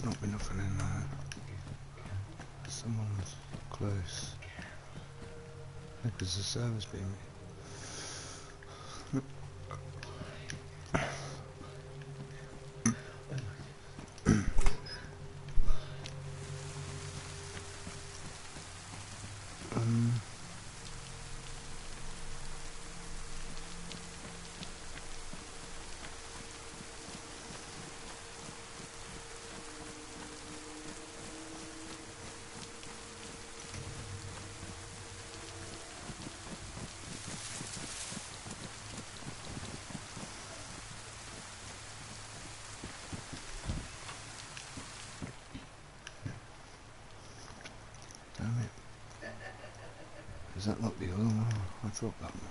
not be nothing in there. Someone's close. Because the server's being... Is that not the other one? I thought that one.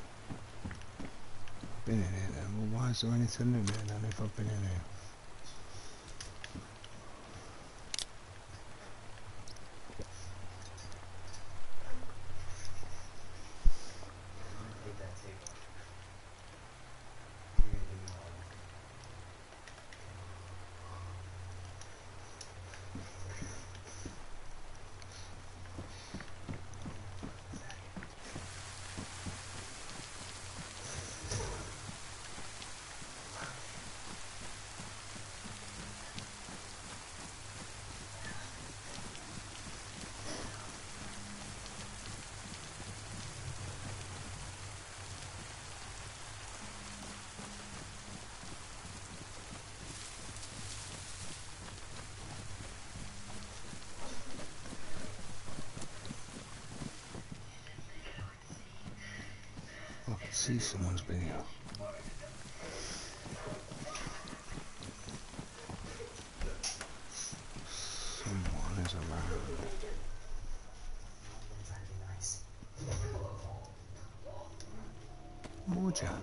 Been in here then. Well, why is there anything in here then if I've been in here? I can see someone's been here. Someone is around. More jam.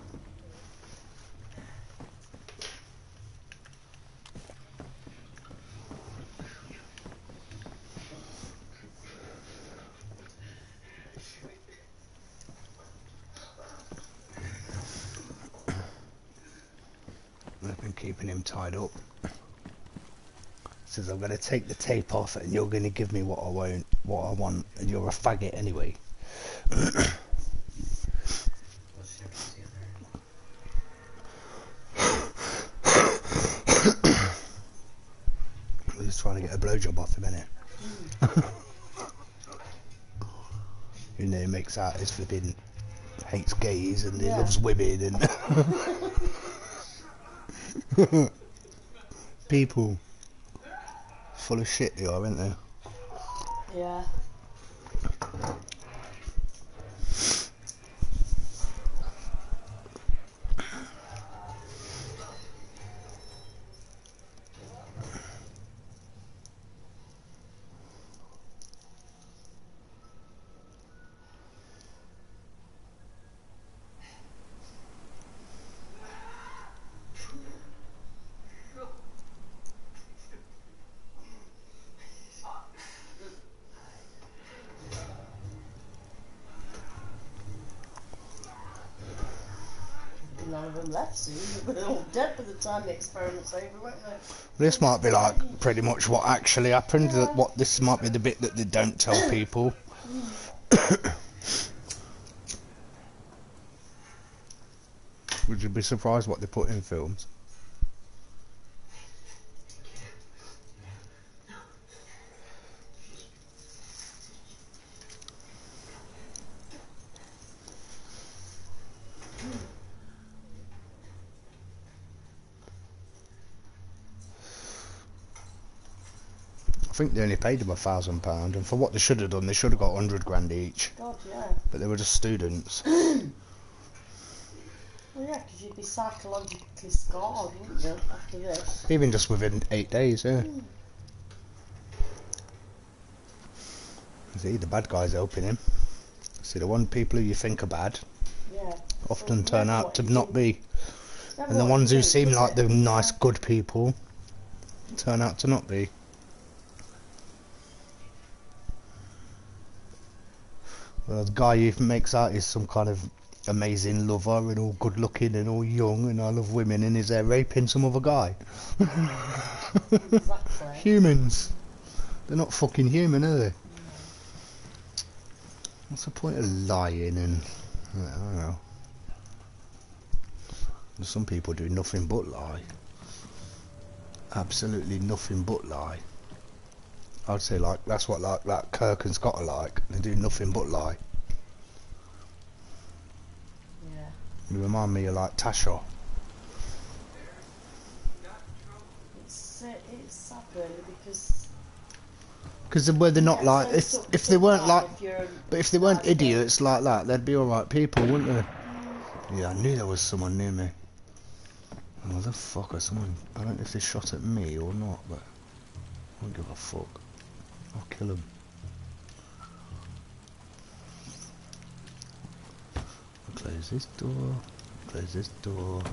I've been keeping him tied up. Says I'm going to take the tape off and you're going to give me what I want, and you're a faggot anyway. We're just trying to get a blowjob off him, innit? You know, he makes out his flipping hates gays and he loves women and people full of shit they are, aren't they? Yeah. None of them left soon. They're all dead by the time the experiment's over, won't they? This might be like pretty much what actually happened. What this might be the bit that they don't tell people. Would you be surprised what they put in films? I think they only paid them £1,000, and for what they should have done, they should have got 100 grand each. God, yeah. But they were just students. Well, yeah, because you'd be psychologically scarred, wouldn't you, after this? Even just within 8 days, yeah. See, the bad guys helping him. See, the one people who you think are bad often turn out to not be. And the ones who seem like the nice, good people turn out to not be. Well, the guy who makes out is some kind of amazing lover and all good looking and all young and I love women, and is there raping some other guy? Exactly. Humans. They're not fucking human, are they? No. What's the point of lying and... I don't know. Some people do nothing but lie. Absolutely nothing but lie. I'd say like that's what like that Kirk and Scott are like. They do nothing but lie. Yeah. You remind me of like Tasha. It's sad really because Where they're not like if they weren't like, but if they weren't nice idiots like that, they'd be all right people, wouldn't they? Yeah, I knew there was someone near me. Motherfucker, someone. I don't know if they shot at me or not, but I don't give a fuck. I'll kill them. Close this door. Close this door.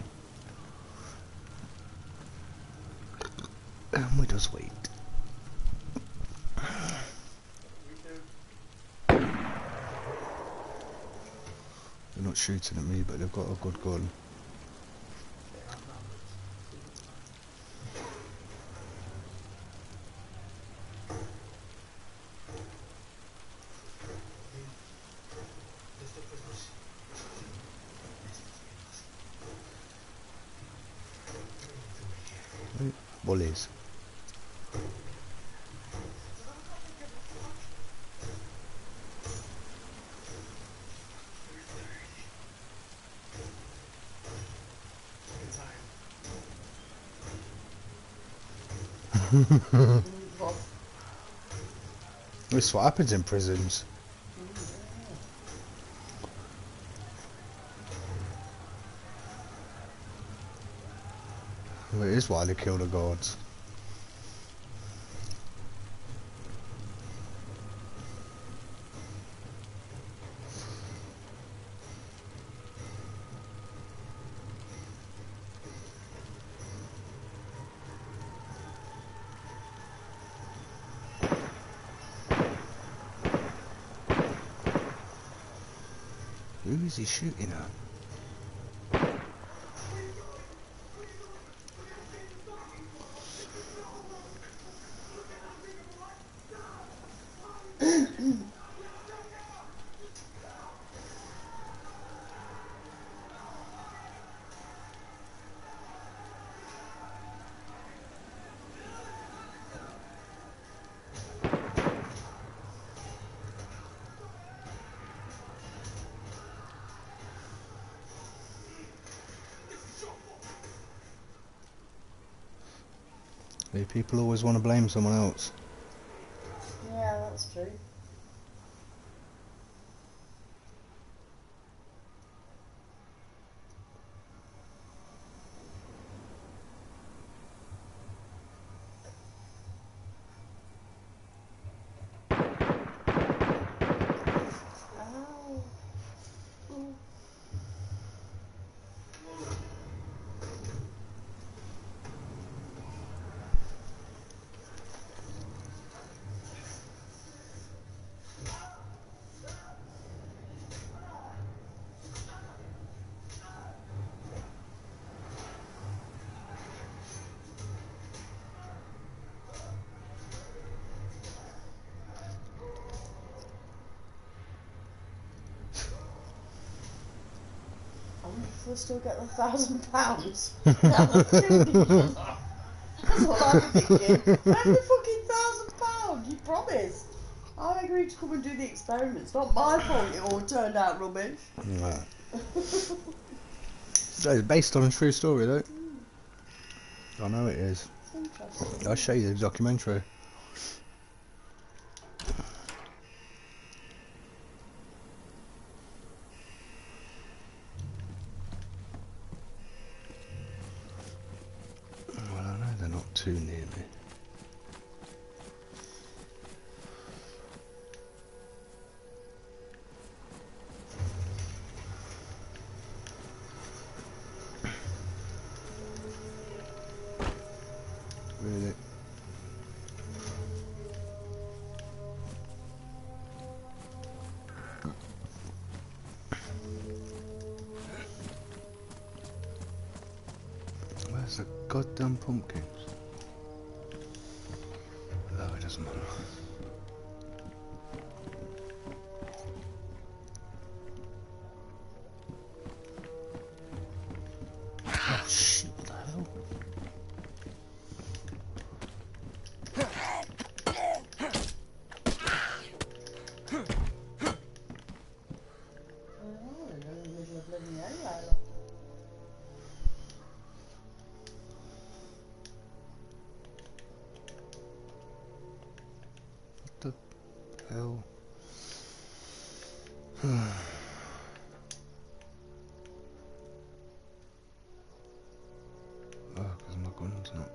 And we just wait. They're not shooting at me, but they've got a good gun. Bullies. This is what happens in prisons. Well, it is why they kill the guards. Who is he shooting at? People always want to blame someone else. Yeah, that's true. Ow. Ooh. We'll still get the £1,000. That's what I'm thinking. Where's the fucking £1,000? You promised. I agreed to come and do the experiments. Not my fault it all turned out rubbish. Nah. It's based on a true story, though. I know it is. It's interesting. I'll show you the documentary. Well, I know they're not too near me. Really? Where's the goddamn pumpkins? hell? Oh, because my gun's not.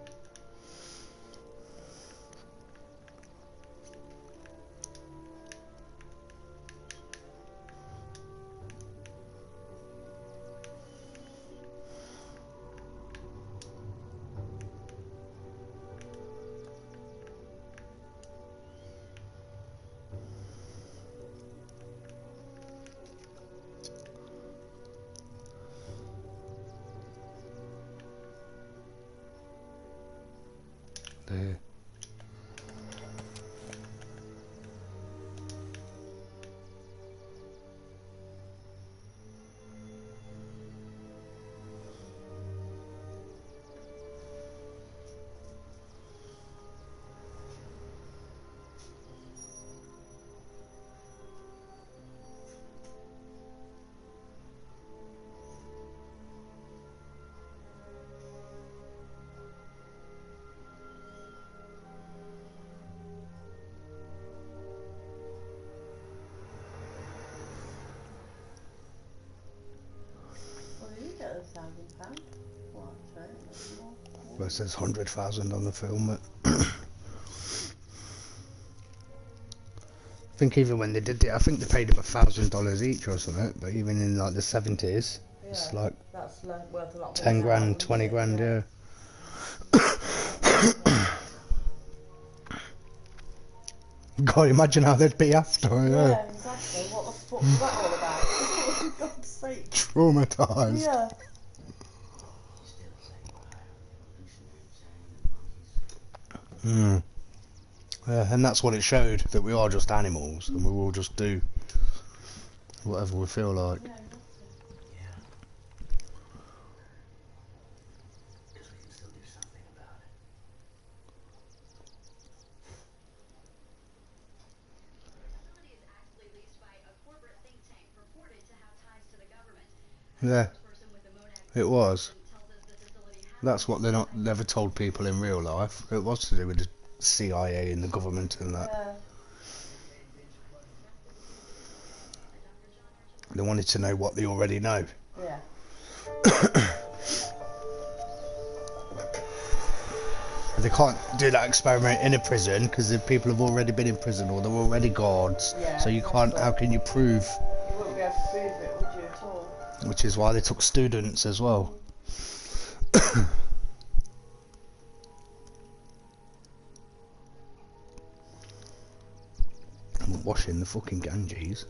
There. £1,000. Well, Well, it says 100,000 on the film, but I think even when they did it, I think they paid him $1,000 each or something. But even in like the 70s, it's like that's worth a lot. 10 grand, 20 grand, yeah. God, imagine how they'd be after, yeah. Exactly. What the fuck was that all about? For God's sake. Traumatised. Yeah. Yeah, and that's what it showed, that we are just animals and we will just do whatever we feel like. Yeah. Because we can still do something about it. Facility is actually leased by a corporate think tank purported to have ties to the government. Yeah, Person with the Monac it was. tells us the facility has That's what they're not never told people in real life. It was to do with the CIA and the government and that. Yeah. They wanted to know what they already know. Yeah. They can't do that experiment in a prison because the people have already been in prison or they're already guards. Yeah, So you can't. How can you prove? You wouldn't be able to prove it, would you, at all? Which is why they took students as well. Washing the fucking Ganges.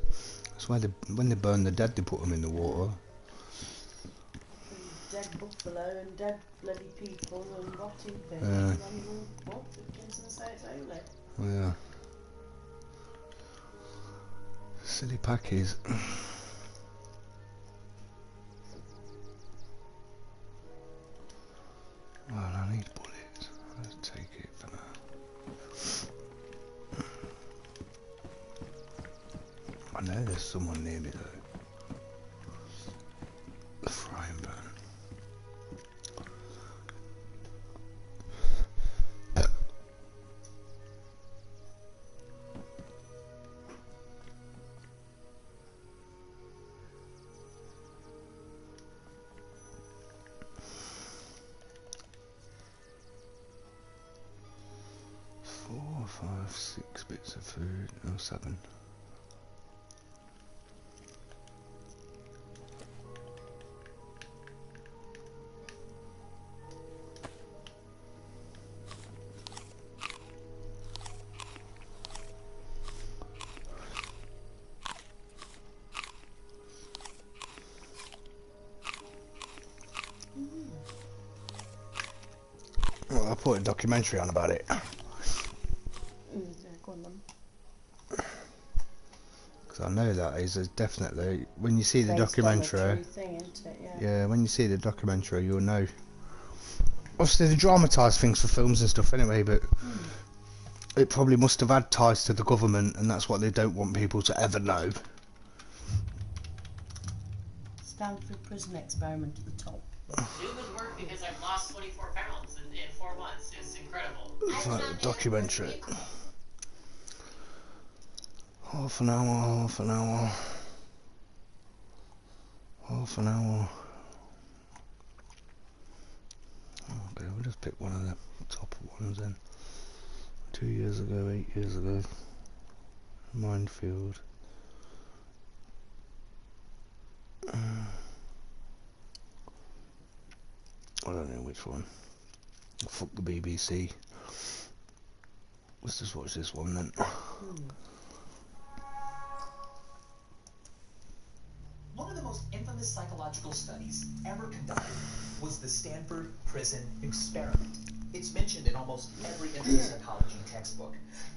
That's why when they burn the dead, they put them in the water. Dead buffalo and dead bloody people and rotting things. And then what? It's going to say it's holy. Oh, yeah. Silly packies. Well, I need bullets. Let's take it for now. I know there's someone near me though. The frying pan. Four, 5, 6 bits of food. No, 7. Well, I put a documentary on about it. Go on then. Because I know that is definitely, when you see the Based on documentary, a true thing, isn't it? yeah, when you see the documentary, you'll know. Obviously, they dramatise things for films and stuff anyway, but it probably must have had ties to the government, and that's what they don't want people to ever know. Stanford prison experiment at the top. Zoom would work because I've lost 24 pounds in 4 months. It's incredible. It's like a documentary. Half an hour, half an hour. Half an hour. Okay, we'll just pick one of the top ones then. 2 years ago, 8 years ago. Minefield. I don't know which one. Fuck the BBC. Let's just watch this one then. One of the most infamous psychological studies ever conducted was the Stanford Prison Experiment. It's mentioned in almost every intro psychology textbook.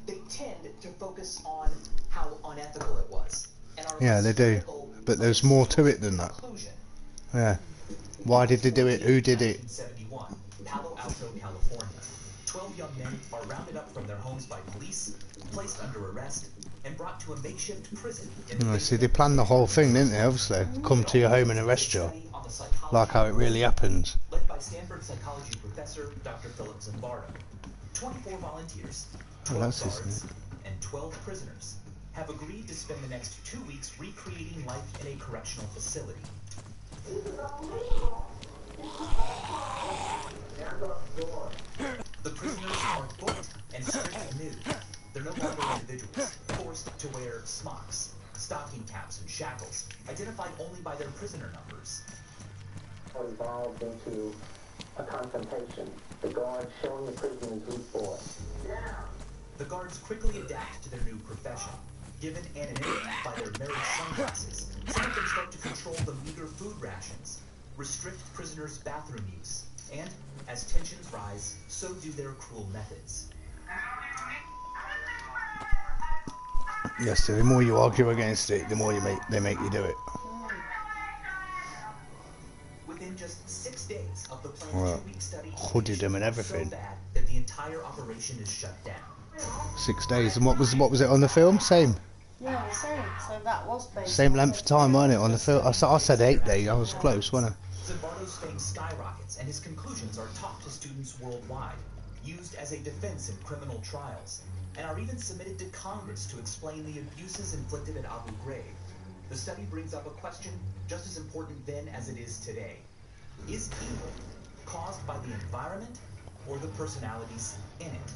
They tend to focus on how unethical it was. Yeah, they do. But there's more to it than that. Yeah. Why did they do it? Who did it? 1971, Palo Alto, California. 12 young men are rounded up from their homes by police, placed under arrest, and brought to a makeshift prison. See, they planned the whole thing, didn't they? Obviously, come to your home and arrest you, like how it really happened. Led by Stanford psychology professor Dr. Philip Zimbardo. 24 volunteers, 12 guards, and 12 prisoners have agreed to spend the next 2 weeks recreating life in a correctional facility. The prisoners are booked and stripped nude. They're no longer individuals, forced to wear smocks, stocking caps, and shackles, identified only by their prisoner numbers. Evolved into a confrontation. The guards showing the prisoners who's for. The guards quickly adapt to their new profession. Given anonymity by their married sunglasses, some of them start to control the meager food rations, restrict prisoners' bathroom use, and as tensions rise, so do their cruel methods. Yes, so the more you argue against it, the more they make you do it. Within just 6 days of the planned 2-week study, hooded them and everything. So bad that the entire operation is shut down. 6 days, and what was it on the film? Same. Yeah, the same. So that was based Same length of time, wasn't it? On the film, I said 8 days. I was close, wasn't I? Zimbardo's fame skyrockets, and his conclusions are taught to students worldwide, used as a defense in criminal trials, and are even submitted to Congress to explain the abuses inflicted at Abu Ghraib. The study brings up a question just as important then as it is today. Is evil caused by the environment or the personalities in it?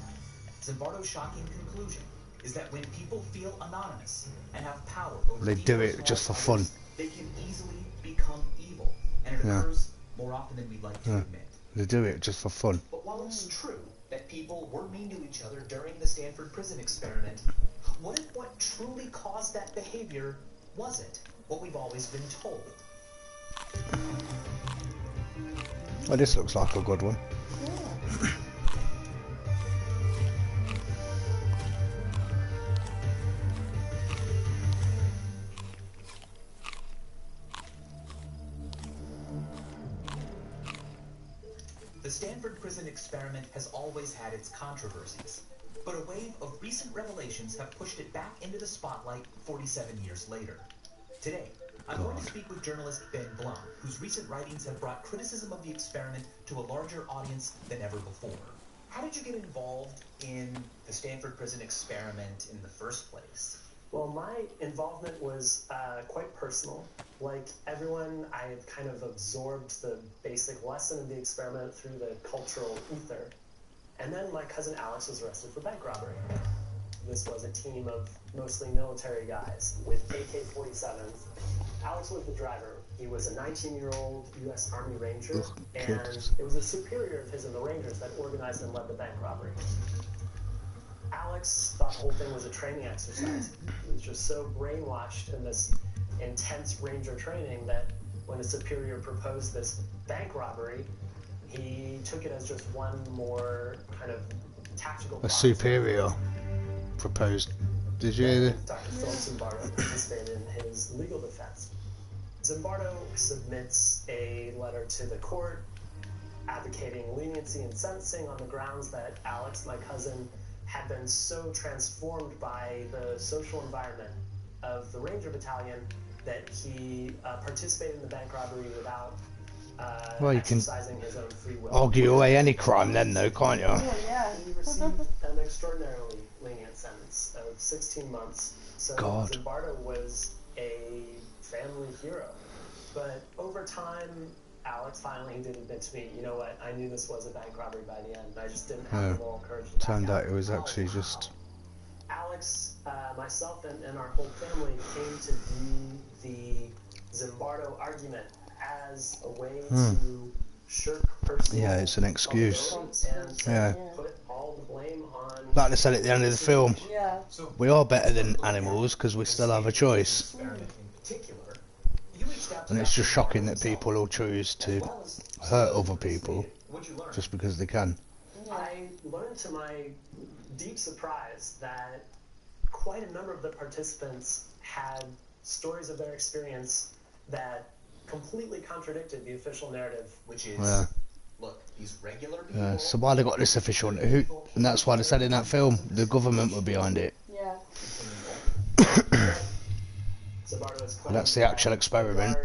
Zimbardo's shocking conclusion is that when people feel anonymous and have power over They do it just for fun. they can easily become evil, and it occurs more often than we'd like to admit. They do it just for fun. But while it's true that people were mean to each other during the Stanford prison experiment, what if what truly caused that behavior wasn't what we've always been told? Well, this looks like a good one. The Stanford prison experiment has always had its controversies, but a wave of recent revelations have pushed it back into the spotlight 47 years later. Today, I'm going to speak with journalist Ben Blum, whose recent writings have brought criticism of the experiment to a larger audience than ever before. How did you get involved in the Stanford prison experiment in the first place? Well, my involvement was quite personal. Like everyone, I had kind of absorbed the basic lesson of the experiment through the cultural ether. And then my cousin Alex was arrested for bank robbery. This was a team of mostly military guys with AK-47s. Alex was the driver. He was a 19-year-old U.S. Army Ranger, and it was a superior of his in the Rangers that organized and led the bank robbery. Alex thought the whole thing was a training exercise. He was just so brainwashed in this intense Ranger training that when a superior proposed this bank robbery, he took it as just one more kind of tactical. A superior proposed. Did you hear that? Dr. Philip Zimbardo participated in his legal defense. Zimbardo submits a letter to the court advocating leniency in sentencing on the grounds that Alex, my cousin, had been so transformed by the social environment of the Ranger Battalion that he participated in the bank robbery without Well, you can exercising his own free will. argue away any crime then, though, can't you? Yeah, yeah. He received an extraordinarily lenient sentence of 16 months So God. Zimbardo was a family hero. But over time, Alex finally did admit to me, you know what, I knew this was a bank robbery by the end. I just didn't have the moral courage to back Turned out out. it was actually just... Alex, myself, and our whole family came to view the Zimbardo argument as a way to shirk personal Yeah, it's an excuse. and to put all the blame on... Like they said at the end of the film, Yeah. we are better than animals because we still have a choice. And it's just shocking that people will choose to hurt other people just because they can. I learned to my deep surprise that quite a number of the participants had stories of their experience that completely contradicted the official narrative, which is, look, these regular people... So why they got this official... and that's why they said in that film, the government were behind it. Yeah. That's the actual experiment.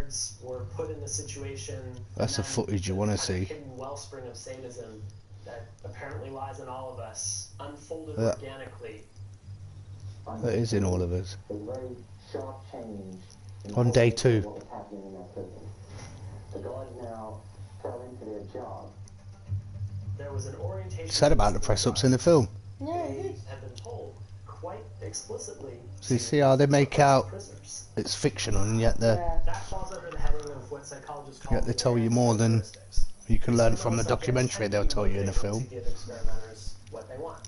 Were put in the situation, That's the footage you want to see. hidden wellspring of sadism that apparently lies in all of us, unfolded organically. That is in all of us. A very sharp change On day 2. what was happening in that prison. The guards now fell into their job. There was an orientation... Said about the press-ups in the film. Yeah, They have been told quite explicitly... So you see how they make out it's fictional, and yet yeah. That falls under the heading of what psychologists call... yet they tell you more than you can learn from the documentary they'll tell you in the film. To give experimenters what they want.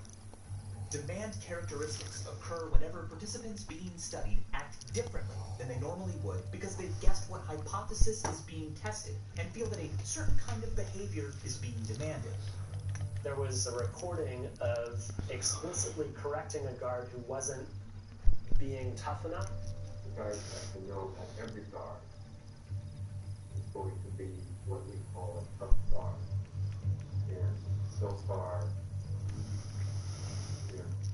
Demand characteristics occur whenever participants being studied act differently than they normally would because they've guessed what hypothesis is being tested and feel that a certain kind of behavior is being demanded. There was a recording of explicitly correcting a guard who wasn't being tough enough. The guards have to know that every guard is going to be what we call a tough guard. And so far,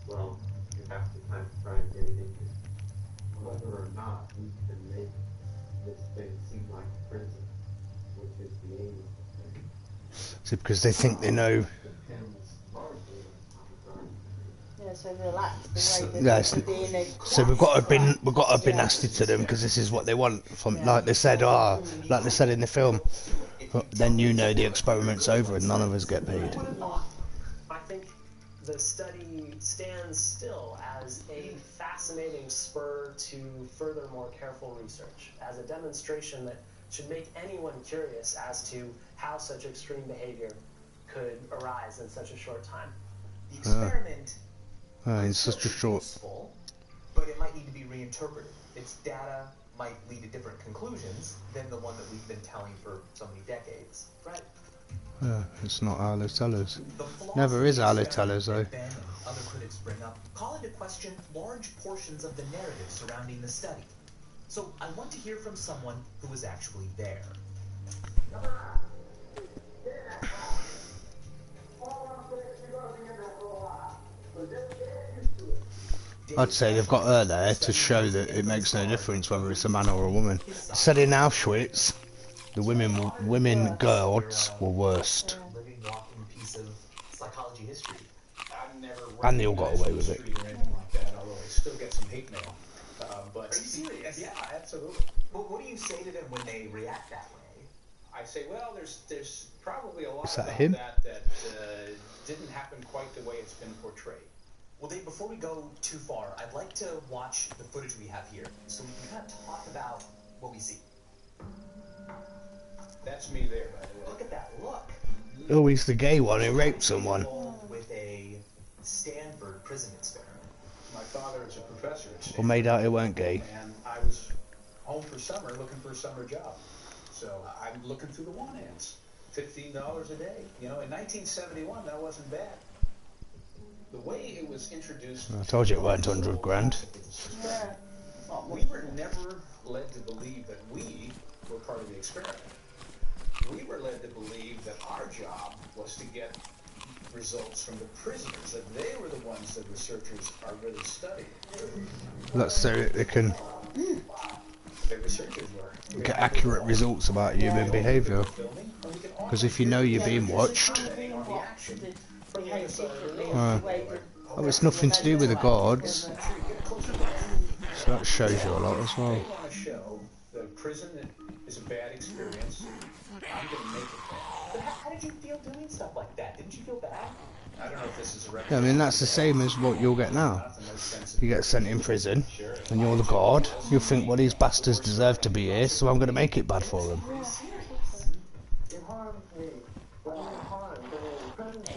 well, you have to kind of try and get it into whether or not we can make this thing seem like a prison, which is the aim of the thing. So because they think they know. Depends largely on the guard. Yeah, so relax the way Yes. that being a... So we've got to be nasty to them because this is what they want. From like they said, like they said in the film. Then you know the experiment's over and none of us get paid. I think the study stands still as a fascinating spur to further more careful research, as a demonstration that should make anyone curious as to how such extreme behavior could arise in such a short time. The experiment In such a is short... useful, but it might need to be reinterpreted. Its data might lead to different conclusions than the one that we've been telling for so many decades. Right. It's not how they tell us. The flaws Never of is the how they tell us, experiment though. that Ben and other critics bring up call into question large portions of the narrative surrounding the study. So I want to hear from someone who was actually there. I'd say they've got her there to show that it makes no difference whether it's a man or a woman. Said in Auschwitz, the women guards were worst. Living, walking piece of psychology history. And they all got away with it. Although I still get some hate mail. But Are you serious? Yeah, absolutely. But what do you say to them when they react that way? I say, well, there's probably a lot Is that about him? that didn't happen quite the way it's been portrayed. Well, Dave, before we go too far, I'd like to watch the footage we have here so we can kind of talk about what we see. That's me there, by the way. Look at that look. Oh, he's the gay one who raped someone. With a Stanford prison experiment. My father is a professor at Or Stanford, made out he weren't gay. and I was home for summer looking for a summer job. So I'm looking through the want ads. $15 a day. You know, in 1971, that wasn't bad. The way it was introduced... I told you it weren't 100 grand. Yeah. We were never led to believe that we were part of the experiment. We were led to believe that our job was to get results from the prisoners, that they were the ones that researchers are really studying. That's so that they can The researchers were. get accurate results about human behaviour. Because if you know you're being watched... Oh, it's nothing to do with the guards. So that shows you a lot as well. They want to show that prison is a bad experience. I'm going to make it bad. But how did you feel doing stuff like that? Didn't you feel bad? I don't know if this is a record. Yeah, I mean, that's the same as what you'll get now. You get sent in prison, and you're the god. You think, well, these bastards deserve to be here, so I'm going to make it bad for them.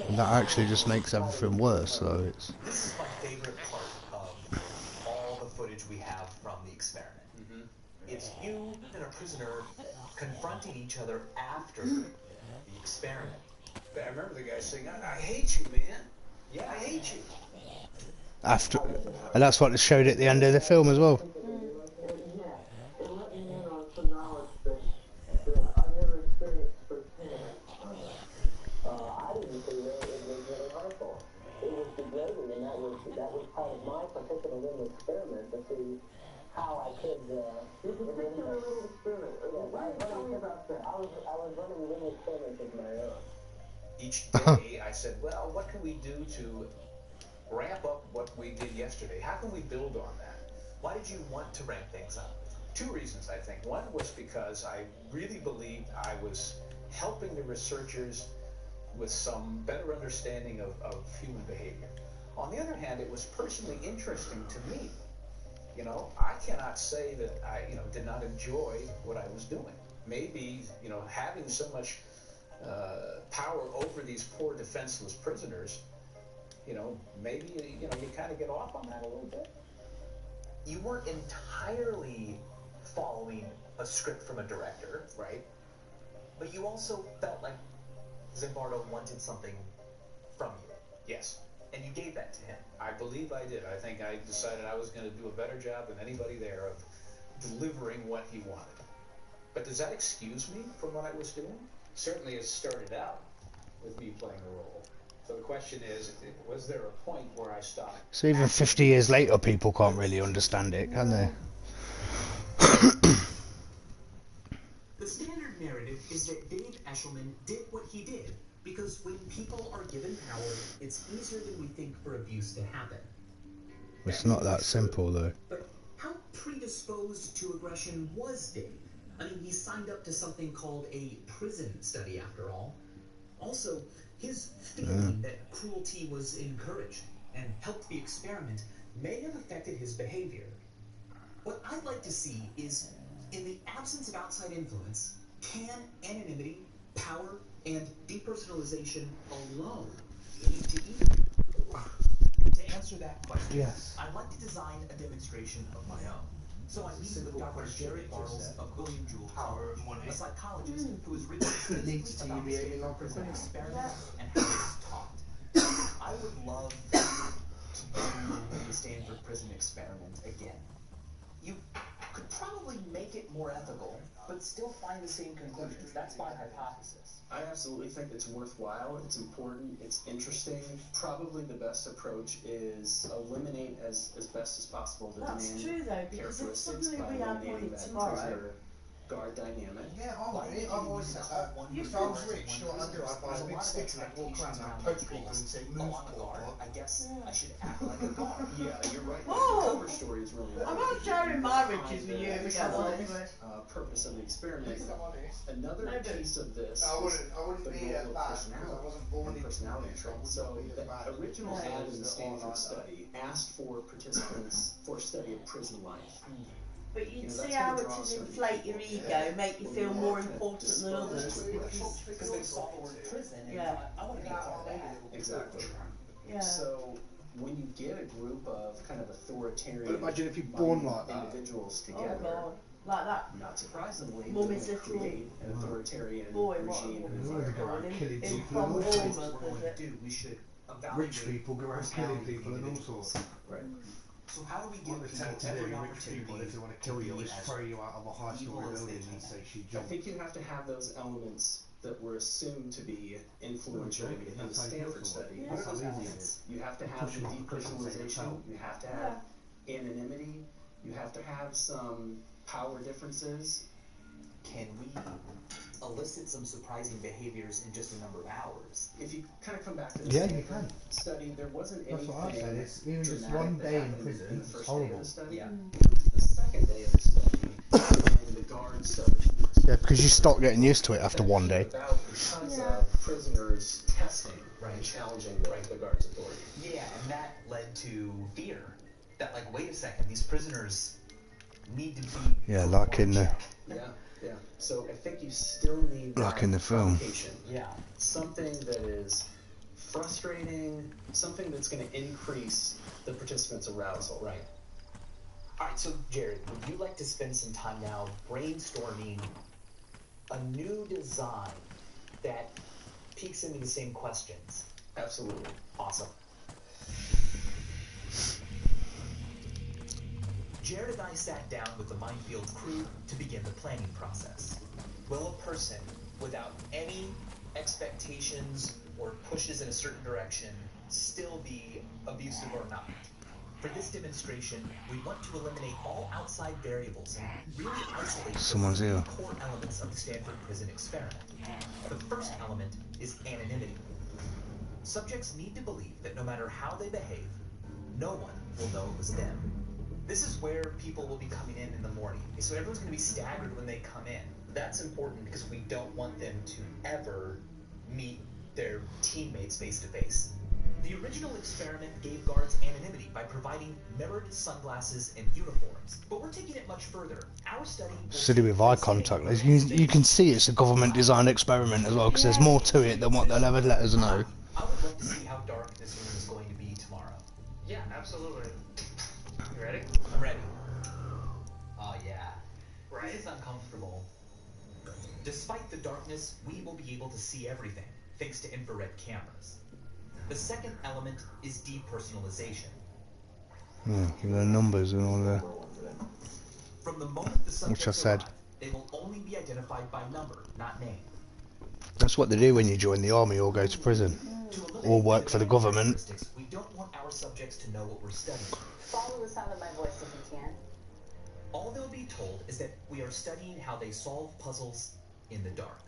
And that actually just makes everything worse, so it's... This is my favorite part of all the footage we have from the experiment. It's you and a prisoner confronting each other after the experiment. But I remember the guy saying, I hate you, man. Yeah, I hate you. After, and that's what they showed at the end of the film as well. That was part of my particular little experiment to see how I could. Your particular little experiment. Tell me about that. I was running little experiments of my own. Each day I said, well, what can we do to ramp up what we did yesterday? How can we build on that? Why did you want to ramp things up? Two reasons, I think. One was because I really believed I was helping the researchers with some better understanding of human behavior. On the other hand, it was personally interesting to me. You know, I cannot say that I, did not enjoy what I was doing. Maybe, having so much power over these poor defenseless prisoners, maybe, you kind of get off on that a little bit. You weren't entirely following a script from a director, right? But you also felt like Zimbardo wanted something from you. Yes. And you gave that to him. I believe I did. I think I decided I was going to do a better job than anybody there of delivering what he wanted. But does that excuse me from what I was doing? Certainly it started out with me playing a role. So the question is, was there a point where I stopped? So even 50 years later, people can't really understand it, can they? The standard narrative is that Dave Eshelman did what he did because when people are given power, it's easier than we think for abuse to happen. It's not that simple, though. But how predisposed to aggression was Dave? I mean, he signed up to something called a prison study, after all. Also, his feeling that cruelty was encouraged and helped the experiment may have affected his behavior. What I'd like to see is, in the absence of outside influence, can anonymity, power, and depersonalization alone lead to evil? To answer that question, yes, I'd like to design a demonstration of my own. So I meet with Dr. Jared Bartles of William Jewell College, a psychologist who has written extensively about the Stanford prison experiment and how it's taught. I would love to do the Stanford prison experiment again. You could probably make it more ethical, but still find the same conclusions. That's my hypothesis. I absolutely think it's worthwhile, it's important, it's interesting. Probably the best approach is eliminate as best as possible the demand characteristics by eliminating that prisoner guard dynamic. Yeah, I've always said that. If I was rich, you know what I'd do? I'd buy a big stick and I'd walk around and I'd poke people and say, move, guard. I guess I should act like a guard. Yeah, you're right. Oh! The cover story is really I'm not sharing my riches with you if anyway. Purpose of the experiment. Another piece of this I wouldn't be the role of bad personality because I wasn't born and personality traits. So the original Yeah. ad in the Stanford study asked for participants for a study of prison life. But you'd see how it would inflate your ego, make you feel more important than others. Because they saw the word prison and thought, I want to be a part of that. Exactly. Yeah. So when you get a group of kind of authoritarian, But imagine if you're born like that. individuals Oh together, God, like that. not surprisingly, Mummy's they little create an authoritarian boy, regime and What? environment. Killing In people from and all sorts. Bournemouth, is it? We should Rich people go around killing people and all sorts. Right. So how do we What give they tend people to do, every rich people, if they want to kill you, is throw you out of a high school building and say she I jumped. think you have to have those elements that were assumed to be influential in the Stanford study. Yeah. That's how easy it is. You have to have the depersonalization, you have to have anonymity, you have to have some power differences. Can we elicit some surprising behaviors in just a number of hours. If you kind of come back to the Stanford study, there wasn't That's anything what I said. It's even just dramatic one that day in happened prison. in the It's first day of horrible. the study. Yeah. The second day of the study, and the guards started. Yeah, because you start getting used to it after one day. Because of prisoners testing and challenging the guards' authority. Yeah, and that led to fear. That, like, wait a second, these prisoners need to be... Yeah, like in the... Yeah. So I think you still need like in the film. provocation. Yeah. Something that is frustrating, something that's going to increase the participants' arousal. Right. All right, so Jared, would you like to spend some time now brainstorming a new design that peeks into the same questions? Absolutely. Awesome. Jared and I sat down with the Minefield crew to begin the planning process. Will a person without any expectations or pushes in a certain direction still be abusive or not? For this demonstration, we want to eliminate all outside variables and really isolate the core elements of the Stanford prison experiment. The first element is anonymity. Subjects need to believe that no matter how they behave, no one will know it was them. This is where people will be coming in the morning. So everyone's going to be staggered when they come in. That's important because we don't want them to ever meet their teammates face to face. The original experiment gave guards anonymity by providing mirrored sunglasses and uniforms. But we're taking it much further. Our study... Silly with eye contact. You can see it's a government-designed experiment as well, because there's more to it than what they'll ever let us know. I would love to see how dark this room is going to be tomorrow. Yeah, absolutely. You ready? I'm ready. Oh, yeah. Right. This is uncomfortable. Despite the darkness, we will be able to see everything, thanks to infrared cameras. The second element is depersonalization. The numbers and all that. From the moment the subjects Which I said. arrive, they will only be identified by number, not name. That's what they do when you join the army or go to prison. Or work for the government. We don't want our subjects to know what we're studying. Follow the sound of my voice if you can. All they'll be told is that we are studying how they solve puzzles in the dark.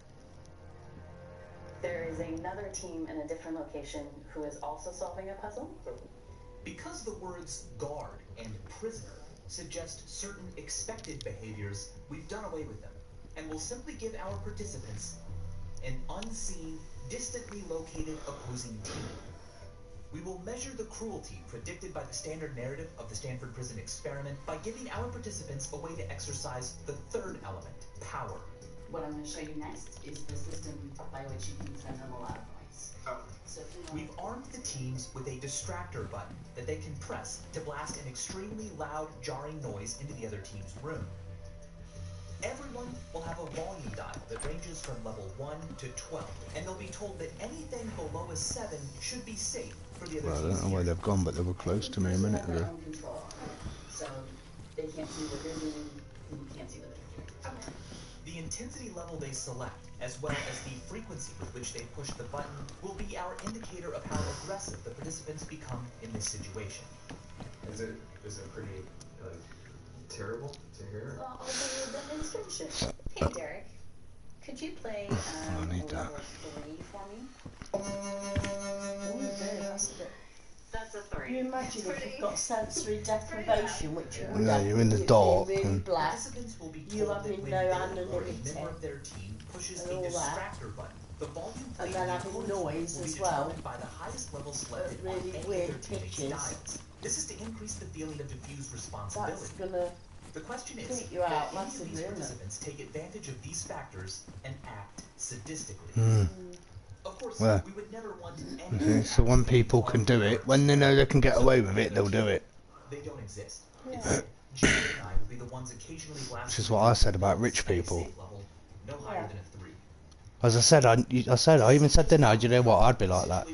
There is another team in a different location who is also solving a puzzle. Because the words guard and prisoner suggest certain expected behaviors, we've done away with them, and will simply give our participants an unseen, distantly located opposing team. We will measure the cruelty predicted by the standard narrative of the Stanford prison experiment by giving our participants a way to exercise the third element, power. What I'm going to show you next is the system by which you can send them a lot of noise. So We've armed the teams with a distractor button that they can press to blast an extremely loud, jarring noise into the other team's room. Everyone will have a volume dial that ranges from level 1 to 12, and they'll be told that anything below a 7 should be safe for the other Well, I team's don't know where they've gone, but they were close to me a minute ago. So they can't see what they're doing, and you can't see what they're doing. The intensity level they select, as well as the frequency with which they push the button, will be our indicator of how aggressive the participants become in this situation. Is it pretty terrible to hear? Well, I'll do a demonstration. Hey, Derek, could you play level 3 for me? That's a 3. Can you imagine if you've got sensory deprivation, which you would Yeah, have, you're in the you'd be dark really and- black, Participants will be you'll told have that no when their or a anonymity, member of their team pushes a and all that. distractor button, the volume and played then in the having encoders noise will be as well, determined by the highest level selected at really on any weird of their teammates' pitches. dials. This is to increase the feeling of diffused That's responsibility. gonna The question is, freak you out that any of massively, these isn't it? participants take advantage of these factors and act sadistically. Hmm. Of course, Well, we would never want Okay, so when people can do it, when they know they can get away with it, they'll do it. They don't exist. Instead, Jerry and I will be the ones occasionally blasting Which is what I said about rich people. level, no higher than a 3. As I said, I even said then, do you know what? I'd be like that.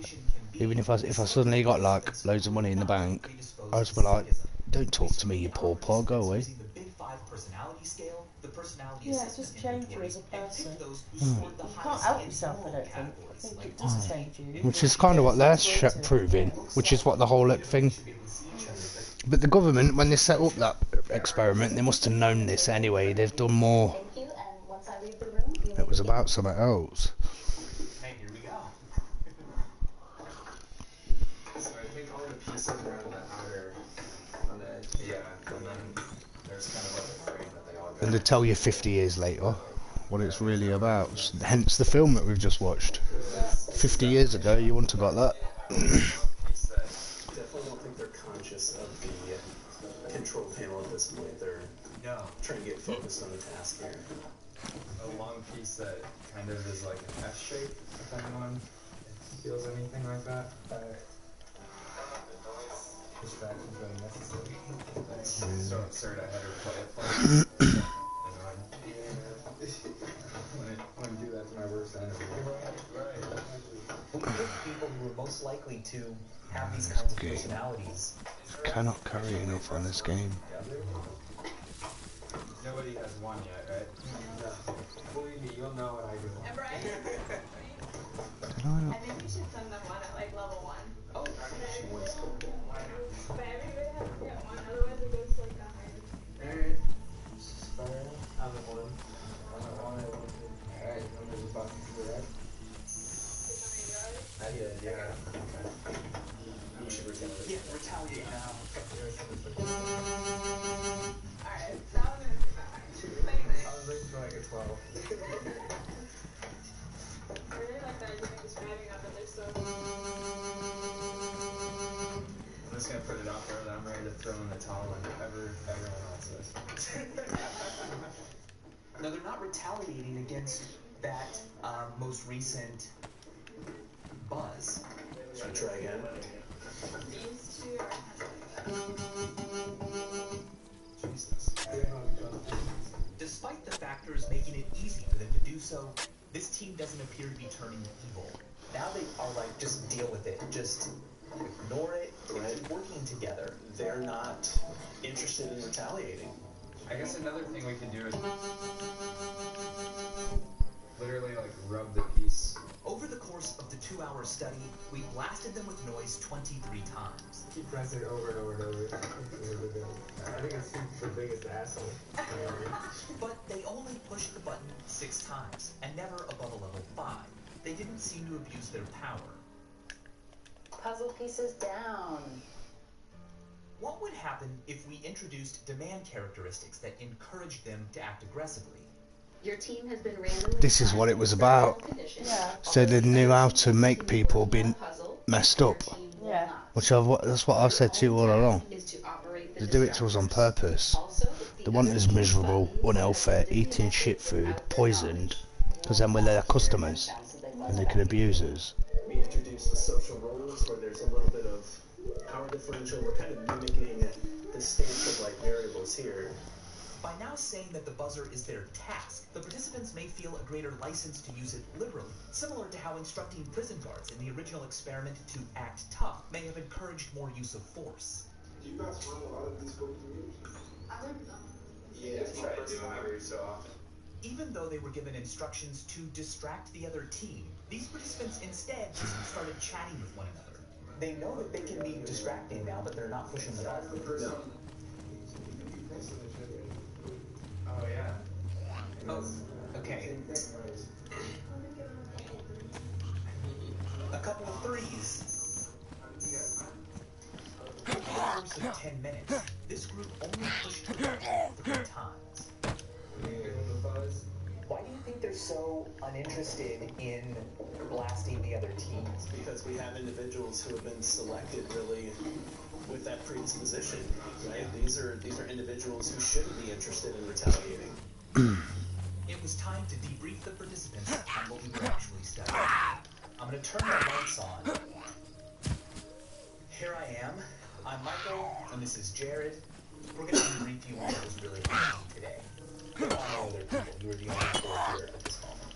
Even if I suddenly got like loads of money in the bank, I'd just be like, don't talk to me, you poor paw, go away. The Big 5 personality scale, the personality yeah, it just assessment change you as a person. those who Hmm. scored the You can't highest help in yourself, I moral don't think. I categories, think like it does change you. Which is kind of what they're proving, which is what the whole thing. But the government, when they set up that experiment, they must have known this anyway. They've done more. Thank you, and once I leave the room, you It was was about something else. Hey, here we go. So I think all the pieces are on the outer, on the edge. Yeah, and then there's kind of like a frame that they all go. And they tell you 50 years later what it's really about. Hence the film that we've just watched. 50 years ago, you wouldn't have got that. Definitely don't think they're conscious of the control panel at this point. They're trying to get focused on the task here. A long piece that kind of is like an F shape, if anyone feels anything like that. Distractions when necessary. So absurd, I had her play it. When I do that to my worst enemy. We pick people who are most likely to have these kinds of personalities. Cannot carry enough on this game. Nobody has won yet, right? No. Believe me, you'll know what I do. Right? I think we should send them one at like level 1. Oh, she wants to. But everybody has to get one, otherwise it goes to like the higher. Alright. I'm the one. Alright, I'm gonna talk to you, right? I did, yeah. You should retaliate. Yeah, retaliate now. Alright, that one is I was waiting for like a 12. I really like that idea of describing them, but they're so... I'm just gonna put it out there that I'm ready to throw in the towel whenever everyone else is. No, they're not retaliating against that most recent buzz. Should I try again? These two are Jesus. Despite the factors making it easy for them to do so, this team doesn't appear to be turning evil. Now they are like, just deal with it. Just ignore it and keep working together. They're not interested in retaliating. I guess another thing we can do is literally like rub the piece. Over the course of the 2-hour study, we blasted them with noise 23 times. Keep pressing over and over and over. I think it's the biggest asshole. But they only pushed the button 6 times, and never above a level 5. They didn't seem to abuse their power. Puzzle pieces down. What would happen if we introduced demand characteristics that encouraged them to act aggressively? Your team has been randomly. This is what it was about. So they knew how to make people be messed up. Yeah. That's what I've said to you all along. They do it to us on purpose. They want us miserable, unhealthy, eating shit food, poisoned, because then we're their customers and they can abuse us. We introduced the social roles where there's a little bit of power differential. We're kind of mimicking the states of like variables here. By now saying that the buzzer is their task, the participants may feel a greater license to use it liberally, similar to how instructing prison guards in the original experiment to act tough may have encouraged more use of force. Do you guys run a lot of these coding reviews? I learned them. Yeah, I try to do them every so often. Even though they were given instructions to distract the other team, these participants instead just started chatting with one another. They know that they can be distracting now, but they're not pushing the button. No. Oh yeah. Oh, okay. A couple of threes. Over the course of 10 minutes, this group only pushed the button 3 times. Why do you think they're so uninterested in blasting the other teams? Because we have individuals who have been selected really with that predisposition, right? These are individuals who shouldn't be interested in retaliating. It was time to debrief the participants on what we were actually studying. I'm going to turn my lights on. Here I am. I'm Michael, and this is Jared. We're going to debrief you on what was really happening today. There are no other people. You were the only 4 here at this moment.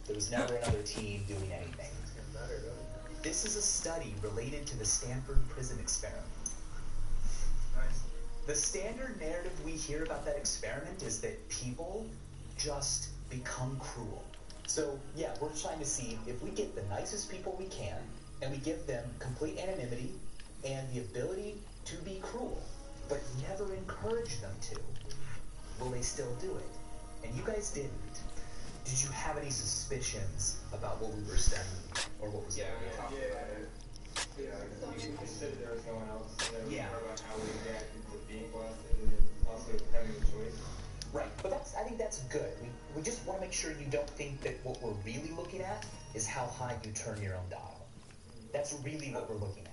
There was never another team doing anything. This is a study related to the Stanford prison experiment. Nice. The standard narrative we hear about that experiment is that people just become cruel. So, yeah, we're trying to see if we get the nicest people we can, and we give them complete anonymity and the ability to be cruel, but never encourage them to. Will they still do it? And you guys didn't. Did you have any suspicions about what we were studying or what was going on? Yeah, you said there was no one else. Yeah. About how we react to being blasted and also having a choice. Right, but I think that's good. We just want to make sure you don't think that what we're really looking at is how high you turn your own dial. That's really what we're looking at.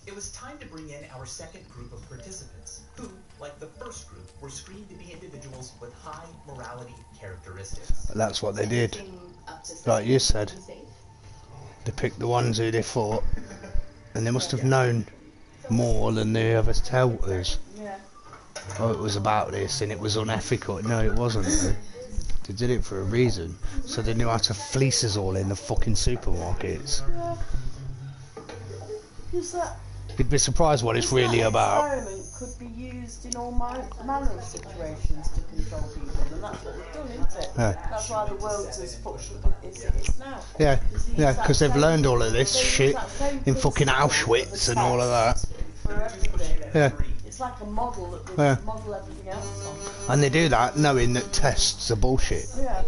It was time to bring in our second group of participants, who, like the first group, were screened to be individuals with high morality characteristics. That's what they did. Like you said. They picked the ones who they thought, and they must have known more than they ever tell us. Yeah. Oh, it was about this and it was unethical. No, it wasn't. They did it for a reason. So they knew how to fleece us all in the fucking supermarkets. Yeah. Is that... You'd be surprised what it's really about. Experiment could be used in all manner of situations to control people, and that's what we've done, isn't it? Yeah. That's why the world's as fucked up as it is now. Yeah, yeah, because they've learned all of this shit in fucking Auschwitz and all of that. For everything. Yeah. It's like a model that they model everything else on. And they do that knowing that tests are bullshit. Yeah.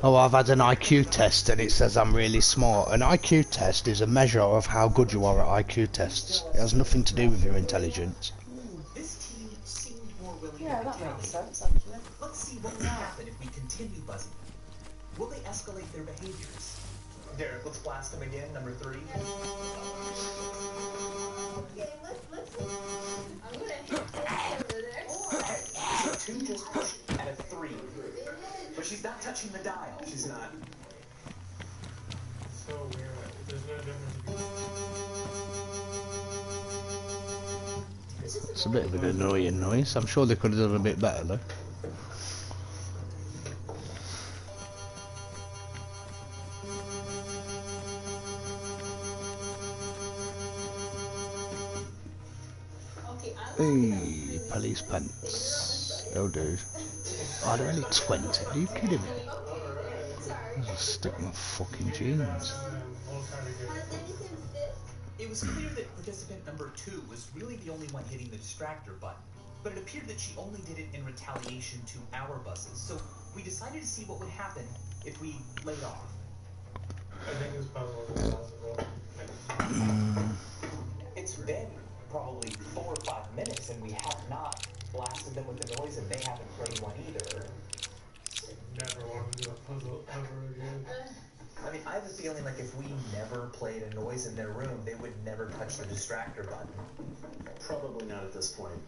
Oh, I've had an IQ test and it says I'm really smart. An IQ test is a measure of how good you are at IQ tests. It has nothing to do with your intelligence. This team seemed more willing Yeah, to that tell makes you. sense, actually. Let's see what will happen if we continue buzzing them. Will they escalate their behaviors? Derek, let's blast them again, number 3. Okay, let's I'm gonna hit this over there. So 2 just pushed at a 3. But she's not touching the dial. She's not. So weird. There's no difference. It's a bit of an annoying noise. I'm sure they could have done a bit better though. Hey, police pants. Oh, dude. Are there only 20? Are you kidding me? I'll just stick my fucking jeans. It was clear that participant number 2 was really the only one hitting the distractor button, but it appeared that she only did it in retaliation to our buzzes, so we decided to see what would happen if we laid off. I think it's possible. It's been probably 4 or 5 minutes and we have not blasted them with the noise and they haven't played one either. Never want to do a puzzle ever again. I mean, I have a feeling like if we never played a noise in their room, they would never touch the distractor button. Probably not at this point.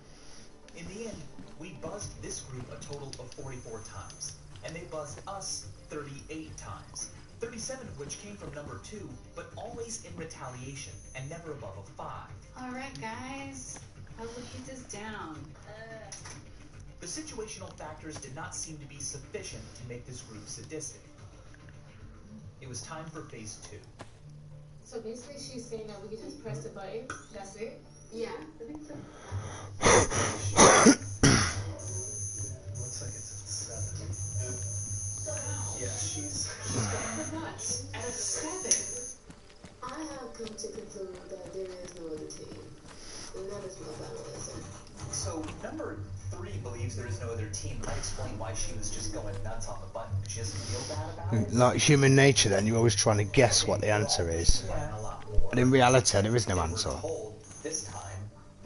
In the end, we buzzed this group a total of 44 times, and they buzzed us 38 times. 37 of which came from number 2, but always in retaliation, and never above a 5. Alright guys, how do we keep this down? The situational factors did not seem to be sufficient to make this group sadistic. It was time for phase 2. So basically she's saying that we can just press the button, that's it? Yeah, I think so. Looks like it's at 7. Yeah, she's But nuts. At a 7. I have come to conclude that there is no other team. And that is my final answer. So, number 3 believes there is no other team. Might explain why she was just going nuts on the button. She doesn't feel bad about it. Like human nature then, you're always trying to guess what the answer is. But in reality, there is no answer.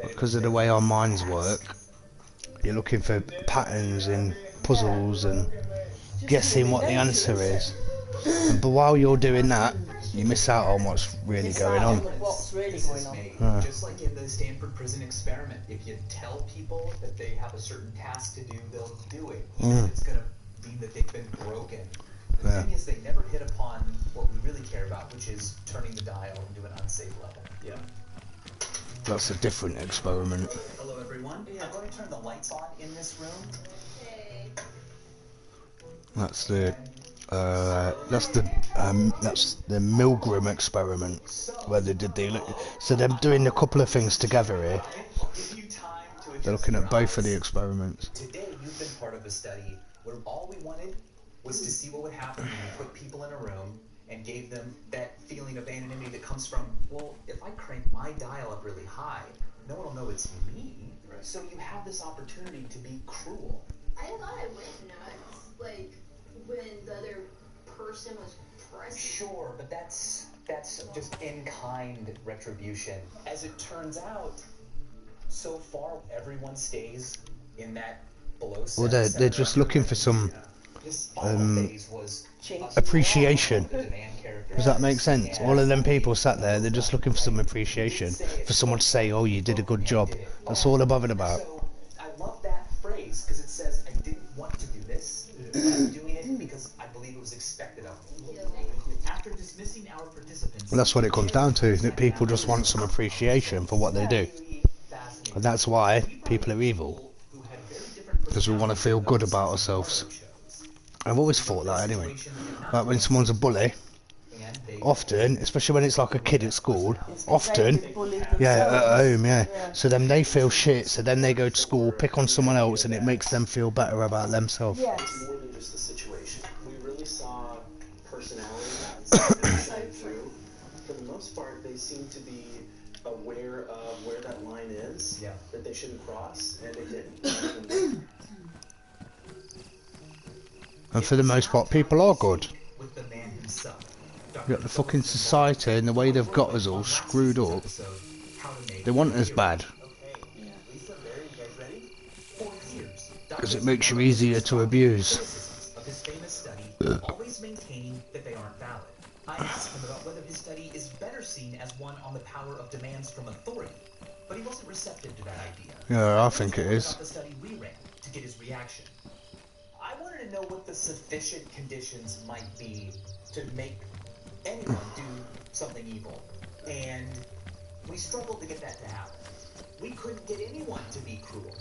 Because of the way our minds work, you're looking for patterns in puzzles and guessing what the answer is. But while you're doing that, you miss out on what's really going on. What's really going on. Just like in the Stanford prison experiment, if you tell people that they have a certain task to do, they'll do it. Even if it's going to mean that they've been broken. The thing is, they never hit upon what we really care about, which is turning the dial into an unsafe level. Yeah. That's a different experiment. Hello, everyone. I'm going to turn the lights on in this room. That's the Milgram Experiment, where they did so they're doing a couple of things together here. They're looking at both of the experiments. Today, you've been part of a study where all we wanted was to see what would happen when you put people in a room and gave them that feeling of anonymity that comes from, well, if I crank my dial up really high, no one will know it's me. So you have this opportunity to be cruel. I thought I went nuts. Like, person was present. Sure, but that's just in-kind retribution. As it turns out, so far everyone stays in that below. Well, they're just looking for some appreciation. Does that make sense? All of them people sat there, they're just looking for some appreciation, for someone to say, "Oh, you did a good job." That's all they're bothered about. So I love that phrase because it says, "I didn't want to do this, but I'm doing it because I believe it was expected of me." After dismissing our participants, That's what it comes down to, that people just want some appreciation for what they do. And that's why people are evil. Because we want to feel good about ourselves. I've always thought that anyway. Like when someone's a bully, often, especially when it's like a kid at school, often, yeah, at home, yeah. So then they feel shit, so then they go to school, pick on someone else, and it makes them feel better about themselves. It's more than just the situation. We really saw personality shine through. For the most part, they seem to be aware of where that line is, that they shouldn't cross, and they didn't. And for the most part, people are good. You got the fucking society and the way they've got us all screwed up. They want us bad. Because it makes you easier to abuse. Of his famous study, always maintaining that they aren't valid. I asked him about whether his study is better seen as one on the power of demands from authority, but he wasn't receptive to that idea. Yeah, I think it is. The study we ran to get his reaction. I wanted to know what the sufficient conditions might be to make anyone do something evil, and we struggled to get that to happen. We couldn't get anyone to be cruel.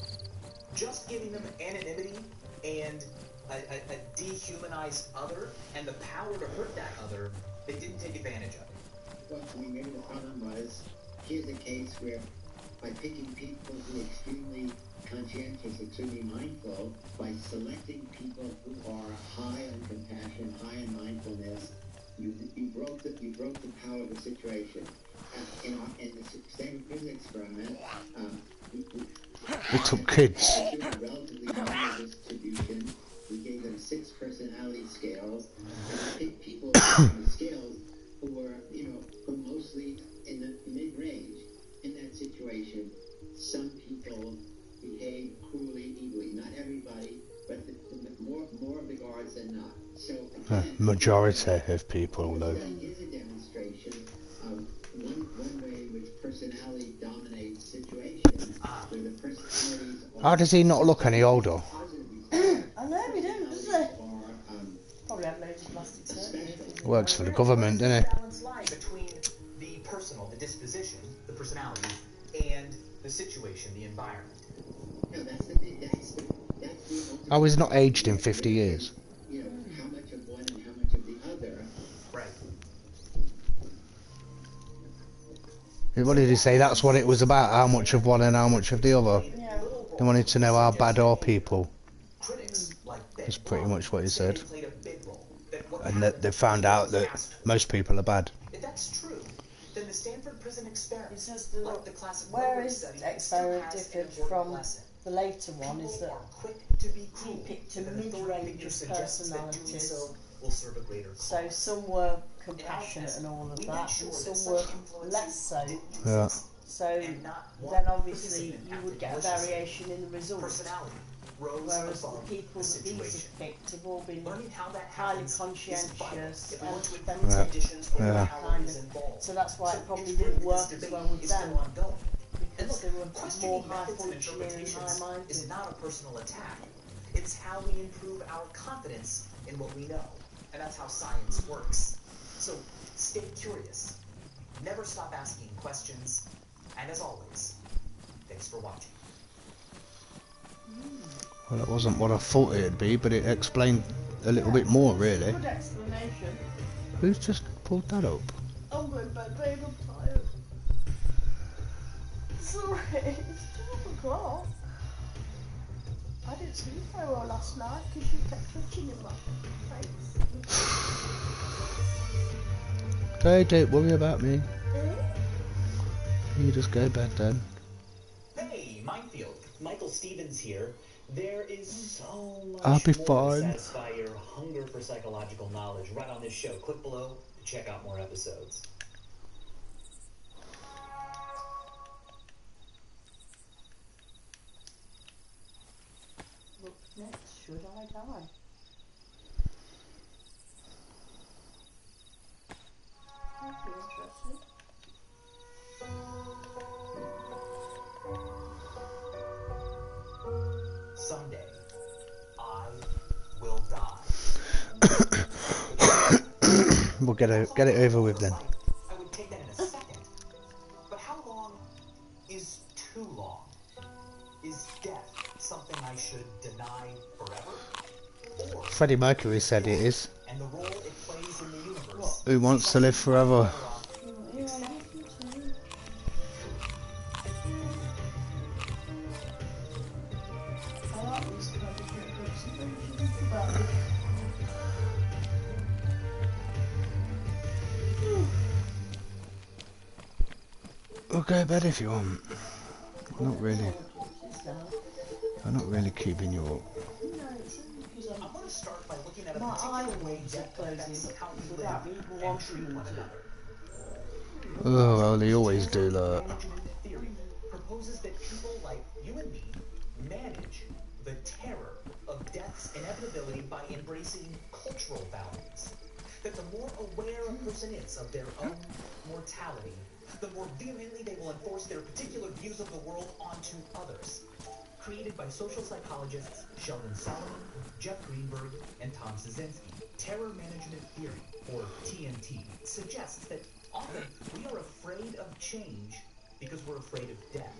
Just giving them anonymity and a dehumanized other and the power to hurt that other, they didn't take advantage of it. What we knew the problem was, here's a case where by picking people who are extremely conscientious, extremely mindful, by selecting people who are high on compassion, high on mindfulness, you broke the power of the situation. In the Stanford prison experiment, They took kids. Relatively normal distribution. We gave them 6 personality scales, and we picked people on the scales who were, who mostly in the mid-range. In that situation, some people behave cruelly, evilly. Not everybody, but more of the guards than not. So again, Majority of people, though. That is a demonstration of one way in which personality dominates situations, where the personalities are... How does he not look any older? I know, he don't, does he? Probably have loads of plastic surgery. Works for the government, doesn't he? Balance line between the personal, the disposition, the personality, and the situation, the environment. No, that's the Oh, he's not aged in 50 years. How much of one and how much of the other. Right. What did he say? That's what it was about, how much of one and how much of the other. They wanted to know how bad are people. That's pretty much what he said. And that they found out that most people are bad. If that's true, then the Stanford prison experiment, It says where his experiment differed from the later one is that he picked a mid-range of personalities. So some were compassionate and all of that, and some were less so. Yeah. So then obviously you would get a variation in the results. Whereas the people that these have picked have all been highly conscientious and defensive kind of. So that's why it probably didn't work as well with them, because they were more high functioning and high minded. It's not a personal attack. It's how we improve our confidence in what we know. And that's how science works. So stay curious. Never stop asking questions. And as always, thanks for watching. Well, that wasn't what I thought it'd be, but it explained a little bit more, really. Good explanation. Who's just pulled that up? I'm going to bed, babe, I'm tired. Sorry, it's 12 o'clock. I didn't sleep very well last night because you kept touching in my face. Okay, don't worry about me. You just go to bed then. Hey, Minefield. Michael Stevens here. There is so much I'll be more to fine. satisfy your hunger for psychological knowledge right on this show. Click below to check out more episodes. Look next, should I die? That'd be interesting. Someday, I will die. We'll get it over with then. I would take that in a second. But how long is too long? Is death something I should deny forever? Or Freddie Mercury said it is. and the role it plays in the universe. Who wants to live forever? We'll go to bed if you want. Not really. I'm not really keeping you up. I want to start by looking at a My particular way eyelids are death affects closing how we without live me even and wanting treat them one to. another. Oh, well, they always do that. Management theory proposes that people like you and me manage the terror of death's inevitability by embracing cultural values. That the more aware a person is of their own mortality, the more vehemently they will enforce their particular views of the world onto others. Created by social psychologists Sheldon Solomon, Jeff Greenberg, and Tom Szynski, terror management theory, or TMT, suggests that often we are afraid of change because we're afraid of death.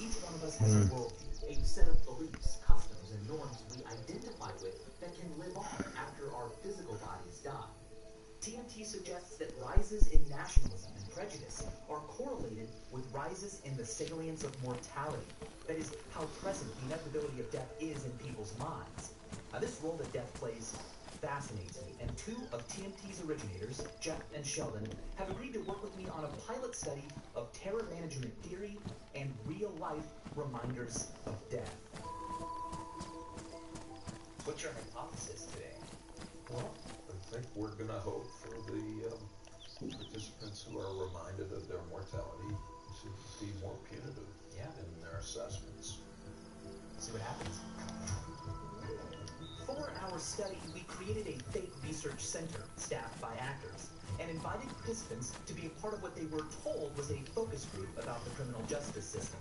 Each one of us has a worldview, a set of beliefs, customs, and norms we identify with that can live on after our physical bodies die. TMT suggests that rises in nationalism and prejudice are correlated with rises in the salience of mortality. That is, how present the inevitability of death is in people's minds. This role that death plays fascinates me, and two of TMT's originators, Jeff and Sheldon, have agreed to work with me on a pilot study of terror management theory and real-life reminders of death. What's your hypothesis today? Well, I think we're going to hope for the participants who are reminded of their mortality to be more punitive in their assessments. See what happens. For our study, we created a fake research center staffed by actors and invited participants to be a part of what they were told was a focus group about the criminal justice system.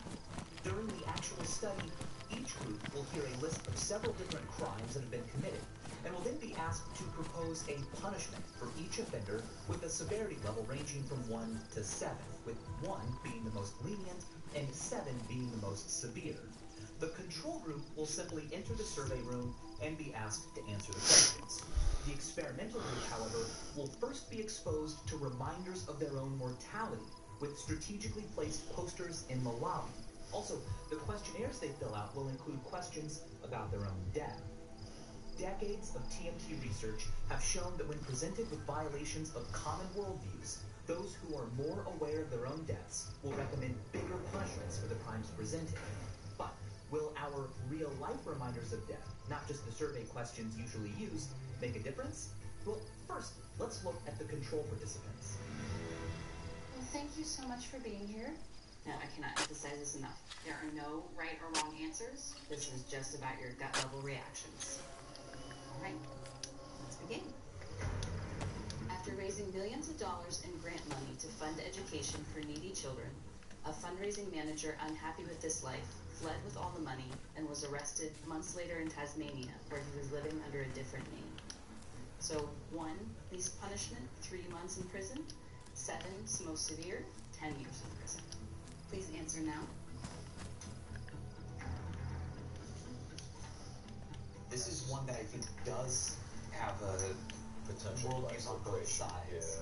During the actual study, each group will hear a list of several different crimes that have been committed and will then be asked to propose a punishment for each offender with a severity level ranging from 1 to 7, with 1 being the most lenient and 7 being the most severe. The control group will simply enter the survey room and be asked to answer the questions. The experimental group, however, will first be exposed to reminders of their own mortality with strategically placed posters in the lobby. Also, the questionnaires they fill out will include questions about their own death. Decades of TMT research have shown that when presented with violations of common worldviews, those who are more aware of their own deaths will recommend bigger punishments for the crimes presented. But will our real-life reminders of death, not just the survey questions usually used, make a difference? Well, first, let's look at the control participants. Well, thank you so much for being here. Now, I cannot emphasize this enough. There are no right or wrong answers. This is just about your gut level reactions. All right, let's begin. After raising millions of dollars in grant money to fund education for needy children, a fundraising manager unhappy with this life fled with all the money and was arrested months later in Tasmania, where he was living under a different name. So 1, least punishment, 3 months in prison. 7, most severe, 10 years in prison. Please answer now. This is one that I think does have a potential worldviews on both sides.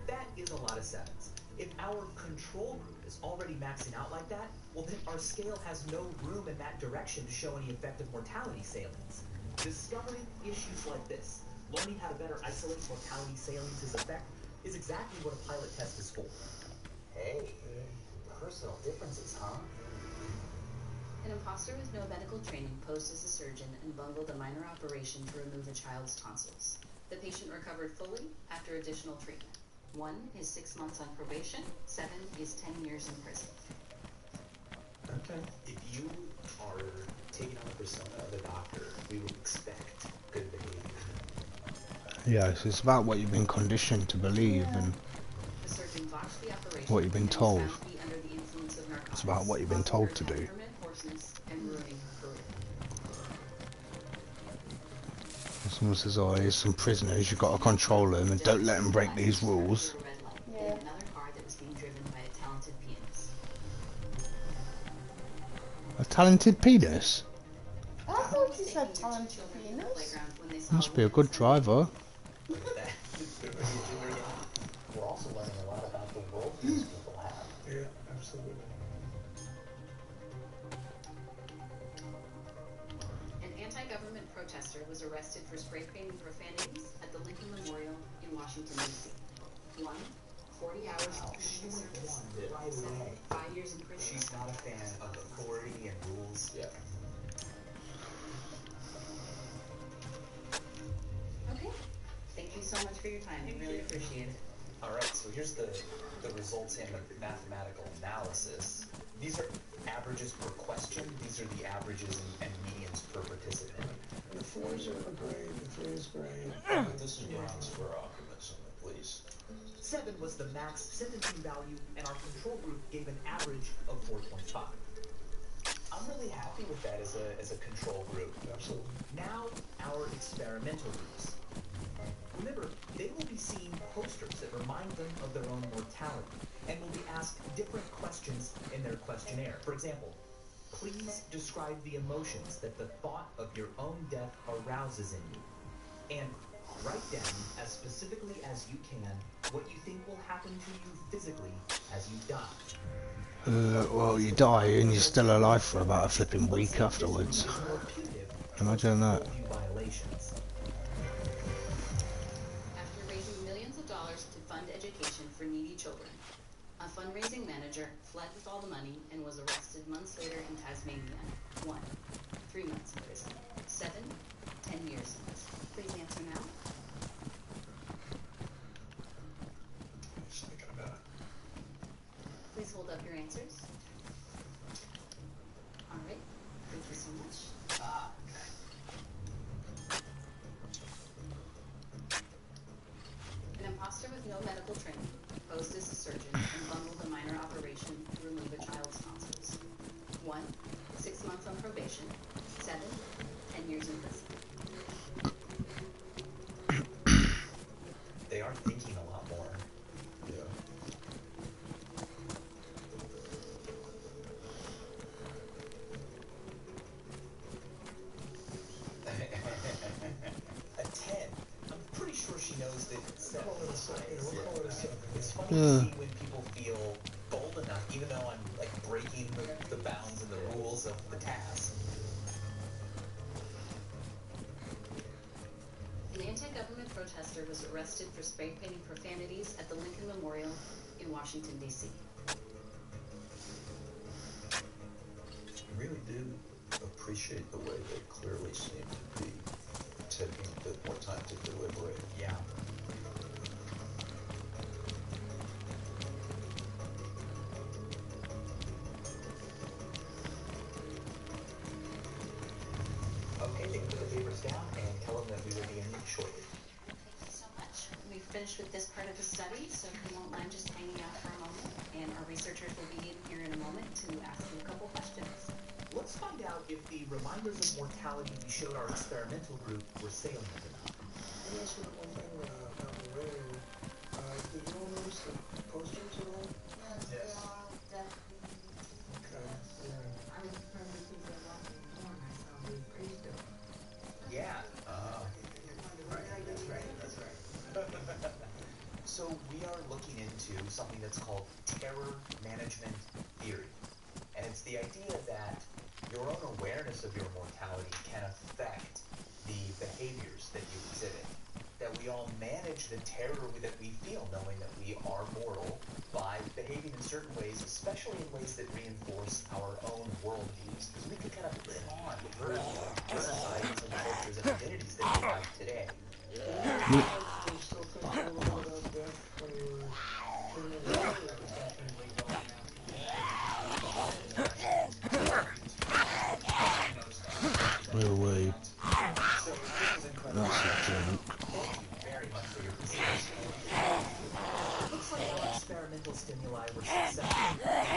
That is a lot of 7s. If our control group is already maxing out like that, well then our scale has no room in that direction to show any effective mortality salience. Discovering issues like this, learning how to better isolate mortality salience's effect, is exactly what a pilot test is for. Hey, personal differences, huh? An imposter with no medical training posed as a surgeon and bungled a minor operation to remove a child's tonsils. The patient recovered fully after additional treatment. 1 is 6 months on probation, 7 is 10 years in prison. Okay. If you are taking on the persona of a doctor, we would expect good behavior. Yes, it's about what you've been conditioned to believe and The surgeon botched the operation what you've been and told. was found to be under the influence of narcotics, It's about what you've been causing her told to do. temperament, hoarseness, and ruining her career. Someone says, oh, here's some prisoners, you've got to control them and don't let them break these rules. Yeah. Another car that was being driven by a talented pianist. A talented penis? I thought he said talented penis. Must be a good driver. We're also learning a lot about the world these people have. Yeah, absolutely. An anti-government protester was arrested for spray painting profanities at the Lincoln Memorial in Washington, D.C. 1, 40 hours of community service. 7, 5 years in prison. She's not a fan of authority and rules. Yeah. Okay. Thank you so much for your time. I really appreciate it. All right, so here's the results in the mathematical analysis. These are averages per question. These are the averages and medians per participant. The 4s are great, the 3 is great. This is grounds for optimism, at least. 7 was the max sentencing value, and our control group gave an average of 4.5. I'm really happy with that as a control group. Absolutely. Now, our experimental groups. Remember, they will be seeing posters that remind them of their own mortality, and will be asked different questions in their questionnaire. For example, please describe the emotions that the thought of your own death arouses in you. And write down, as specifically as you can, what you think will happen to you physically as you die. Well, you die and you're still alive for about a flipping week afterwards. Imagine that. Violations. After raising millions of dollars to fund education for needy children, a fundraising manager fled with all the money and was arrested months later in Tasmania. 1, 3 months in prison. 7, 10 years in prison. Please answer now. Please hold up your answers. All right. Thank you so much. An imposter with no medical training posed as a surgeon and bungled a minor operation to remove a child's tonsils. 1, 6 months on probation. 7, 10 years in prison. They are thinking a lot more. Yeah. A 10. I'm pretty sure she knows that 7 It's funny Yeah. to see when people feel bold enough, even though I'm like breaking the bounds and the rules of the task. An anti-government protester was arrested for spray painting profanities at the Lincoln Memorial in Washington, D.C. I really do appreciate the way they clearly seem to be taking a bit more time to deliberate. Yeah. Okay, they can put the papers down and tell them that we will be in shortly. Thank you so much. We've finished with this part of the study, so if you won't mind just hanging out for a moment, and our researchers will be in here in a moment to ask you a couple questions. Let's find out if the reminders of mortality we showed our experimental group were salient enough. Let me ask you one thing about the radio. Did you all notice the posters at all? Yes. Okay. Yeah. I was from the people that walked in the door and I saw the priest door. Yeah. That's right. So we are looking into something that's called terror management theory. And it's the idea that your own awareness of your mortality can affect the behaviors that you exhibit. That we we all manage the terror that we feel knowing that we are mortal by behaving in certain ways, especially in ways that reinforce our own worldviews. Because we could kind of live on the version of the societies and cultures and identities that we have today. Real way. That's a joke. Very much for your consideration. It looks like our experimental stimuli were successful.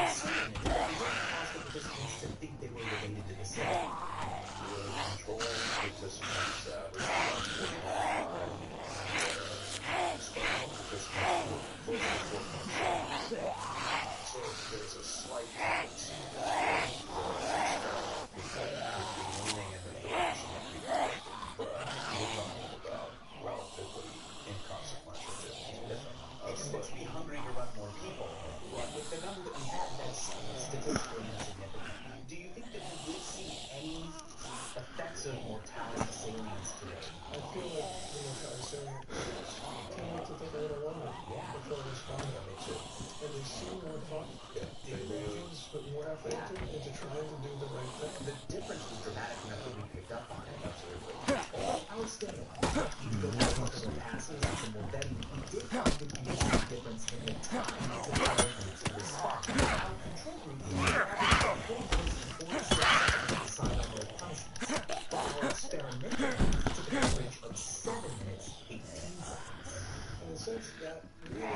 Certainly, it caused the participants to think they were related to the cell. Control participants so there's a slight difference between the meaning and the direction that we take, but we're talking about relatively inconsequential differences. It makes me hungry to run more people. With the number that we had, that's statistically insignificant. Do you think that we will see any effects of mortality salience today? I feel like the mortality salient tend to take a little longer before they respond. And they seem more thoughtful. The Americans put more effort into trying to do the right thing. The difference was dramatic enough that we picked up on it. Absolutely. Our stimuli, you go back to the passes and some more betting, we did find that we made a difference in the time that the groups respond. Our control group averaged 4 seconds to decide on their punishments. Our experimental took an average of 7 minutes, 18 seconds. In a sense, that really is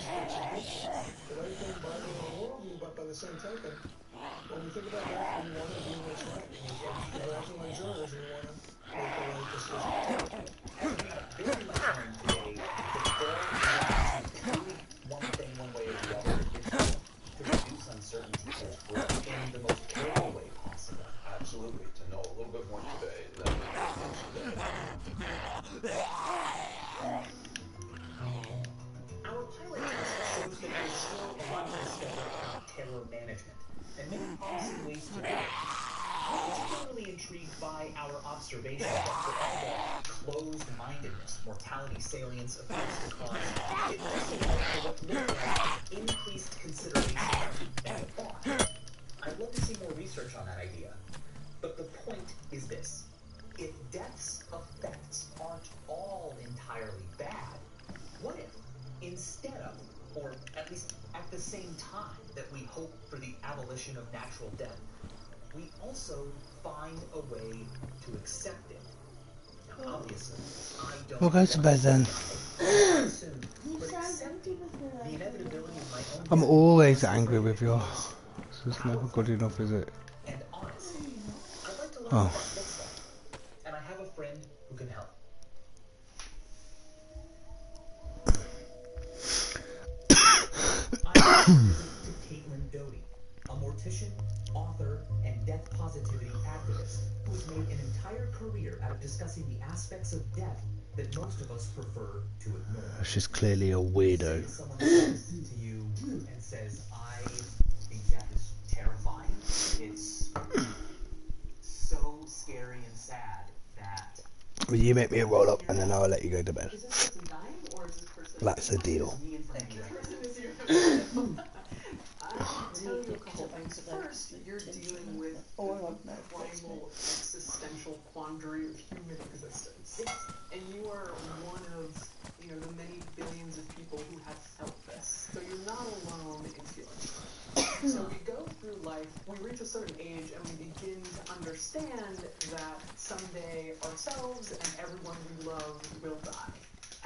what's important. The right thing by the worldview, but by the same token, when you think about that, you want to do what's right. You're acting like jurors and you want to make the right decision. As we very much learned today, the goal is to prove one thing one way or the other is to reduce uncertainty in the most careful way possible. Absolutely, to know a little bit more today than we know yesterday. Our pilot test shows that there's still a lot to discover about terror management, and many awesome ways to do it. I'm particularly intrigued by our observation that for all the closed-mindedness, mortality salience appears to cause, it also led to what looked like increased consideration and thought. I'd love to see more research on that idea, but the point is this. If death's effects aren't all entirely bad, what if, instead of, or at least at the same time that we hope for the abolition of natural death, we also find a way to accept it? Now, obviously, I don't We'll go to bed then. soon, but accepting the inevitability of my own I'm death always angry with you. This is never good enough, is it? and honest. I'd like to learn Oh. what that looks like, and I have a friend who can help. I to Caitlin Doty, a mortician, author, and death positivity activist who's made an entire career out of discussing the aspects of death that most of us prefer to ignore. She's clearly a weirdo. Someone comes to you and says, I think death is terrifying. It's so scary and sad that... Well, you make me a roll up and then I'll let you go to bed. Is this person dying or is this person... That's a deal. I'll tell you a couple things. First, you're dealing with the primal existential quandary of human existence. And you are one of, the many billions of people who have felt this. So you're not alone in feeling it. So we go through life, we reach a certain age, and we begin to understand that someday ourselves and everyone we love will die.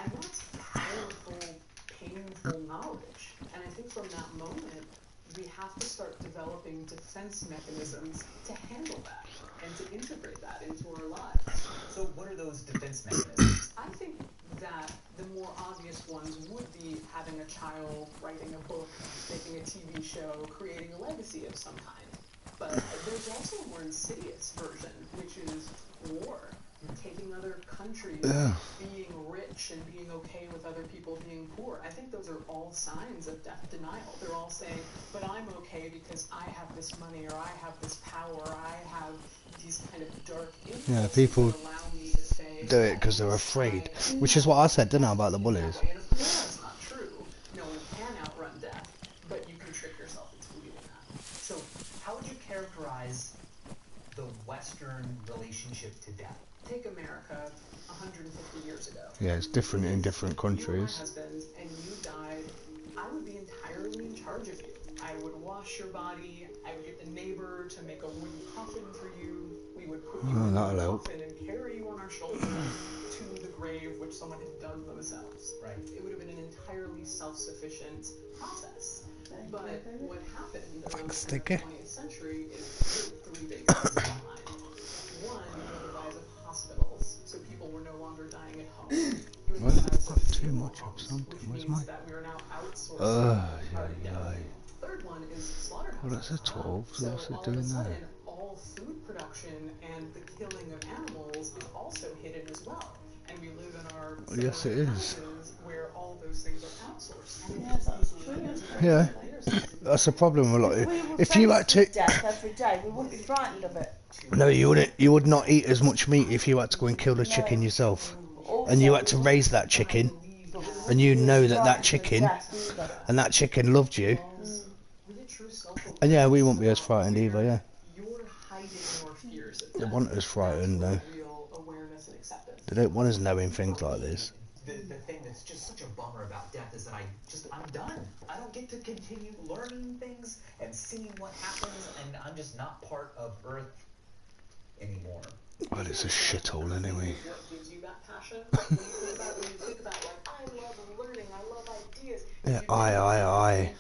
And that's powerful, painful knowledge. And I think from that moment, we have to start developing defense mechanisms to handle that and to integrate that into our lives. So what are those defense mechanisms? I think that the more obvious ones would be having a child, writing a book, making a TV show, creating a legacy of some kind. But there's also a more insidious version, which is war. Taking other countries, being rich and being okay with other people being poor. I think those are all signs of death denial. They're all saying, but I'm okay because I have this money, or I have this power, or I have these kind of dark impulses that allow me to say, do it because they're afraid. Which is what I said, didn't I, about the bullies? And of course that's not true. No one can outrun death, but you can trick yourself into believing that. So, how would you characterize the Western relationship to death? Take America 150 years ago. Yeah, it's different in different countries. If you were my husband and you died, I would be entirely in charge of you. I would wash your body, I would get the neighbor to make a wooden coffin for you, we would put you in the coffin and carry you on our shoulders to the grave which someone had dug themselves, right? It would have been an entirely self-sufficient process. But what happened in the 20th century is three big things in my mind. One, the rise of hospitals, so people were no longer dying at home. Well, I've got too much of something. Where's mine? Third one is slaughterhouses. Well, that's a 12, so what's it doing there? All food production and the killing of animals is also hidden as well. And we live in our yes, it is. Where all those things are outsourced. Yeah, that's the problem a lot. If you had to, death every day, we wouldn't be frightened of it. No, you wouldn't. You would not eat as much meat if you had to go and kill the chicken yourself, and you had to raise that chicken, and you know that chicken, and that chicken loved you. And yeah, we won't be as frightened either. Yeah. They want us frightened though. They don't want us knowing things like this. The thing that's just such a bummer about death is that I'm done. I don't get to continue learning things and seeing what happens, and I'm just not part of Earth anymore. Well, it's a shithole anyway. What gives you that passion? When you think about like, I love learning, I love ideas. Yeah, I.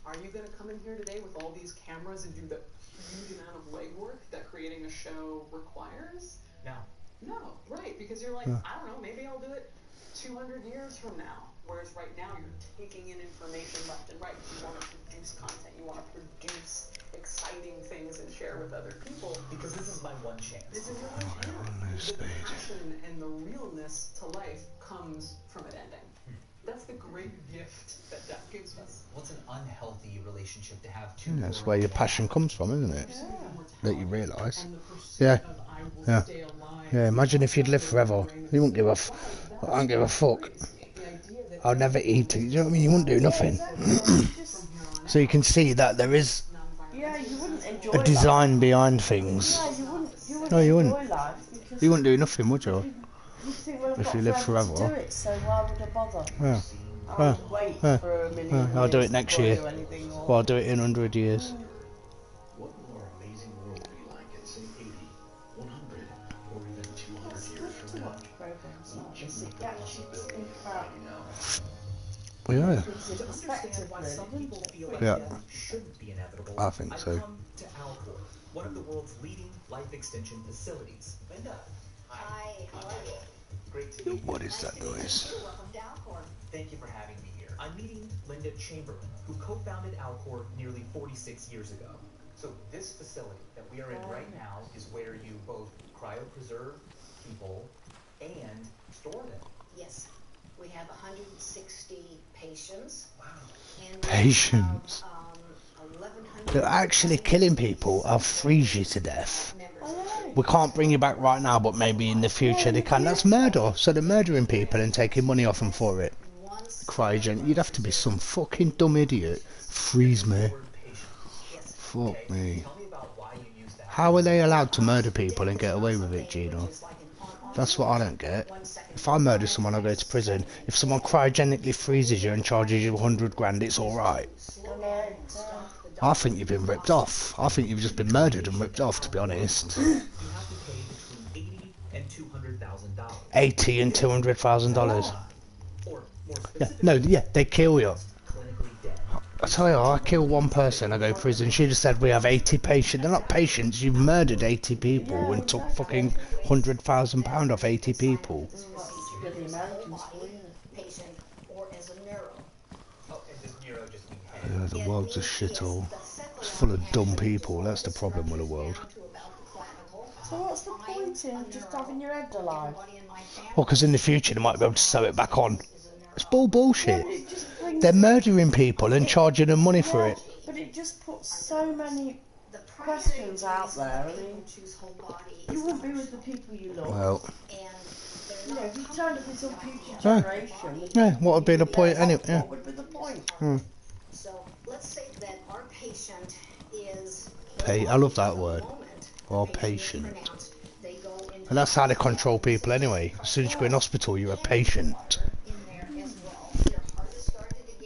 Are you going to come in here today with all these cameras and do the huge amount of legwork that creating a show requires? No, right, because you're like, I don't know, maybe I'll do it 200 years from now. Whereas right now you're taking in information left and right. You want to produce content, you want to produce exciting things and share with other people. Because this is my one chance. This is your one chance. The passion and the realness to life comes from it ending. That's the great gift that death gives us. What's an unhealthy relationship to have to? That's where your passion comes from, isn't it? That you realise. Yeah. Imagine if you'd live forever. You wouldn't give a I don't give a fuck. I'll never eat it. You know what I mean? You wouldn't do nothing. So you can see that there is a design behind things. No, you wouldn't. You wouldn't do nothing, would you? If you live forever. Do it, so why would I bother? Yeah. I'll wait for a million I'll do it years next before I year. do anything, or... Well, I'll do it in 100 years. What will our amazing world be like at, say, 80, 100, or even 200 years from now? Yeah. To understand why some people feel like Yeah. death shouldn't be inevitable, I think so. I've come to Alcor, one of the world's leading life extension facilities. Linda. Hi, how are you? Great to meet you. What is that noise? Welcome to Alcor. Thank you for having me here. I'm meeting Linda Chamberlain, who co-founded Alcor nearly 46 years ago. So this facility that we are in right now is where you both cryopreserve people and store them. Yes, we have 160 patients. Wow. And Patients. 1,100. They're actually killing people. I'll freeze you to death. We can't bring you back right now, but maybe in the future they can. That's murder. So they're murdering people and taking money off them for it. Cryogen. You'd have to be some fucking dumb idiot. Freeze me. Fuck me. How are they allowed to murder people and get away with it, Gino? That's what I don't get. If I murder someone, I go to prison. If someone cryogenically freezes you and charges you 100 grand, it's alright. I think you've been ripped off. I think you've just been murdered and ripped off, to be honest. $80,000 and $200,000. Yeah, they kill you. I tell you, I kill one person, I go to prison. She just said we have 80 patients. They're not patients. You've murdered 80 people and took fucking £100,000 off 80 people. Yeah, the world's a shithole. It's full of dumb people. That's the problem with the world. So what's the point in just having your head alive? Well, because in the future they might be able to sew it back on. It's bullshit. They're murdering people and charging them money for it. But it just puts so many questions out there. I mean, you wouldn't be with the people you love. Well, You know, if you turned up in some future Yeah. generation, Yeah, what would be the point anyway? Yeah. what would be the point? So let's say that our patient is I love that word. Or patient. And that's how they control people anyway. As soon as you go in hospital, you're a patient.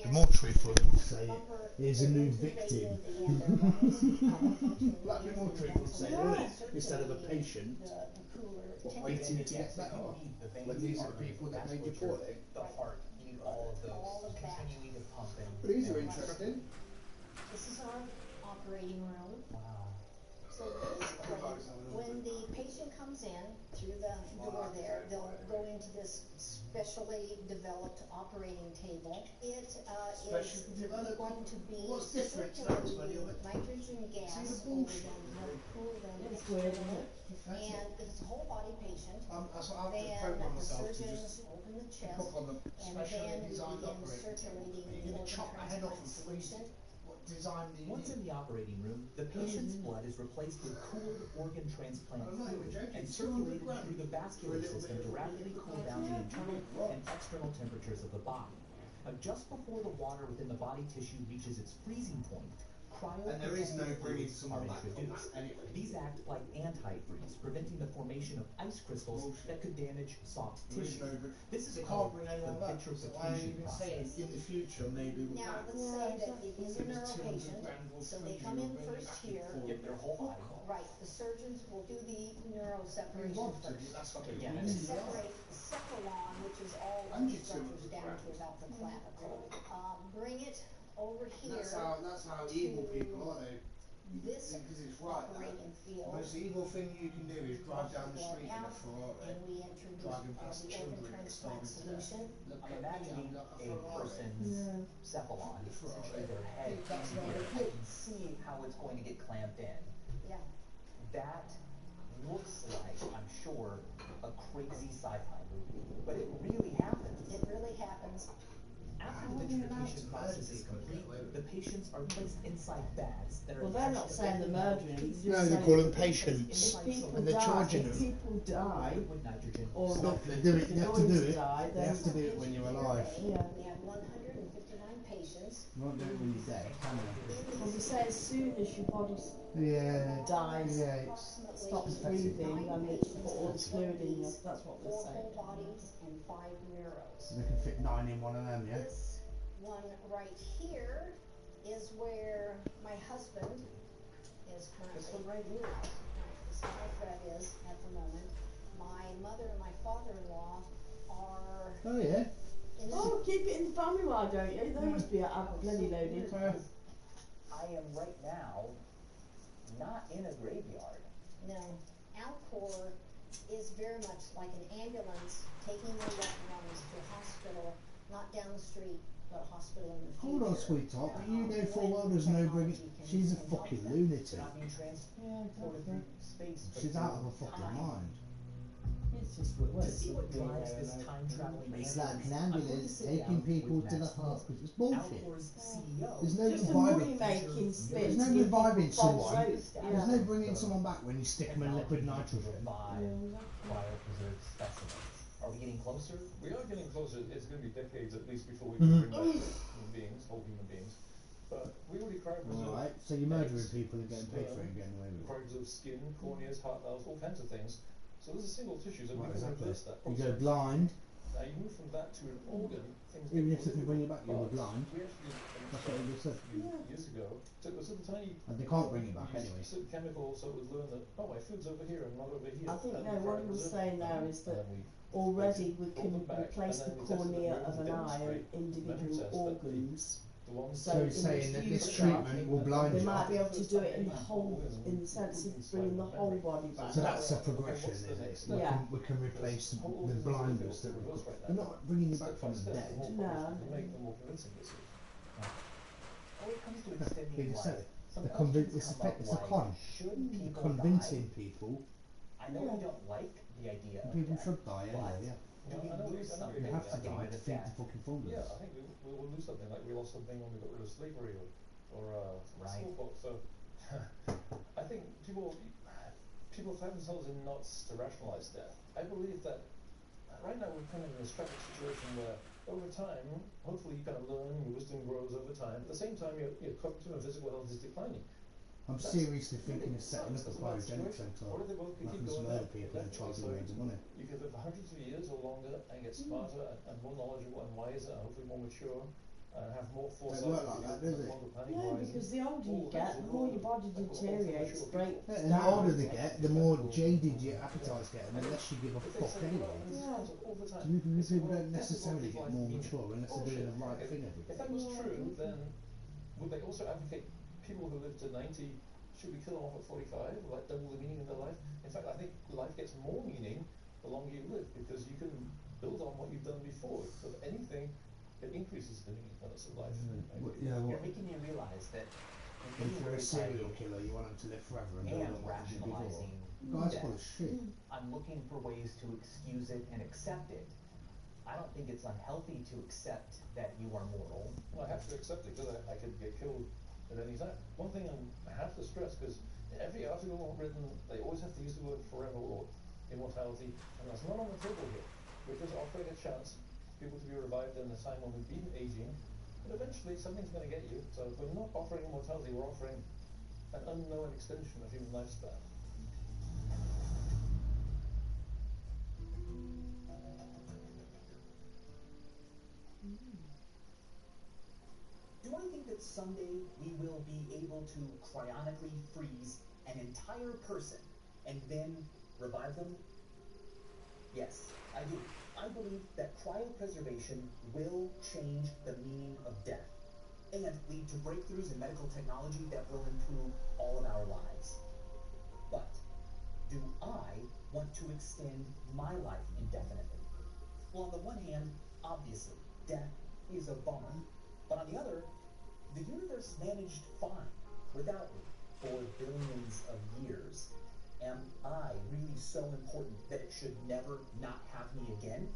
The more truthful than say it, here's a new victim. That'd be more truthful to say, wouldn't it? Instead of a patient, waiting to get better. When these are the people that made you poorly. The heart, you need all of those continuing to pump in. These are interesting. This is our operating room. Wow. So basically, when the patient comes in through the door there, they'll go into this specially developed operating table. It is going to be circulating nitrogen gas over them, more cool than It's weird, isn't it? and if it's a whole body patient, then the surgeons open the chest and then we begin circulating the organ transplant solution. Once in the operating room, the patient's blood is replaced with cooled organ transplant fluid and circulated through the vascular system to rapidly cool down the internal and external temperatures of the body. Just before the water within the body tissue reaches its freezing point, cryoprotective fluids are introduced. These act like antifreeze, preventing the formation of ice crystals that could damage soft tissue. This is called the vitrification process. In the future, maybe we Now, let's say that it is a neuro patient, so they come in first here. Get their whole body. Right, the surgeons will do the neuro separation first. Yeah. They separate the cephalon, which is all the structures down to about the clavicle. Bring it over here. That's how evil people are, they? This Because it's right. operating field. The most evil thing you can do is drive down the street in a Ferrari. And we introduce driving the past organ children transplant solution. I'm imagining a person's cephalon, essentially their head, I can see how it's going to get clamped in. Yeah. That looks like, I'm sure, a crazy sci-fi movie, but it really happens. It really happens. After the vitrification process is complete, the patients are placed inside bags that are Well, they're not saying they're murdering. No, they call them patients. If people And they're die, charging if them. people die, with nitrogen. or They do it. You have to do it. die, You have to do it when you're alive. Yeah. We have 159 patients. You won't do it when you're dead, can you? Well, we say as soon as your body dies, stops breathing, and it's put all the fluid in you. That's what we're 4 saying. whole bodies and 5 neuros. So they can fit 9 in one of them, yeah? This one right here is where my husband is currently. This one right here. This is where Fred is at the moment. My mother and my father-in-law are. Oh, yeah. Oh, keep it in the family, why don't you? They must be a bloody loaded. I am right now not in a graveyard. No, Alcor is very much like an ambulance taking their loved ones to a hospital, not down the street, but a hospital in the future. Hold on, sweetheart. You know full well there's no bringing. She's a fucking lunatic. Not being transported through space. but She's out of her through fucking time. mind. It's just To see what drives this time-traveling It's like an ambulance taking people to the hospital. It's bullshit. Alcor's CEO. There's no just a reviving. money-making spin. There's to no give people reviving false someone. hope. There's no bringing someone back when you stick them in liquid nitrogen. Cryopreserved specimens. Are we getting closer? We are getting closer. It's going to be decades at least before we can bring back human beings, whole human beings. But we already cryopreserved. Alright, so you're murdering people and getting paid for it again, maybe. Cryopreserved skin, corneas, heart valves, all kinds of things. So this is single tissue, so Right, we can exactly. reverse that You process. go blind, Now you move from that to an organ, things even get if they bring you back, you were But blind. We actually That's what they said. years ago took a little tiny And they can't bring it back anyway. certain chemical so it would learn that my food's over here and not over here. I think And no, we what he was cryopreserved saying it, now is that and then we already we pulled can them back, replace and the then we tested cornea them of to an eye and demonstrate individual memory tests that organs. the ones So So in he's the saying that this future, treatment will blind they you. might be able to do it in the whole, in the sense of bringing the whole body back. So that's a progression, isn't it? Yeah. We can replace the blinders that we've got. We're not bringing you back from the dead. No. make them more convincing, you see. When it comes to extending He said life, it. some The questions come up it's a like, con. should people Convincing die? people. I know we don't like the idea of People death, should die anyway, but yeah. do we lose something You have to by getting die rid to of feed death? the fucking fungus. Yeah, I think we will lose something like we lost something when we got rid of slavery or Right. smallpox. So I think people find themselves in knots to rationalize death. I believe that kind of in this tragic situation where over time, hopefully you kind of learn, your wisdom grows over time. At the same time, your cognitive and physical health is declining. I'm seriously thinking of setting up a cryogenic centre. Nothing to murder people and try to raise the money. You could live hundreds of years or longer and get smarter and more knowledgeable and wiser and hopefully more mature and have more foresight. Don't work like that, does it? No, because the older you get, the more your body deteriorates, breaks down. And the older they get, the more jaded your appetites get, and the less you give a fuck anyway. People don't necessarily get more mature unless they're doing the right thing every day. If that was true, then would they also advocate people who live to 90 should we kill them off at 45, like double the meaning of their life? In fact, I think life gets more meaning the longer you live because you can build on what you've done before. So if anything, it increases the meaning of life. You're making me realize that if you're a serial killer, you want them to live forever and build on what you did before. Guys full of shit. I'm looking for ways to excuse it and accept it. I don't think it's unhealthy to accept that you are mortal. Well, I have to accept it because I could get killed at any time. One thing I have to stress, because every article written, they always have to use the word forever or immortality, and that's not on the table here. We're just offering a chance for people to be revived in a time when we've been aging, but eventually something's going to get you. So we're not offering immortality, we're offering an unknown extension of human lifespan. Do I think that someday we will be able to cryonically freeze an entire person and then revive them? Yes, I do. I believe that cryopreservation will change the meaning of death and lead to breakthroughs in medical technology that will improve all of our lives. But do I want to extend my life indefinitely? Well, on the one hand, obviously, death is a bummer. But on the other, the universe managed fine without me for billions of years. Am I really so important that it should never not have me again?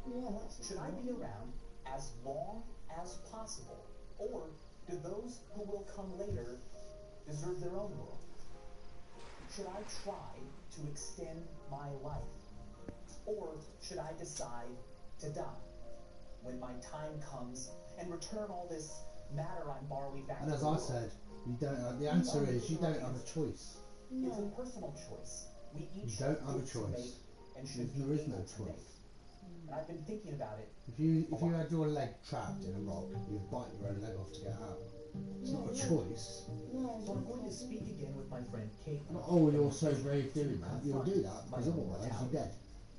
Should I be around as long as possible? Or do those who will come later deserve their own world? Should I try to extend my life? Or should I decide to die when my time comes and return all this matter I'm borrowing back and to as the I world? said, you don't. The answer is you don't have a choice. It's a personal choice. We each You don't have a get to make choice. and should There be is no able to make. choice. And I've been thinking about it. If you had your leg trapped in a rock, you'd bite your own leg off to get out. It's not a choice. So I'm going to speak again with my friend Caitlin. Not, oh, you're so brave doing that. You'll do that because otherwise you're dead.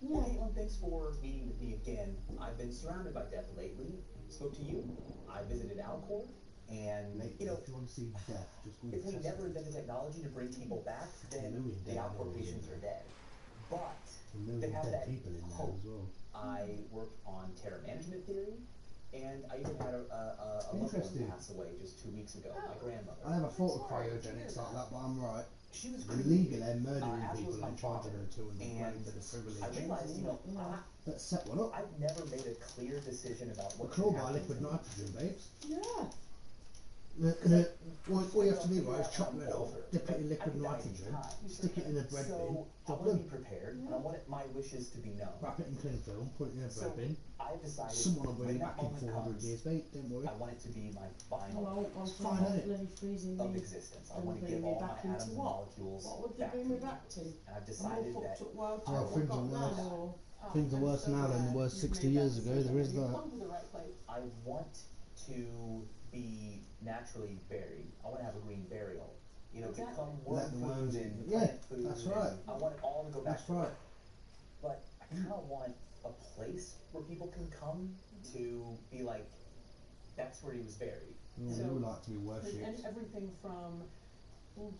Well, Caitlin, thanks for meeting with me again. I've been surrounded by death lately. Spoke to you. I visited Alcor. And, you know, if you want to see death, just go if we to never invented technology to bring people back, then the Alcor patients are dead. But they have that people in there hope. as well. I worked on terror management theory, and I even had a loved one pass away just 2 weeks ago, my grandmother. I never thought of cryogenics like that, but I'm right. She was illegal and murdering as was people my and charging them 200 grand for the privilege. I realized, you know, Let's set one up. I've never made a clear decision about The what claw should by happen liquid to me. nitrogen, babes. Yeah. All you have to do is chop it off, dip it in liquid nitrogen, stick it in a bread bin, I job want to done. be prepared, and I want my wishes to be known. Wrap it in cling film, put it in a bread bin. I've decided Someone will bring when it back that in moment 400 comes, years, mate. Don't worry. I want it to be my final Well, I'm It's fine, isn't it? bloody freezing of me. existence. I And want to bring give me all my back into atoms and what? molecules What would they back bring to me you. back to? And I've A decided more that fucked up world Well, type things we've are got worse. now, or- Things are worse now than they were 60 years ago. There is that. Come to the right place. I want to be naturally buried. I want to have a green burial. You know, Exactly. become Let worm the food worms and eat. Yeah, plant food. that's and right. I want it all to go back That's to right. Earth. But I kind of want a place where people can come to be like, that's where he was buried. We all like to be And worshipped. everything from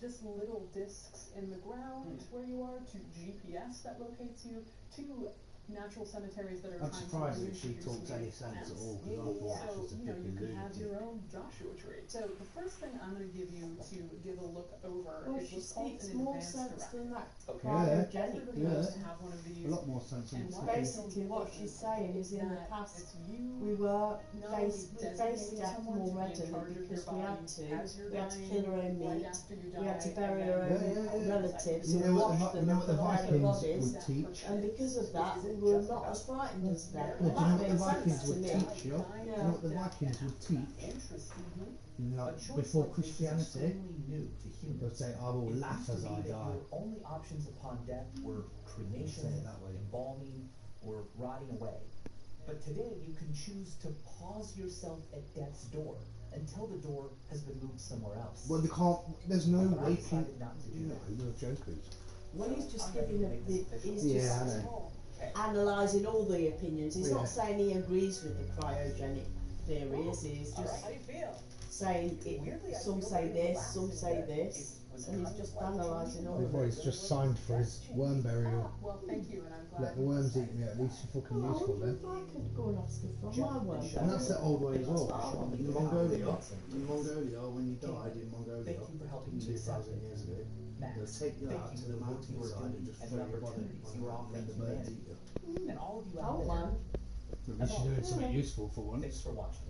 just little discs in the ground where you are, to GPS that locates you, to natural cemeteries that are I'm trying surprised to that she talks any sense at all, because I thought So, she's a you know, you flipping could have lunatic. your own Joshua tree. So the first thing I'm going to give you to give a look over Well, is she what's called speaks an more advanced sense directive. than that Okay. cryogenic Everybody Yeah. has to have one of these. A lot more sense than And it's why like. it's so Basically, what important she's saying is in the that past it's you we were not faced only death designating someone more to be in readily charge of your because we had body as you're we had to dying, kill our own right meat, after you we had to die, bury and our then own relatives You and know what wash them the and prepare the Vikings bodies, would teach? and because of that, were not as frightened as them. Well, do you know what the That Vikings makes sense would to me. teach you? Do you know what the Vikings would teach? Like, before Christianity, they'll say, I will laugh as I die. Your only options upon death were cremation, embalming, or rotting away. But today you can choose to pause yourself at death's door until the door has been moved somewhere else. Well, they can't, there's no But I waking, decided not to do you know, that. they're jokers. Well, he's just giving he's Yeah, just I know. analysing all the opinions. He's Yeah. not saying he agrees with the cryogenic theory, is he? He's just saying some say this, some say this, and he's just analysing all of Well, it. he's just signed for his worm burial. Well, thank you, and I'm glad. Let the worms eat me, at least you're fucking useful then. I could go and ask him from my worm. And that's the old way as well. In Mongolia, when you died in Mongolia, 2,000 years ago, they'll take you out to the mountainside and just throw your body on and let the birds eat you. And all of you Oh, out there, man. At least you're doing something useful for once. thanks for watching.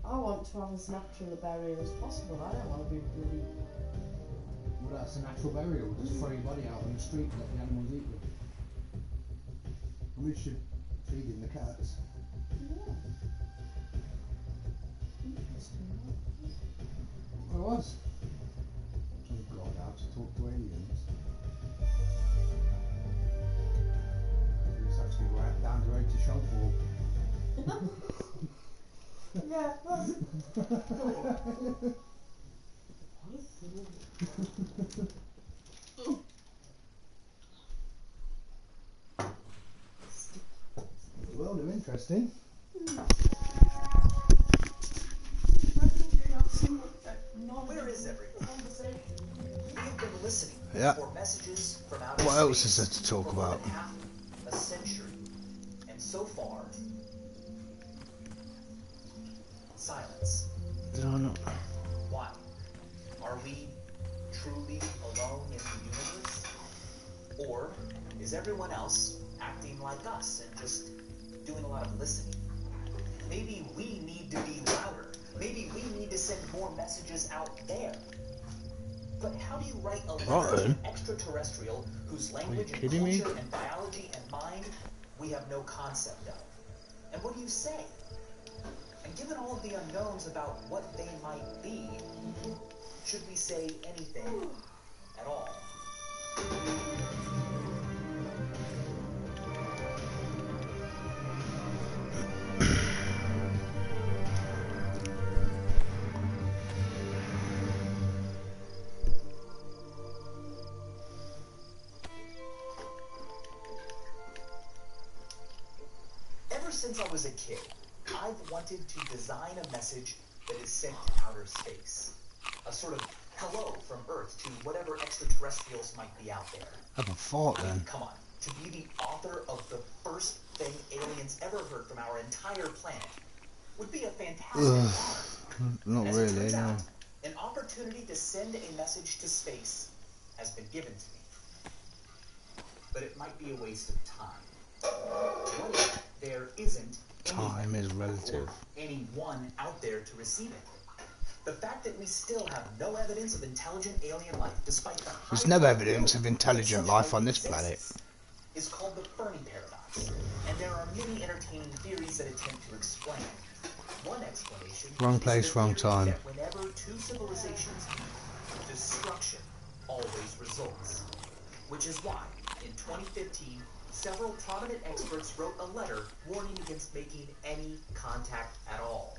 I want to have as natural a burial as possible. I don't want to be bloody. Well, that's a natural burial. Just throw your body out on the street and let the animals eat you. At least you're feeding the cats. I was. Oh God, how to talk to aliens. You just have to be right down the road to Shelford. Yeah, that's Well, they're interesting. Where is everyone? We've been listening for messages from outer What else is space there to talk for more about? than half a century, and so far, silence. Did I not? Why? Are we truly alone in the universe? Or is everyone else acting like us and just doing a lot of listening? Maybe we need to be louder. Maybe we need to send more messages out there. But how do you write a letter to an extraterrestrial whose language and kidding me? culture and biology and mind we have no concept of? And what do you say? And given all of the unknowns about what they might be, should we say anything at all? Ever since I was a kid, I've wanted to design a message that is sent to outer space. A sort of hello from Earth to whatever extraterrestrials might be out there. Have a thought then. Come on, to be the author of the first thing aliens ever heard from our entire planet would be a fantastic honor. Not As it really, turns no. out, an opportunity to send a message to space has been given to me. But it might be a waste of time. What if there isn't Time is relative. anyone out there to receive it? The fact that we still have no evidence of intelligent alien life, despite the There's no evidence of intelligent life on this planet. is called the Fermi paradox, and there are many entertaining theories that attempt to explain it. One explanation Wrong is place, the wrong theory time. that whenever two civilizations meet, destruction always results. Which is why, in 2015, several prominent experts wrote a letter warning against making any contact at all.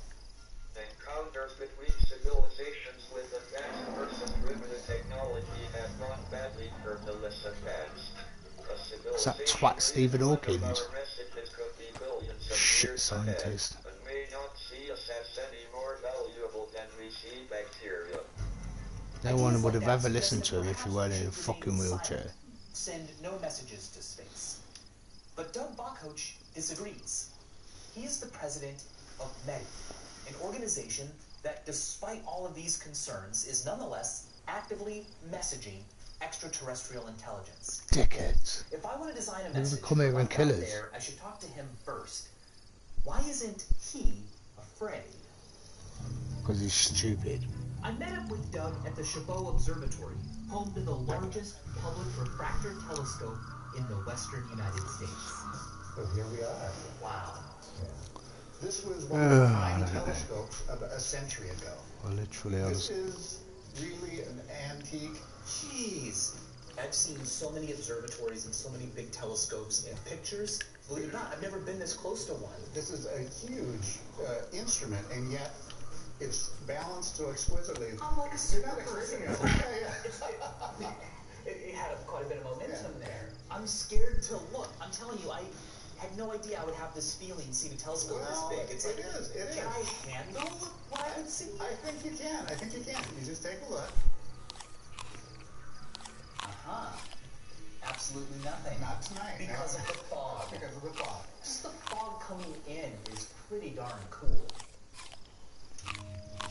Encounters between civilizations with advanced person-driven technology have gone badly for the less advanced. Is that twat Stephen Hawkins? Shit scientist. And may not see us as any more valuable than we see bacteria. No one would have ever listened to him if he weren't in a fucking wheelchair. Send no messages to space. But Doug Bachhoch disagrees. He is the president of MEDI, an organization that, despite all of these concerns, is nonetheless actively messaging extraterrestrial intelligence. Dickheads. If I want to design a They message come here for and life kill out us. there, I should talk to him first. Why isn't he afraid? Because he's stupid. I met up with Doug at the Chabot Observatory, home to the largest public refractor telescope in the western United States. So here we are. Wow. Yeah. This was one of the fine telescopes of a century ago. Well, literally, This is really an antique. Jeez. I've seen so many observatories and so many big telescopes and pictures. Believe it or not, I've never been this close to one. This is a huge instrument, and yet it's balanced so exquisitely. I'm like a You're not expecting it. It had quite a bit of momentum there. I'm scared to look. I'm telling you, I had no idea I would have this feeling seeing a telescope this big. It's like, can I handle what I would see? I think you can. I think you can. You just take a look. Absolutely nothing. Not tonight. Because of the fog. Because of the fog. Just the fog coming in is pretty darn cool.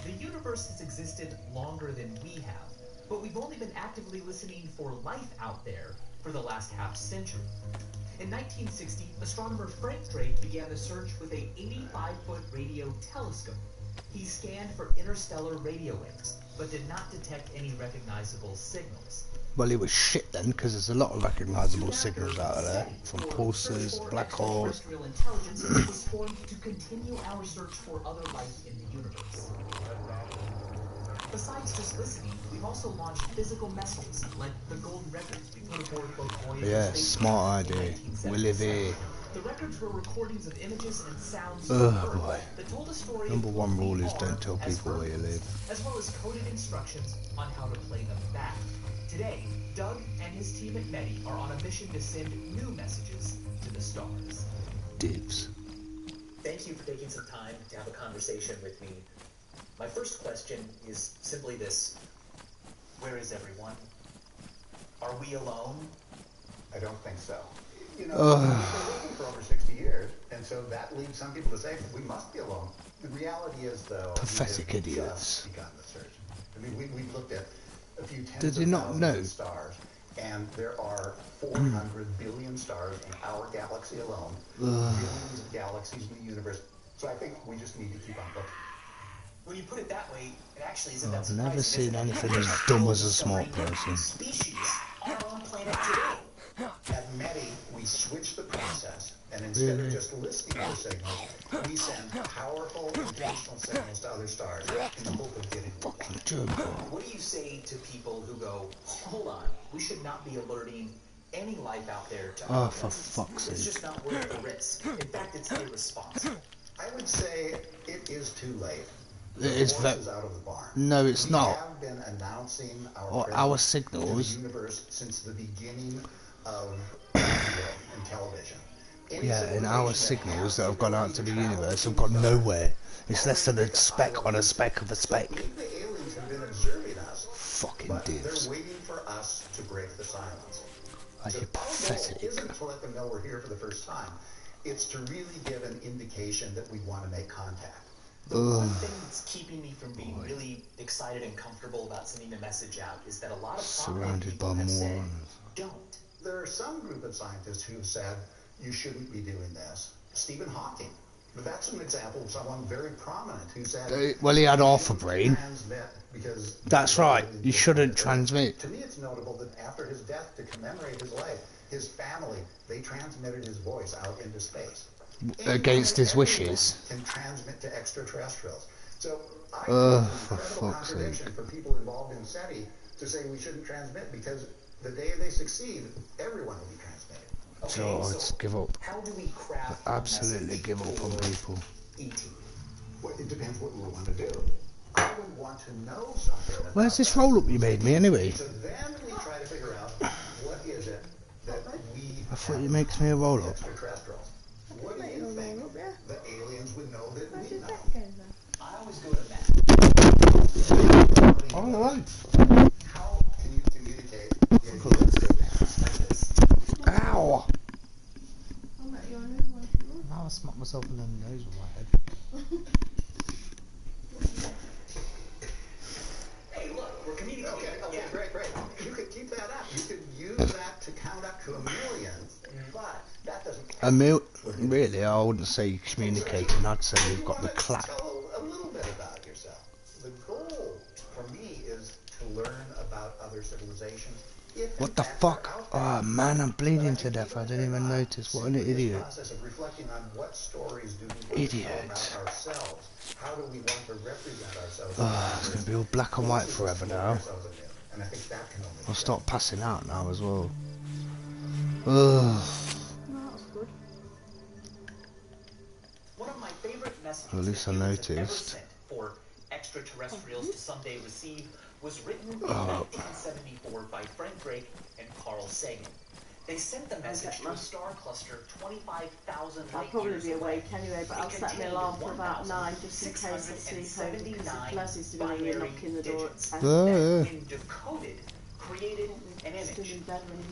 The universe has existed longer than we have, but we've only been actively listening for life out there for the last half century. In 1960, astronomer Frank Drake began the search with a 85-foot radio telescope. He scanned for interstellar radio waves, but did not detect any recognizable signals. Well, it was shit then, because there's a lot of recognisable signals out of there, from pulsars, black holes. Extraterrestrial intelligence was formed to continue our search for other life in the universe. Besides just listening, we've also launched physical messages, like the golden records we put aboard both Voyager Yeah, space smart idea. We live here. The records were recordings of images and sounds Oh from Earth boy. that told a story Number of one who rule we is are don't tell as people where you live. as well as coded instructions on how to play them back. Today, Doug and his team at METI are on a mission to send new messages to the stars. Dibs. Thank you for taking some time to have a conversation with me. My first question is simply this. Where is everyone? Are we alone? I don't think so. You know, we've been looking for over 60 years, and so that leads some people to say, we must be alone. The reality is, though, Pathetic we have idiots. just begun the search. I mean, we've looked at a few tens Did you of not thousands know? of stars, and there are 400 billion stars in our galaxy alone, billions of galaxies in the universe. So I think we just need to keep on looking. When you put it that way, it actually isn't that I've surprising. never is seen it? anything as dumb as a smart person. Species on our own planet today. At METI, we switch the process, and instead of just listening to signals, we send powerful intentional signals to other stars in the hope of getting fucking joke. What do you say to people who go, hold on, we should not be alerting any life out there to Oh, our for presence. fuck's It's sake. just not worth the risk. In fact, it's irresponsible. I would say it is too late. It is The horse is out of the barn. No, it's we not. have been announcing Or presence our in signals. the universe since the beginning of radio and television. Yeah, and our signals that have gone out to the universe have gone nowhere. It's less than a speck on a speck of a speck. The aliens have been observing us, Fucking but divs. they're waiting for us to break the silence. Are you Our goal pathetic? isn't to let them know we're here for the first time. It's to really give an indication that we want to make contact. The one thing that's keeping me from being really excited and comfortable about sending a message out is that a lot of prominent Surrounded people by have said, morons. don't. There are some group of scientists who have said you shouldn't be doing this. Stephen Hawking. But that's an example of someone very prominent who said Well, he had half a brain. transmit because That's right. You shouldn't transmit. To me, it's notable that after his death, to commemorate his life, his family, they transmitted his voice out into space. Against his wishes. Can transmit to extraterrestrials. So I think For it's an incredible fuck's sake. contradiction for people involved in SETI to say we shouldn't transmit because the day they succeed, everyone will be transmitted. So let's give up. How do we craft Absolutely give up on people. Well, it depends what we want to do. I would want to know something. Where's this roll up you made me anyway? So then we try to figure out what is it that we I thought you makes me a roll up. extraterrestrials. What do you think the aliens would know that we know? I always go to that. Alright. How can you communicate the ideas like this? Ow! Now I smacked myself in the nose with my head. Hey, look, we're communicating. Okay, great. You could keep that up. You could use that to count up to 1 million, but that doesn't Really, I wouldn't say communicating. I'd say you've got the clap. Tell a little bit about yourself. The goal for me is to learn about other civilizations If, What the in fact, fuck? they're out Oh there, man, I'm bleeding to but I death. I think didn't even notice. What an simply this idiot. process of reflecting on what stories do we want to tell about ourselves? How do we want to represent ourselves? Oh, it's going to be all black and white forever now. And I think that can only I'll start passing out now as well. Ugh. One of my favorite messages At least I that humans have ever noticed. sent for extraterrestrials to someday receive was written in Oh. 1974 by Frank Drake and Carl Sagan. They sent the message to a star cluster 25,000 I'll light probably years be away. awake anyway, but I'll set my alarm for about 9 just in case I sleep over because if Les is doing a knock in the door at 10. Oh, yeah. Decoded, created an image.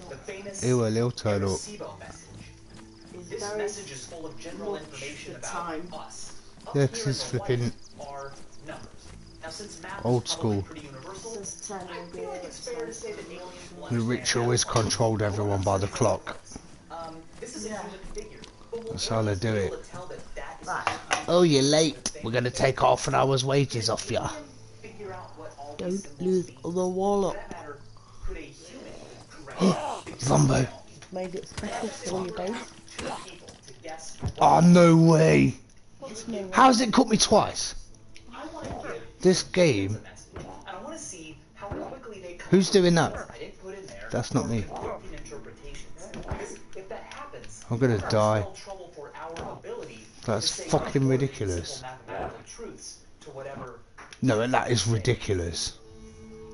The famous Ew, well, he'll turn up. Arecibo message. This message is full of general information about us. Up Yeah, 'cause here in it's the white flipping are numbers. Now, since math old is probably school. pretty universal, I feel like it's fair to say that aliens will The rich always controlled everyone by the clock. This is a human figure. That's how they do it. Tell that that is Oh, you're late. We're going to take half an hour's wages off you. figure out what all Don't lose the wallet. matter could a human correct Zombo. Made it special for you both. people to guess Oh, no way. How's it cut me twice? This game. and I want to see how quickly they come Who's doing that? I didn't put in there That's not me. conflicting interpretations. Because if that happens, I'm gonna die. spell trouble for our ability That's to say fucking more than ridiculous. simple mathematical truths to whatever. No, that is ridiculous.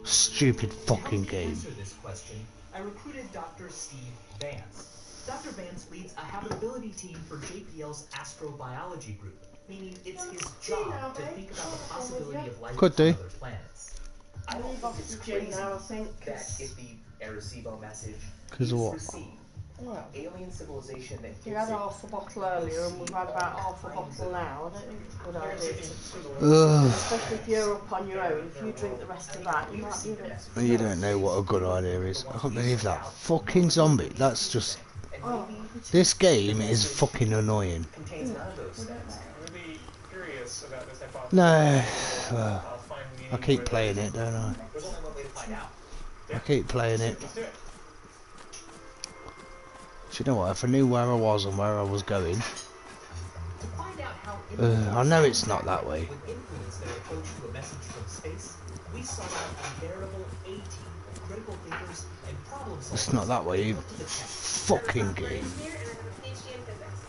Stupid fucking To help me game. answer this question, I recruited Dr. Steve Vance. Dr. Vance leads a habitability team for JPL's astrobiology group, meaning it's his job to think about the possibility of life Could on do. other planets. I don't think it's crazy that if the Arecibo message 'Cause is of what? received, alien civilization that You had half a bottle earlier and we've had about half a bottle now. I don't think it's a good idea. Ugh. Especially if you're up on your own. If you drink the rest of that, you might need it. You don't know what a good idea is. I can't believe that. Fucking zombie. That's just... Oh. This game is fucking annoying. No. I keep playing it, don't I? I keep playing it. Do you know what? If I knew where I was and where I was going... I know it's not that way. It's not that way, you fucking game.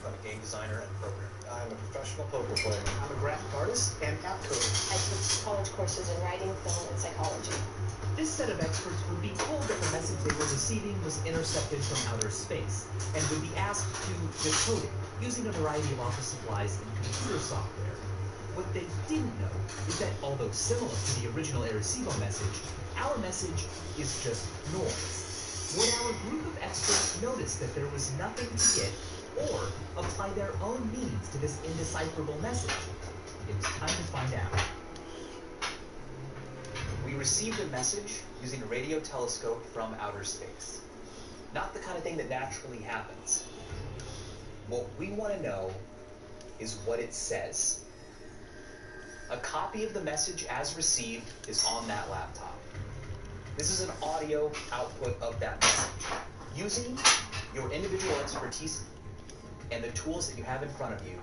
I'm a game designer and programmer. I'm a professional poker player. I'm a graphic artist and app coder. I teach college courses in writing, film, and psychology. This set of experts would be told that the message they were receiving was intercepted from outer space, and would be asked to decode it using a variety of office supplies and computer software. What they didn't know is that although similar to the original Arecibo message, our message is just noise. Would our group of experts notice that there was nothing to get, or apply their own means to this indecipherable message? It was time to find out. We received a message using a radio telescope from outer space. Not the kind of thing that naturally happens. What we want to know is what it says. A copy of the message as received is on that laptop. This is an audio output of that message. Using your individual expertise and the tools that you have in front of you,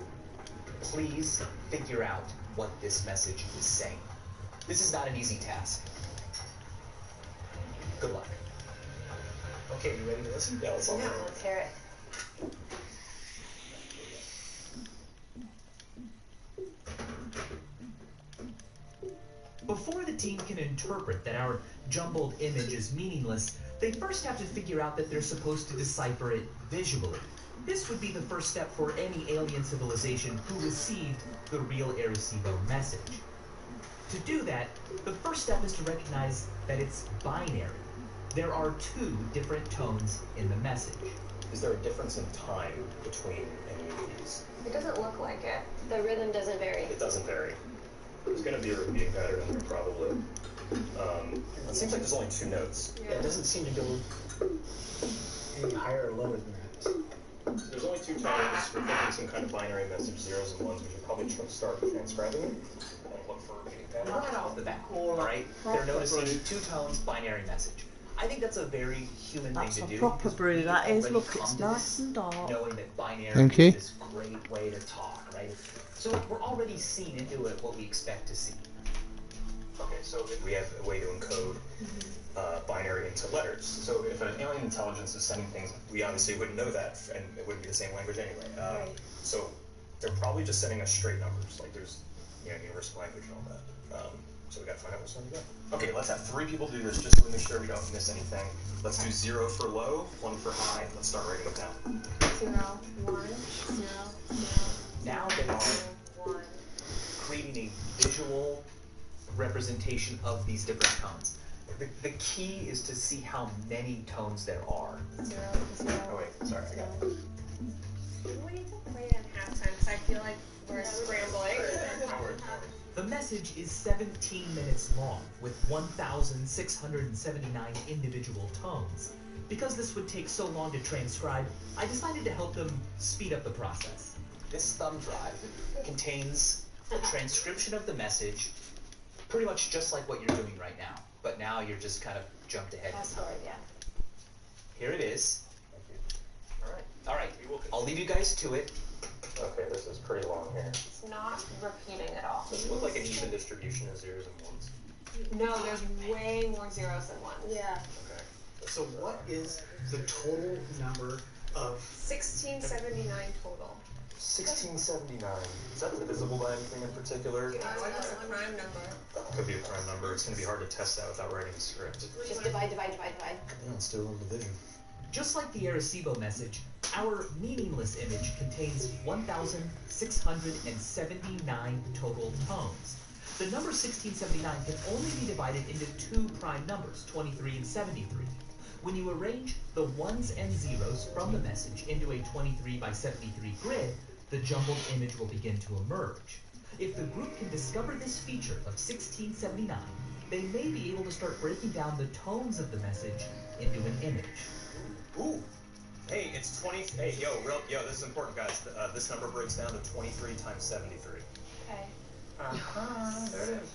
please figure out what this message is saying. This is not an easy task. Good luck. Okay, you ready to listen? Yeah, let's Let's hear it. Before the team can interpret that our jumbled image is meaningless, they first have to figure out that they're supposed to decipher it visually. This would be the first step for any alien civilization who received the real Arecibo message. To do that, the first step is to recognize that it's binary. There are two different tones in the message. Is there a difference in time between any of these? It doesn't look like it. The rhythm doesn't vary. It doesn't vary. There's going to be a repeating pattern in there, probably. It seems like there's only two notes. Yeah, it doesn't seem to go any higher or lower than that. There's only two tones. We're thinking some kind of binary message, zeros and ones. We should probably start transcribing them and look for a repeating pattern. Right off the bat, all right, they're noticing two tones, binary message. I think that's a very human thing That's to a do. proper brew, that is. already Look, come it's to nice this and dark. knowing that binary Thank you. is this great way to talk, right? So we're already seeing into it what we expect to see. Okay, so if we have a way to encode binary into letters. So if an alien intelligence is sending things, we obviously wouldn't know that, and it wouldn't be the same language anyway. So they're probably just sending us straight numbers, like there's universal language and all that. So we gotta find out what's going on. Okay, let's have 3 people do this just so we make sure we don't miss anything. Let's do 0 for low, 1 for high. Let's start writing it down. 0, 1, 0, 0. Now they are creating a visual representation of these different tones. The key is to see how many tones there are. 0, 0. Oh wait, sorry, I got it. We need to play it in halftime because I feel like we're scrambling. The message is 17 minutes long with 1,679 individual tones. Because this would take so long to transcribe, I decided to help them speed up the process. This thumb drive contains a transcription of the message, pretty much just like what you're doing right now. But now you're just kind of jumped ahead. Fast forward, yeah. Here it is. All right. I'll leave you guys to it. Okay, this is pretty long here. It's not repeating at all. Does it look like an even distribution of zeros and ones? No, there's way more zeros than ones. Yeah. Okay. So what is the total number of... 1679 total. 1679. Is that divisible by anything in particular? That's a prime number. Could be a prime number. It's going to be hard to test that without writing a script. Just divide, divide, divide, divide. Yeah, let's do a little division. Just like the Arecibo message, our meaningless image contains 1,679 total tones. The number 1679 can only be divided into 2 prime numbers, 23 and 73. When you arrange the ones and zeros from the message into a 23 by 73 grid, the jumbled image will begin to emerge. If the group can discover this feature of 1679, they may be able to start breaking down the tones of the message into an image. Ooh. Hey, it's 20. Hey, yo, this is important, guys. This number breaks down to 23 times 73. Okay. There it is.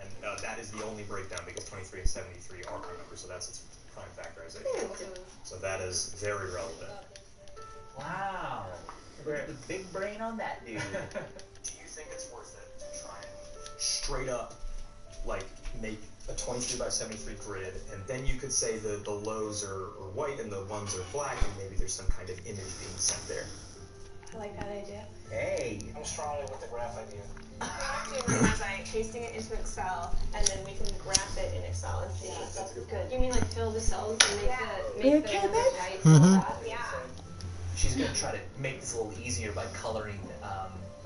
And that is the only breakdown because 23 and 73 are prime numbers, so that's its prime factorization. So that is very relevant. Wow. The big brain on that dude. Do you think it's worth it to try and straight up, like, make a 23 by 73 grid, and then you could say the lows are white and the ones are black, and maybe there's some kind of image being sent there? I like that idea. Hey. I'm strongly with the graph idea. By pasting it into Excel, and then we can graph it in Excel and see. That's Good. You mean like fill the cells and make You the okay, numbers babe? right? Mm-hmm. Yeah. She's going to try to make this a little easier by coloring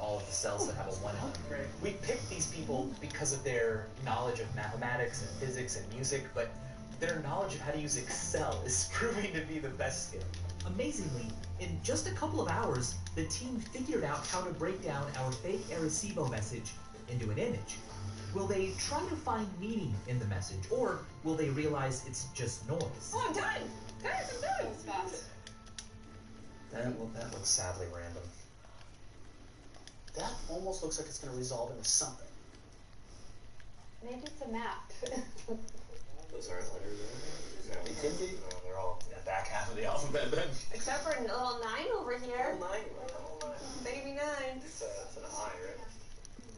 all of the cells that have a 1 in them. We picked these people because of their knowledge of mathematics and physics and music, but their knowledge of how to use Excel is proving to be the best skill. Amazingly, in just a couple of hours, the team figured out how to break down our fake Arecibo message into an image. Will they try to find meaning in the message, or will they realize it's just noise? Oh, I'm done! Guys, I'm done! It's fast. That looks sadly random. That almost looks like it's going to resolve into something. Maybe it's a map. Those aren't letters. They could be. They're all in the back half of the alphabet then. Except for a little 9 over here. Little 9. Baby 9. It's an I,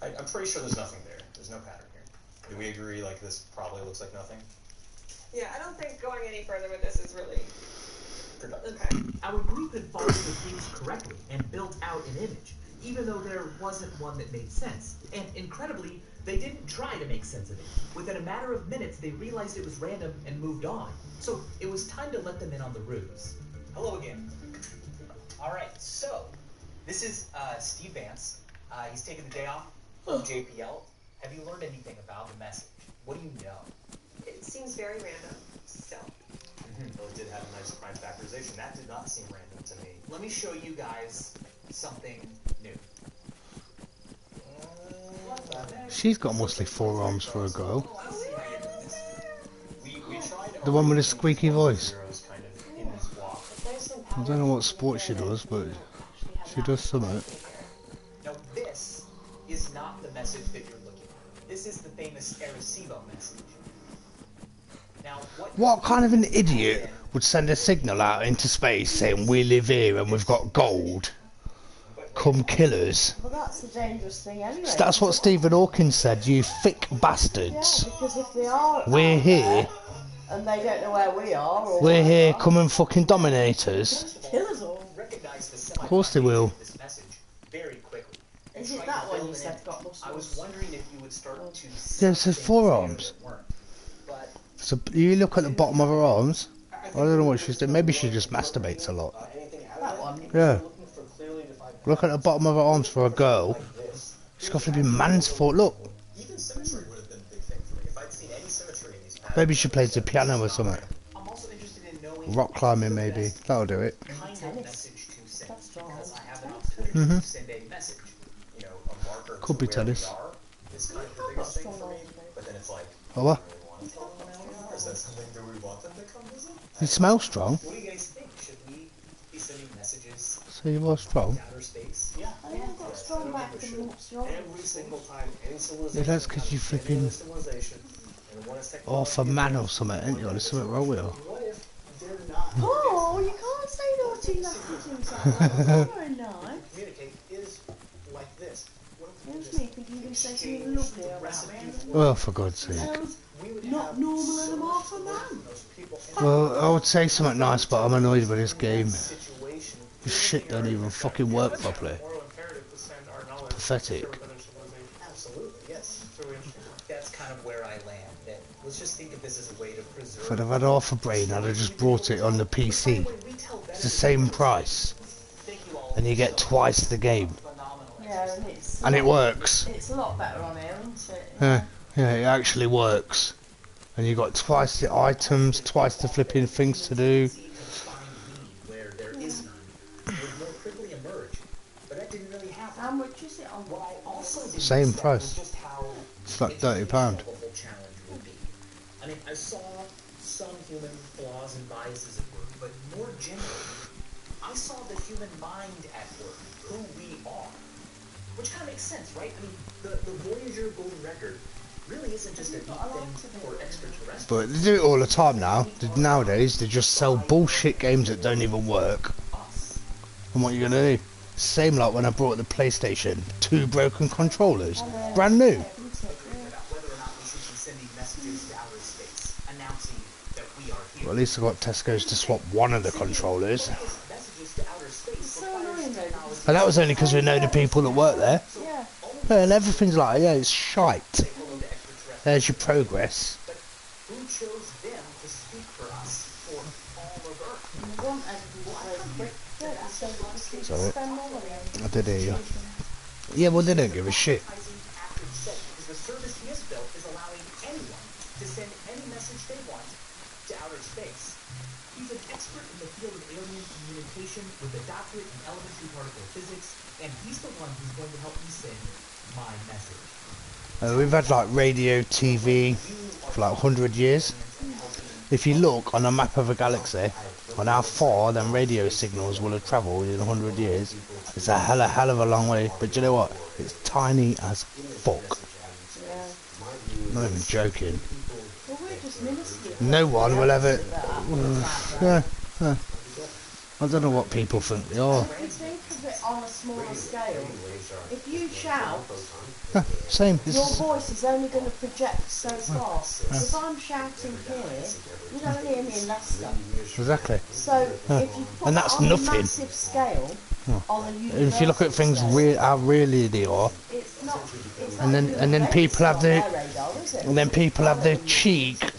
right? I'm pretty sure there's nothing there. There's no pattern here. Do we agree, like, this probably looks like nothing? Yeah, I don't think going any further with this is really... Okay. Our group had followed the clues correctly and built out an image, even though there wasn't one that made sense. And incredibly, they didn't try to make sense of it. Within a matter of minutes, they realized it was random and moved on. So it was time to let them in on the ruse. Hello again. All right, so this is Steve Vance. He's taking the day off from JPL. Have you learned anything about the message? What do you know? It seems very random, so... Well, it did have a nice prime factorization. That did not seem random to me. Let me show you guys something new. She's got mostly 4 arms for a girl. We tried The one with the squeaky voice. zeros kind of in this block. I don't know what sport she does, but she does something. Now this is not the message that you're looking for. This is the famous Arecibo message. What kind of an idiot would send a signal out into space saying we live here and we've got gold? Come kill us. Well, that's the dangerous thing anyway. So that's what Stephen Hawking said, you thick bastards. Yeah, because if they are We're here. And they don't know where we are. Or We're here, come and fucking dominate us. Kill us all. Of course they will. Is it that one you said got muscles? I was wondering if you would start to Yeah, it says forearms. So you look at the bottom of her arms. I don't know what she's doing. Maybe she just masturbates a lot. That one. Yeah. Look at the bottom of her arms for a girl. She's got flipping man's foot. Look. Even symmetry would have been a big thing for me. If I'd seen any symmetry in these patterns. Maybe she plays the piano or something. I'm also interested in knowing Rock climbing maybe. That'll do it. kind of message to send because I have an opportunity to send a message. You know, a marker Could be to where tennis. we are is kind of the biggest thing for me. But then it's like, Oh what? is that something that we want them to come visit? You smell strong. What do you guys think? Should we be sending messages So you are strong. to outer space? Yeah. I haven't got strong back and what's wrong. Every single time any Yeah, civilization, that's because you flipping civilization, and one is off a man or something, ain't you? There's something wrong with her. what if they're not? Oh, you can't say naughty nasty things like that. Very nice. Communicate is like this. What if we Here's just me thinking you say something lovely about me. Well, for God's sake. Sounds not normal and I'm half a man. Well, I would say something nice, but I'm annoyed with this game. This shit don't even fucking work properly. Pathetic. Absolutely, yes. That's kind of where I land. And let's just think of this as a way to preserve. If I'd have had half a brain, I'd have just brought it on the PC. It's the same price. And you get twice the game. Yeah, and it's. And it works. It's a lot better on here, isn't it? Yeah, it actually works. And you got twice the items, twice the flipping things to do. Where there is none would more quickly emerge. But that didn't really happen. How much is it on? What I also didn't Same expect price. was just how It's like £30. the whole challenge would be. I mean, I saw some human flaws and biases at work, but more generally, I saw the human mind at work, who we are. Which kind of makes sense, right? I mean, the Voyager Golden Record really isn't just a neat thing for extraterrestrials. But they do it all the time now. Nowadays, they just sell bullshit games that don't even work. And what are you going to do? Same like when I brought the PlayStation. 2 broken controllers. Brand new. Well, at least I got Tesco's to swap one of the controllers. And that was only because we know the people that work there. Yeah, and everything's like, yeah, it's shite. There's your progress. Who chose them to speak for us for all of Earth? Sorry. I did hear you. Yeah, well, they don't give a shit. The service he has built is allowing anyone to send any message they want to outer space. He's an expert in the field of alien communication with a doctorate in elementary particle physics, and he's the one who's going to help me send my message. We've had like radio, TV for like 100 years. If you look on a map of a galaxy, on how far them radio signals will have travelled in 100 years, it's a hell of a long way. But do you know what? It's tiny as fuck. Not even joking. No one will ever. I don't know what people think they are. If you think of it on a smaller scale, if you shout, Same. your voice is only going to project so far. If I'm shouting here, you don't hear me in Leicester. Exactly. So if you put And that that's on nothing. a massive scale, on a universal If you look at things how really they are, it's not. It's and then people have the cheek.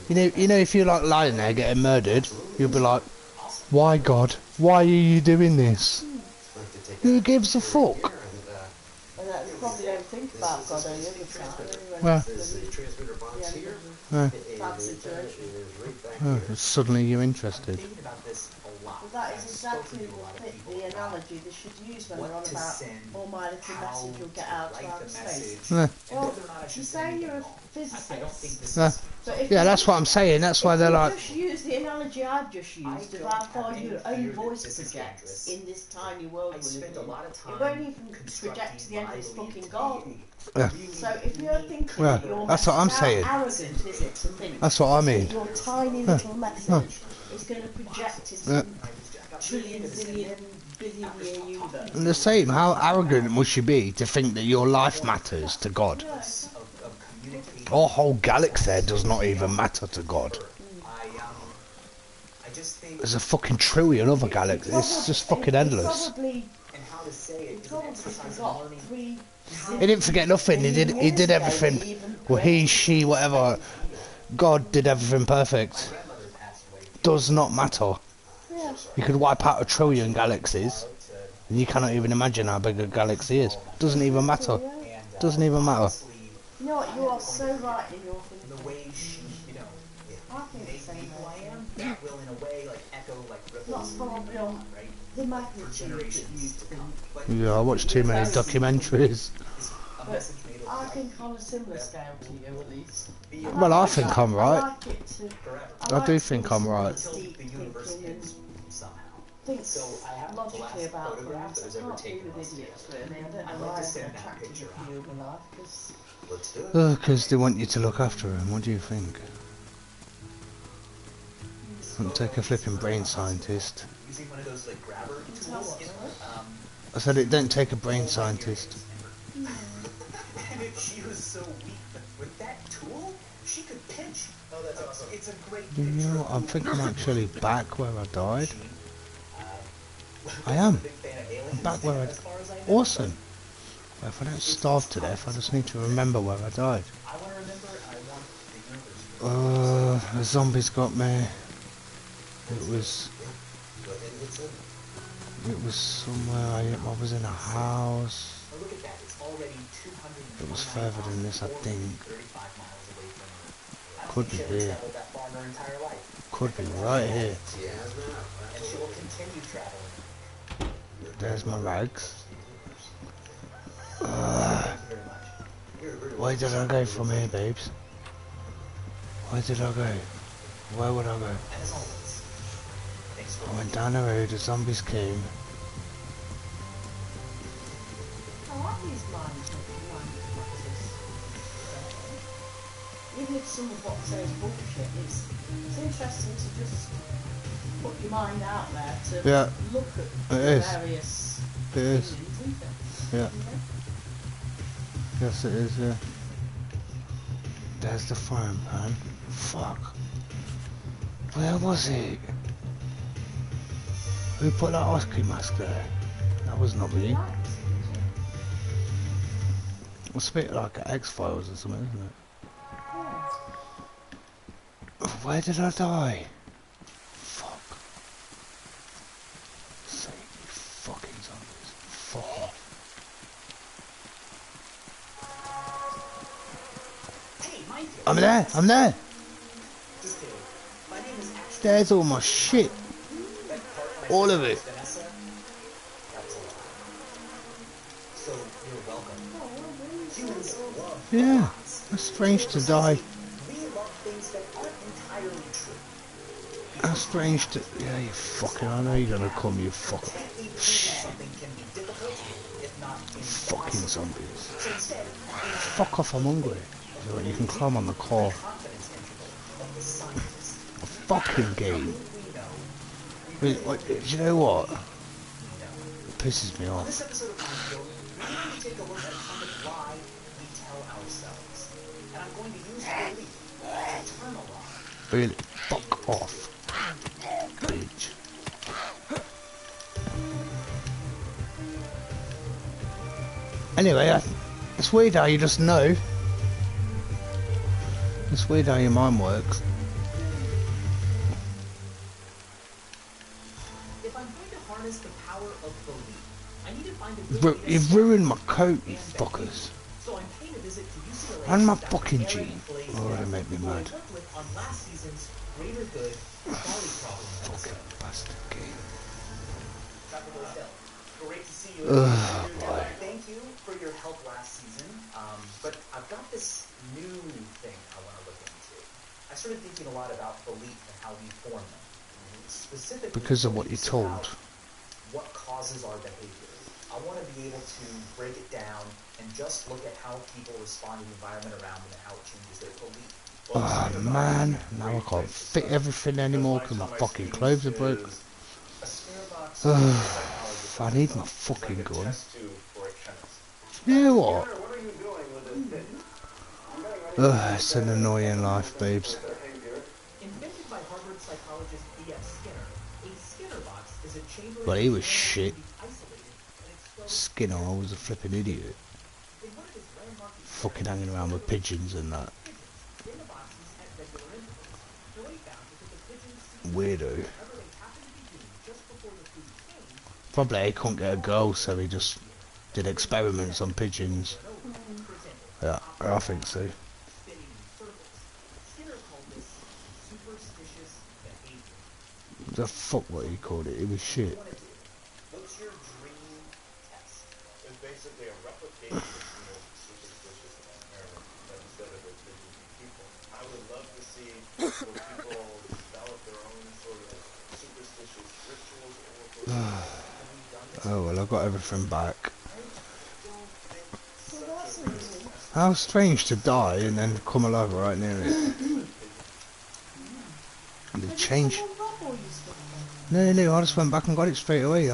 You know, if you're like lying there getting murdered, you'll be like, why God? Why are you doing this? Who gives a fuck? And that you probably don't think about God any other time. Well, Bad situation. suddenly you're interested. Thinking about this a lot. Well, that is I've exactly spoken to a lot of people the about analogy they should use when they're what on to about send, all my little how message will get to out to write outer the space. message, Yeah. and Well, whether or not I should you say say anything you're a at all. physicist. I don't think this Yeah. is So if Yeah, you that's what I'm saying. That's why they're like. just use the analogy I've just used of don't how have far any your fear own that voice this is projects dangerous. in this tiny world I we spend live a in. lot of It time won't even project to the end of its constructing fucking what I garden. believe to be Yeah. So if you're thinking Yeah, that your that's what I'm saying. how arrogant is it to think That's what I mean. that your tiny little message is going to project into Yeah. trillion, zillion, billion year universe? And the same, how arrogant must you be to think that your life matters to God? Our whole galaxy does not even matter to God. There's a fucking trillion other galaxies. It's just fucking endless. He forgot 3 He didn't forget nothing. He did everything. Well, he, she, whatever. God did everything perfect. Does not matter. You could wipe out 1 trillion galaxies, and you cannot even imagine how big a galaxy is. Doesn't even matter. Doesn't even matter. You know what? You are so right in your thinking. The way she, I think the same who I way. am, that will in a way like echo like ripples. That's probably on the magnitude that you think. Yeah, I watch too many documentaries. But I think on a similar scale to you, at least. Well, I think I'm right. I like it to. I do think I'm right. Deep thinking and thinks logically about things. I can't be with idiots, really. I don't know why I'm attracted to you in life, because Because they want you to look after him. What do you think? Don't take a flipping brain scientist. Using one of those like grabber tools. I said it don't take a brain scientist. And if she was so weak, but with that tool, she could pinch. Oh, that's awesome. It's a great You know what? I think I'm actually back where I died. I am. I'm back where I... Awesome. Well, if I don't starve to death, I just need to remember where I died. I want to remember, I want the universe. The zombies got me. It was somewhere, I was in a house. Oh, look at that. It's already 200. It was further than this, I think. 35 miles away from her. Could be here. Traveled that far her entire life. Could be right here. And she will continue traveling. There's my rags. Where did I go from here, babes? Where did I go? Where would I go? I went down the road, the zombies came. I like these lines like this. Even if some of what says bullshit, it's interesting to just put your mind out there to look at the various opinions, isn't it? Yeah. Yes, it is, yeah. There's the frying pan. Fuck. Where was it? Who put that ice cream mask there? That was not me. It's a bit like X-Files or something, isn't it? Where did I die? Fuck. Sake, you fucking zombies. Fuck off. I'm there, I'm there. There's all my shit. All of it. Yeah, that's strange to die. That's strange to... Yeah, you fucking... I know you're gonna come, you fucker. Fucking zombies. Fuck off, I'm hungry. So you can climb on the car. A fucking game. Do you know what? It pisses me off. Really? Fuck off. Bitch. Anyway, it's weird how you just know. It's weird how your mind works. If I'm going to harness the power of belief, I need to find a You've ruined my coat, you fuckers. So I'm paying a visit to UCLA And my fucking jean. Oh, they make me mad. on last season's greater good quality problem episode. Great to see you again. Thank you for your help last season. But I've got this new thing I want to look into. I started thinking a lot about belief and how we form them. Specifically, because of what you're told. What causes our behavior. I want to be able to break it down and just look at how people respond to the environment around them and how it changes their belief. Oh man, now I can't fit everything anymore because my fucking clothes are broke. I need my fucking gun. You know what? It's an annoying life, babes. Invented by Harvard psychologist B.F. Skinner, a Skinner box is a chamber. But he was shit. Skinner was a flipping idiot. Fucking hanging around with pigeons and that. Weirdo. Probably he couldn't get a girl, so he just did experiments on pigeons. Yeah, I think so. The fuck what he called it, it was shit. What's your dream test? It's basically a replication of the superstitious experiment that instead of it being people. I would love to see where people develop their own sort of superstitious rituals or Oh well, I got everything back. How strange to die and then come alive right near it. And they changed. No, I just went back and got it straight away.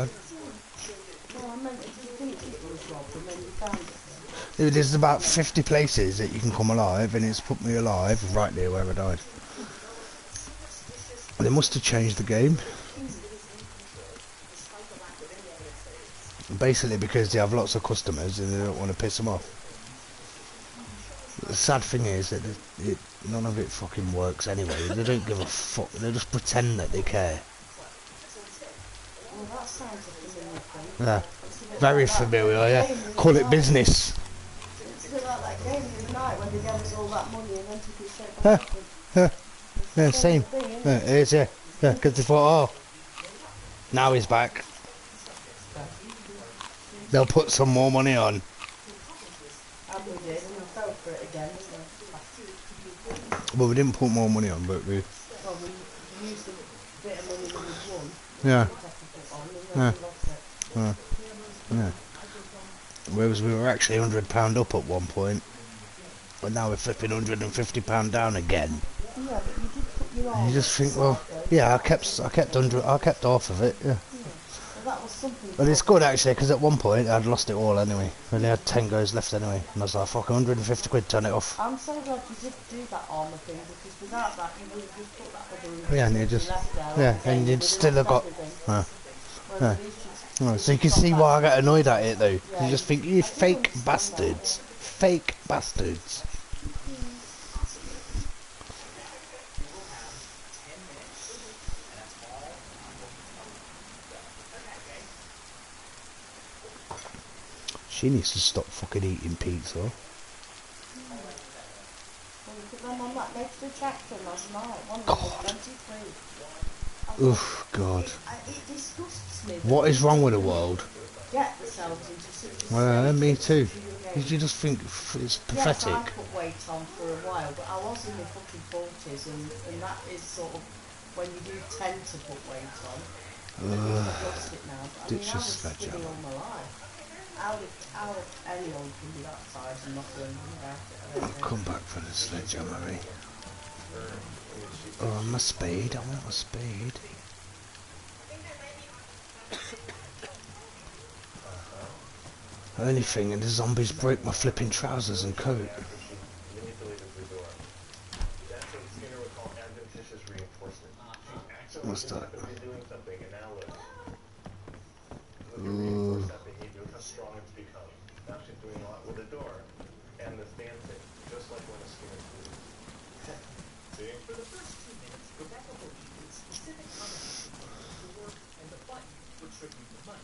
There's about 50 places that you can come alive, and it's put me alive right near where I died. They must have changed the game. Basically because they have lots of customers and they don't want to piss them off. The sad thing is that none of it fucking works anyway. They don't give a fuck. They just pretend that they care. Yeah, very familiar, yeah. Call it business. It's a bit like that game the other night when they gave us all that money and then took it straight back up. Yeah, same. Yeah, it is, yeah. Yeah, because they thought, oh, now he's back. They'll put some more money on. And we did, and we fell for it again. Well, we didn't put more money on, but we... Well, we used a bit of money that we won. Yeah. Yeah. Yeah. Whereas we were actually £100 up at one point, but now we're flipping £150 down again. Yeah, but you did put your arm. You just think, well, yeah, I kept half of it. Yeah. Well, that was something. But it's good actually, because at one point I'd lost it all anyway. I only had 10 goes left anyway, and I was like, fuck, 150 quid, turn it off. I'm so glad you did do that armour thing, because without that you would have just put that other Yeah, and you just, yeah, and you'd still have got. Oh, so you can see why I get annoyed at it though. You just think, you fake bastards. Fake bastards. She needs to stop fucking eating pizza. Well, you put them on that extra chapter last night. One of them was 23. Oof, God. It disgusts me. What is wrong with the world? Get themselves into such a Well, me too. You just think it's pathetic. Yes, I put weight on for a while, but I was in my fucking 40s, and that is sort of when you do tend to put weight on. I've lost it now. But I mean, I was skinny all my life. How if anyone can be that size and not do anything about it? I'll come back for the sledgehammer, eh? Oh, my spade. I want my spade. Only thing, and the zombies broke my flipping trousers and coat. What's that? Ooh. Strong it's become. Now she's doing a lot with the door and this dancing, just like when a skinner flew. See? For the first 2 minutes, Rebecca believed in specific combinations of the door and the button for tricking for money.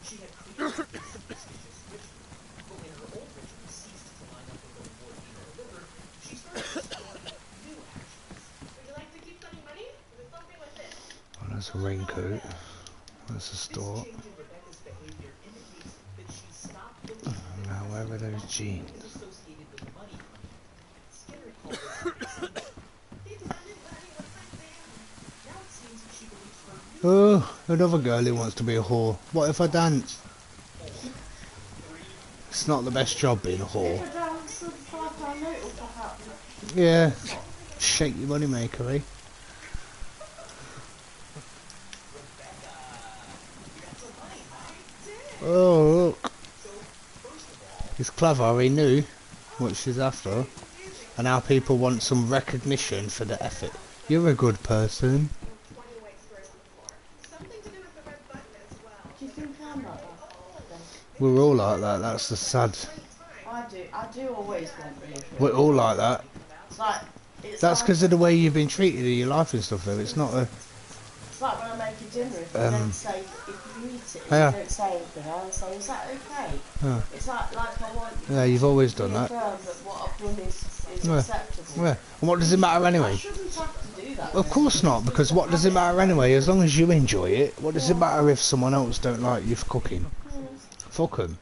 She had created a superstitious ritual, but when her old ritual ceased to line up with the reward being delivered, she started exploring new actions. Would you like to keep some money? That's a raincoat. That's a store. Now where are those jeans? Oh, another girl who wants to be a whore. What if I dance? It's not the best job being a whore. Yeah. Shake your money maker, eh? Oh, look. He's clever, he knew what she's after. And now people want some recognition for the effort. You're a good person. Do you think I'm like that? We're all like that, that's the sad. I do always want reassurance. We're all like that. That's because of the way you've been treated in your life and stuff though, it's not a... It's like when I make a dinner, if you don't say, if you eat it, Yeah. you don't say anything, I'll say, is that okay? Yeah. It's like I want Yeah, you've always done that. that what I've done is Yeah. acceptable. Yeah. And what does it matter anyway? I shouldn't have to do that. Of course not, because what does it matter anyway? As long as you enjoy it, what does it matter if someone else don't like you for cooking? Fuck 'em.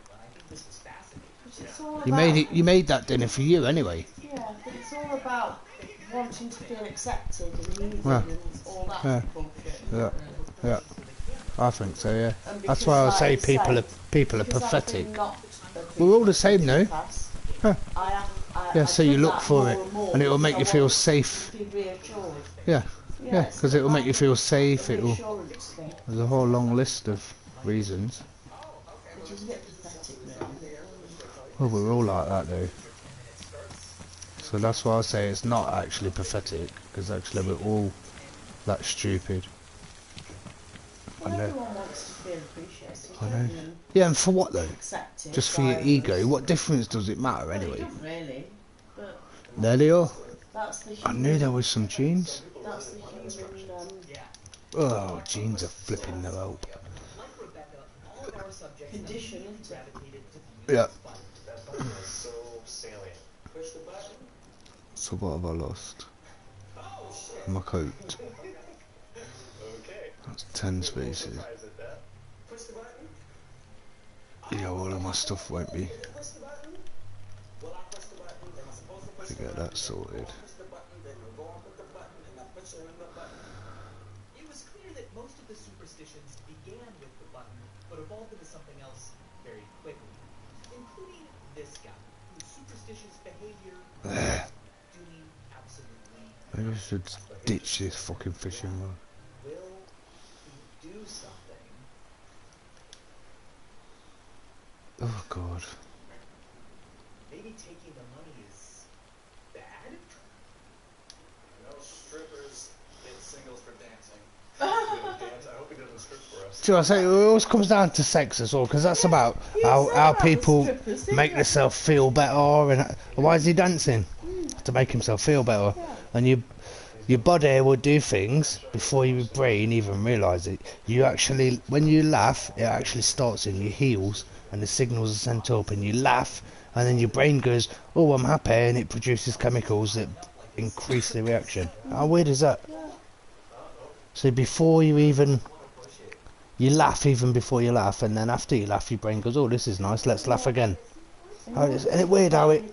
You made that dinner for you anyway. Yeah, but it's all about wanting to feel accepted and needed Yeah. and all that Yeah. bullshit. Yeah. Yeah. I think so, yeah. And That's because, why I like say you people say, are because I've pathetic. been knocked at We're all the same though. class, Huh. I So you did look that for more it more and it will make you because I feel want safe. to be reassured. Yeah. Yeah, it's because it will make you feel safe. It will. reassurance thing, There's a whole long list of reasons. which is a bit pathetic, really. Well, we're all like that though. So that's why I say it's not actually pathetic, because actually we're all that stupid. Well, I know. everyone wants to feel appreciated. I know. don't they? Yeah, and for what though? Accepted Just for your by ego. others. What difference does it matter Well, it anyway? doesn't really, but There they are. that's the I knew there was some jeans. That's the human. Oh, jeans are flipping no help. Condition, isn't it? Yeah. So salient. Push the button. So what have I lost? My coat. Okay. That's 10 spaces. Push the button. Yeah, all of my stuff won't be. Push the button. Well, I push the button, then I'm supposed to push To the get button. that sorted. Push the button, then you go on with the button, and I push the button. It was clear that most of the superstitions began with the button, but evolved into something else very quickly, including this guy, whose superstitious behavior doing absolutely Maybe I should ditch this fucking fishing rod. will he do something? Oh god. Maybe taking the money is bad? No strippers get singles for dancing. I hope he doesn't strip for us. See what I say? It always comes down to sex as well, because that's about how people make themselves feel better. And why is he dancing? To make himself feel better. And your body will do things before your brain even realise it. You actually, when you laugh, it actually starts in your heels, and the signals are sent up, and you laugh, and then your brain goes, "Oh, I'm happy," and it produces chemicals that increase the reaction. How weird is that? So before you laugh even before you laugh, and then after you laugh, your brain goes, "Oh, this is nice. Let's laugh again." Isn't it weird how it?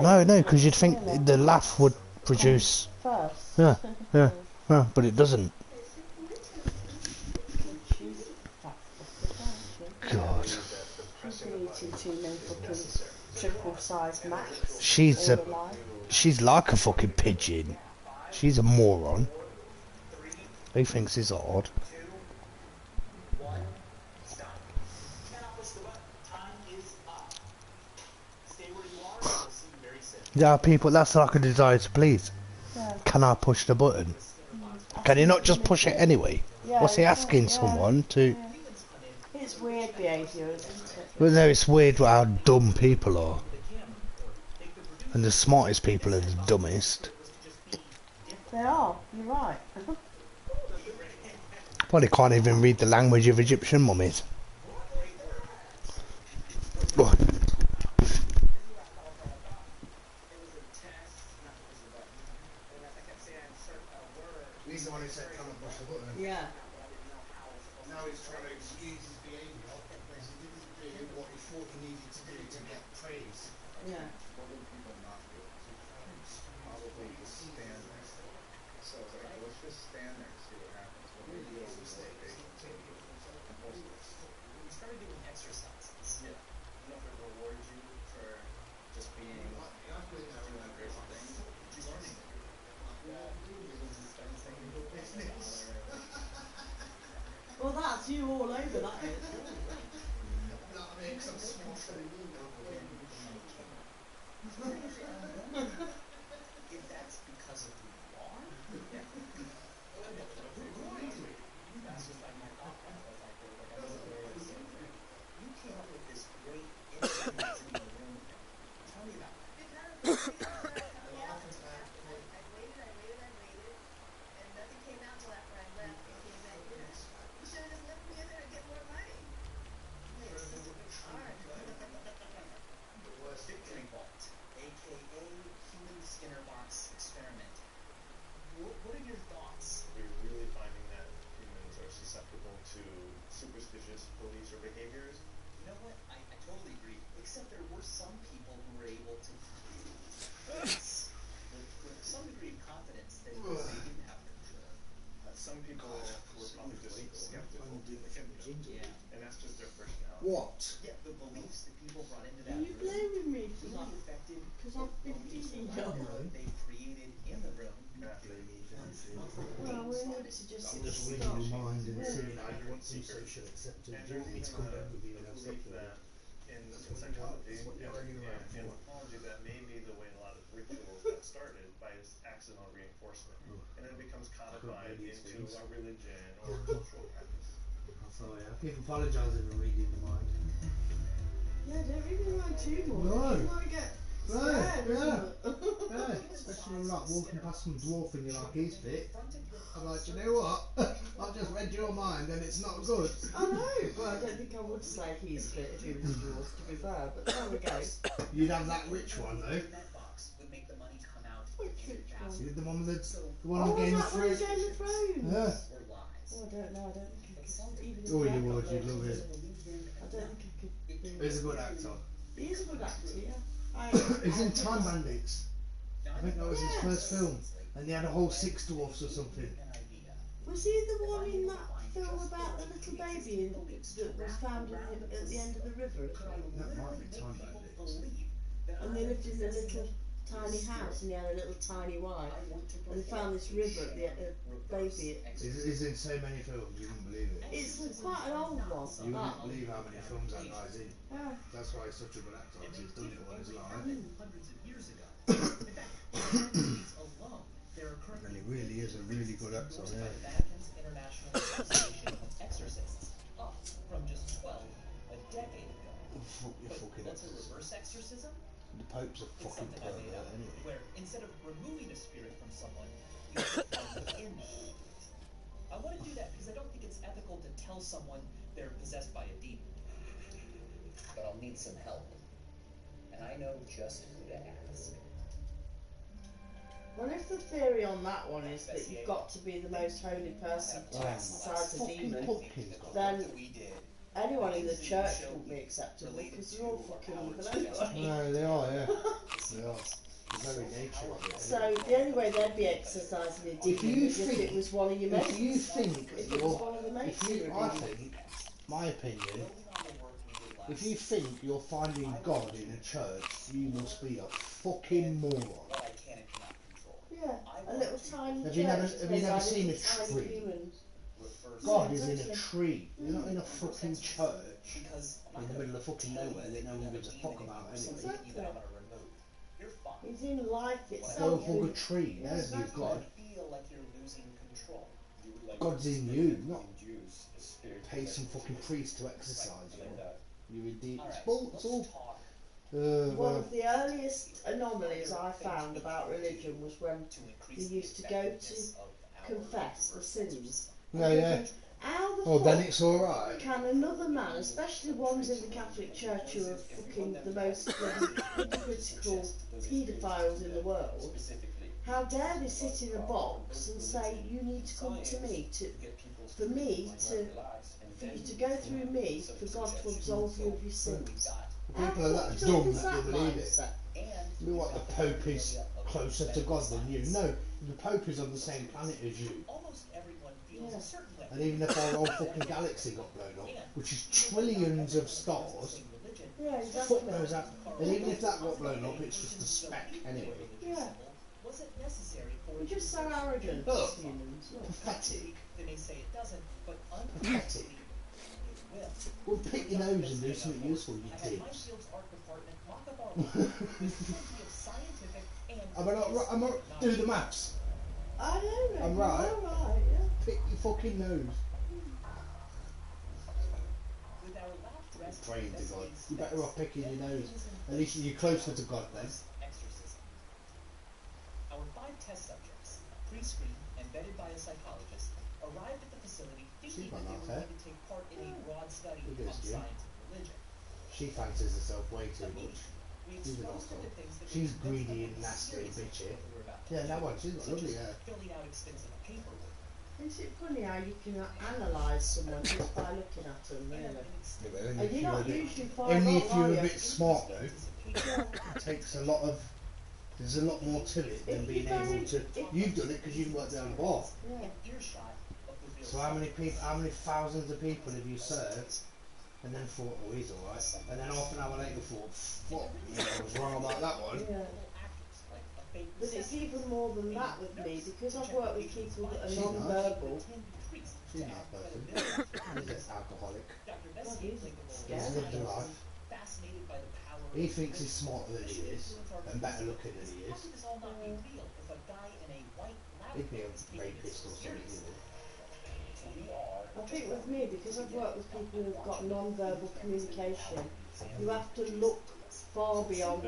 No, because you'd think the laugh would produce. Yeah, but it doesn't. God. She's like a fucking pigeon. She's a moron. He thinks it's odd. Yeah, people, that's like a desire to please. Can I push the button? Can you not just push it anyway? What's he asking someone to... It's weird behaviour, isn't it? Well, no, it's weird how dumb people are. And the smartest people are the dumbest. They are, you're right. Well, they can't even read the language of Egyptian mummies. Oh. He's the one who said, "Come and push the button." Yeah. do to get praise? Yeah. What would people not do? Probably just stand there. So it's like, let's just stand there and see what happens. What would you do with patients? We started doing exercises. Yeah. You know, if it rewards you for just being doing crazy things, just learning. Well, that's you all over, that is. If that's because of who you are, yeah. That's just like my thought process. You came up with this great instrument in the room. Tell me about it. I waited, and nothing came out until after I left and came back in. You should have just left me in there and get more money. Victory Vault, aka Human Skinner Box Experiment. What are your thoughts? We're really finding that humans are susceptible to superstitious beliefs or behaviors. You know what? I totally agree. Except there were some people who were able to with some degree of confidence that they didn't have control. Some people were probably just skeptical. Yeah. And that's just their personality. What? Yeah, the beliefs that people brought into that Are you room blaming me for really that? affected Because I've been feeding you. they created in the room. Well, we need to just I'm just reading stop. your mind and seeing how you want some Seekers. social acceptance. And Do you want me to come back with you and have belief something? that in psychology and anthropology, that may be the way a lot of rituals got started, by accidental reinforcement. And then it becomes codified into a religion or a cultural practice. I'm sorry, I keep apologising for reading your mind. Yeah, don't read me mind too much. No. You might get scared, Yeah, especially when you're like walking past some dwarf and you're like, he's fit. I'm like, you know what? I've just read your mind and it's not good. I know. Well, I don't think I would say he's fit if he was a dwarf, to be fair, but there we go. You'd have that rich one though. That box would make the money come out Which rich one? The one with the one Oh, on Game of that one in Thrones. Game of Thrones? Yeah. Or lies. Oh, I don't know. I don't think I could. Even if Oh, I you got would. You'd those, love it. I don't think I could. He's a good actor. He is a good actor, yeah. He's in Time Bandits. I think that was his first film. And he had a whole 6 dwarfs or something. Was he the one in that film about the little baby that was found at the end of the river? That might be Time Bandits. And they lived in a little tiny house and he had a little tiny wife. And they found this river at the baby. He's in so many films, you wouldn't believe it. It's quite an old one. You wouldn't believe how many films that guy's in. Yeah. That's why he's such a good actor, because he's done it all his life. Hundreds of years ago. In fact, in the United States alone, there are currently And he really is a really good actor, endorsed by yeah. Vatican's International Association of Exorcists, up from just 12 a decade ago. You're fucking What's a actors. reverse exorcism? The Pope's a It's fucking something I made pervert up, anyway. where instead of removing a spirit from someone, you put them in them. I want to do that because I don't think it's ethical to tell someone they're possessed by a demon. But I'll need some help. And I know just who to ask. Well, if the theory on that one is that you've got to be the most holy person to exercise a demon, then anyone in the church wouldn't be acceptable because they're all fucking evil anyway. No, they are, yeah. They are. The very nature of it. So the only way they'd be exercising a demon is if it was one of your mates. If you think If it was one of the mates if you, who were I demon. think, my opinion, if you think you're finding God in a church, you must be a fucking moron. Yeah, a little tiny Have church. you never seen a tiny tree? humans. God Yeah, is in a exactly. tree. You're not in a fucking church in the middle of fucking nowhere that no one gives a fuck about anyway. Exactly. He's in life Go itself. hug a tree, there's your God. Feel like you're losing control. God's in you, not pay some fucking priest to exercise you. You're indeed. It's all. One Well, of the earliest anomalies I found about religion was when they used to go to confess the sins. yeah. How the Oh, fuck then it's alright. can another man, especially ones in the Catholic Church who are fucking the most hypocritical paedophiles in the world, how dare they sit in a box and say, you need to come to me for you to go through me, for God to absolve you of your sins? People are that dumb that they believe it. You know what, the Pope is closer to God than you. No, the Pope is on the same planet as you. And even if our whole fucking galaxy got blown up, which is trillions of stars, fuck knows that. And even if that got blown up, it's just a speck anyway. Yeah. We're just so arrogant as humans. Pathetic. They may say it doesn't, but Pathetic. Well, pick your nose and do something useful, you tips. Am I not do the maths? I know, I'm right. You're right, yeah. Pick your fucking nose. Praying to God. You're better off picking your nose. At least you're closer to God then. Our 5 test subjects, pre-screened and vetted by a psychologist, arrived at the facility thinking that they were going to take part in a broad study on science and religion. She fancies herself way too much. She's an asshole. She's greedy and nasty and bitchy. Yeah, that one, she's got lovely hair. Filling out extensive paperwork. Isn't it funny how you can analyse someone just by looking at them, really? Yeah, but And you're not usually far only if wrong, you're are a you? bit smart though. It takes a lot of. There's a lot more to it than being able to. You've done it because you've worked down the bar. Yeah. So how many people? How many thousands of people have you served? And then thought, oh, he's alright. And then half an hour later thought, fuck, I was wrong about that one. Yeah. But it's even more than that with me, because I've worked with people that are non-verbal. She's not a person. He's an alcoholic. He's lived a life. He thinks he's smarter than he is, and better looking than he is. He'd be a rapist or something, I think with me, because I've worked with people who've got non-verbal communication, you have to look far beyond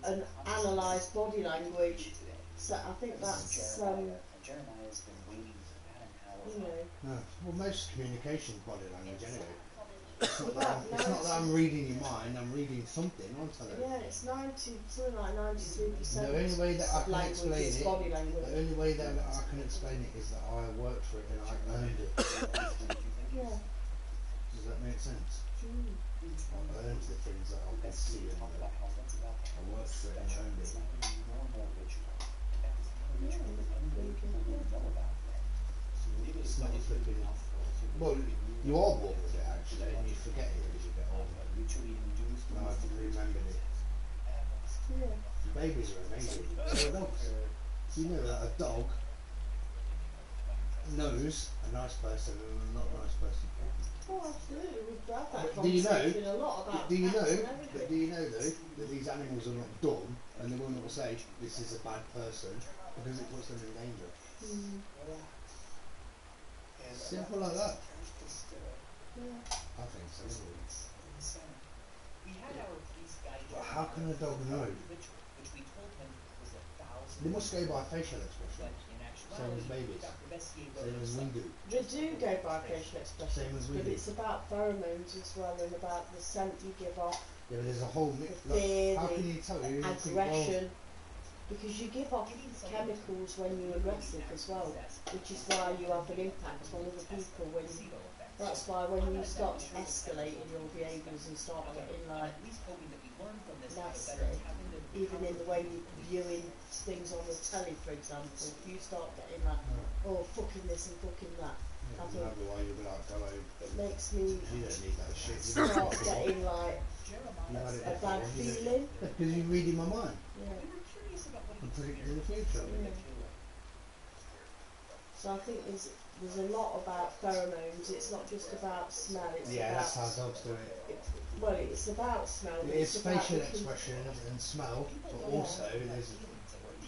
and analyse body language. So I think that's, you know. No. Well, most communication's body language anyway. It's not that I'm reading your mind, I'm reading something, aren't I? Yeah, it's something like 93%. The only way that I can language explain is it, body language. the only way that I can explain it is that I worked for it and I earned it. Yeah. Does that make sense? I earned the things that I could see and I worked for it and earned it. It's not a flipping. Well, you are born with it actually, and you forget it as you get older. No, I didn't remember it. Yeah. Babies are amazing. So are dogs. You know that a dog knows a nice person and a not nice person. Oh, absolutely. We've had that Do you conversation know? a lot about Do you know? cats and everything. But do you know though that these animals are not dumb and they will not say this is a bad person because it puts them in danger. Simple like that. I think so. But how can a dog know? They must go by facial expression. Same as babies. Same as we do. They do go by facial expressions, Same as we but do. it's about pheromones as well and about the scent you give off, Yeah, but there's a whole mix. the fear, How can the you tell? You think, aggression. Because you give off chemicals when you're aggressive as well, which is why you have an impact on other people. That's why when you start to escalate in your behaviours and start getting like nasty, even in the way you're viewing things on the telly, for example, if you start getting like, oh, fucking this and fucking that, I think it makes me You don't need that shit. start getting like a bad feeling. Because you're reading my mind. Yeah. And predicting the future. Yeah. So I think there's a lot about pheromones. It's not just about smell. It's Yeah, about, that's how dogs do it. well, it's about smell. But It's about facial looking- expression and smell, but Yeah. also there's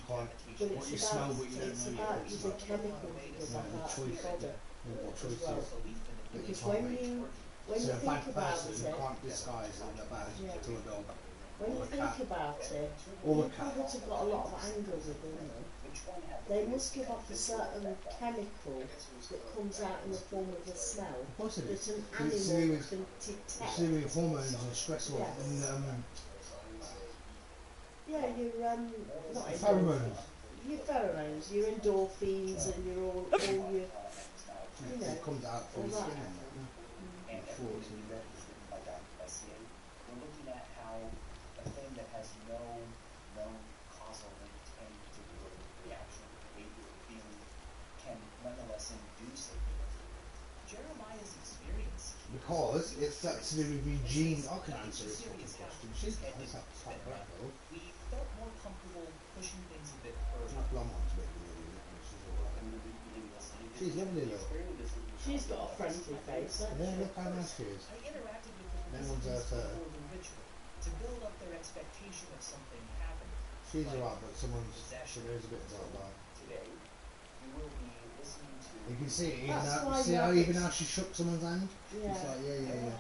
But what you smell, but you don't it's know about you the chemical that Yeah, out the of choice. your body What as choice well. is that you Because can't when make. you So a think bad about person it, can't disguise that they're bad Yeah. to a dog. when you or a think cat. about it, Or a people cat. that have got a lot of anger within them, they must give off a certain chemical that comes out in the form of a smell Of course it is. that an It's to do animal with- can It's to detect. do with hormones and stress Yes. and Yeah, your not pheromones. your pheromones, your endorphins, and your all your, you know, It comes out all from the that. skin and that. Yeah. Thoughts and that. if that's to do with your gene, I can answer this fucking question. She's nice, that's quite right though. We felt more comfortable pushing things a bit further. That blonde one's a bit weird, but she's alright. She's lovely though. She's got a friendly face, doesn't Yeah, she? look how nice she is. I interacted with the No one's participants hurt her. before the ritual to build up their expectation of something happening. She's alright, but she knows a bit about that. Today, you will be listening to. You can see it, even how she shook someone's hand. Yeah. It's like, yeah.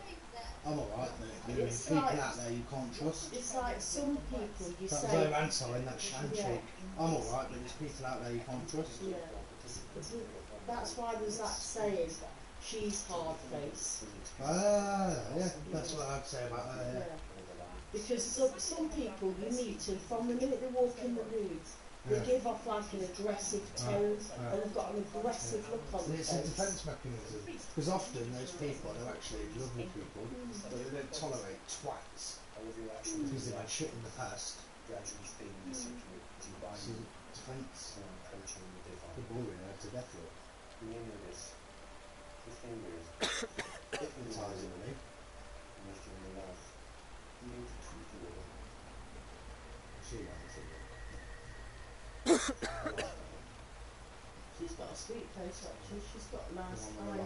I'm alright, but It's people like- out there you can't trust. It's like some people you That say. no hand sign, that handshake. I'm alright, but there's people out there you can't trust. Yeah. That's why there's that saying, she's hard face. Ah, yeah, that's what I'd say about her, yeah. Because some people you meet and from the minute they walk in the room, they give off like an aggressive tone and they've got an aggressive look on their It's a face. defence mechanism. Because often those people are actually lovely people, but they don't tolerate twats. Because they've had shit in the past. It's a defence. They're boring her to death, look. Hypnotising me. She likes it. She's got a sweet face actually, she's got a nice eye.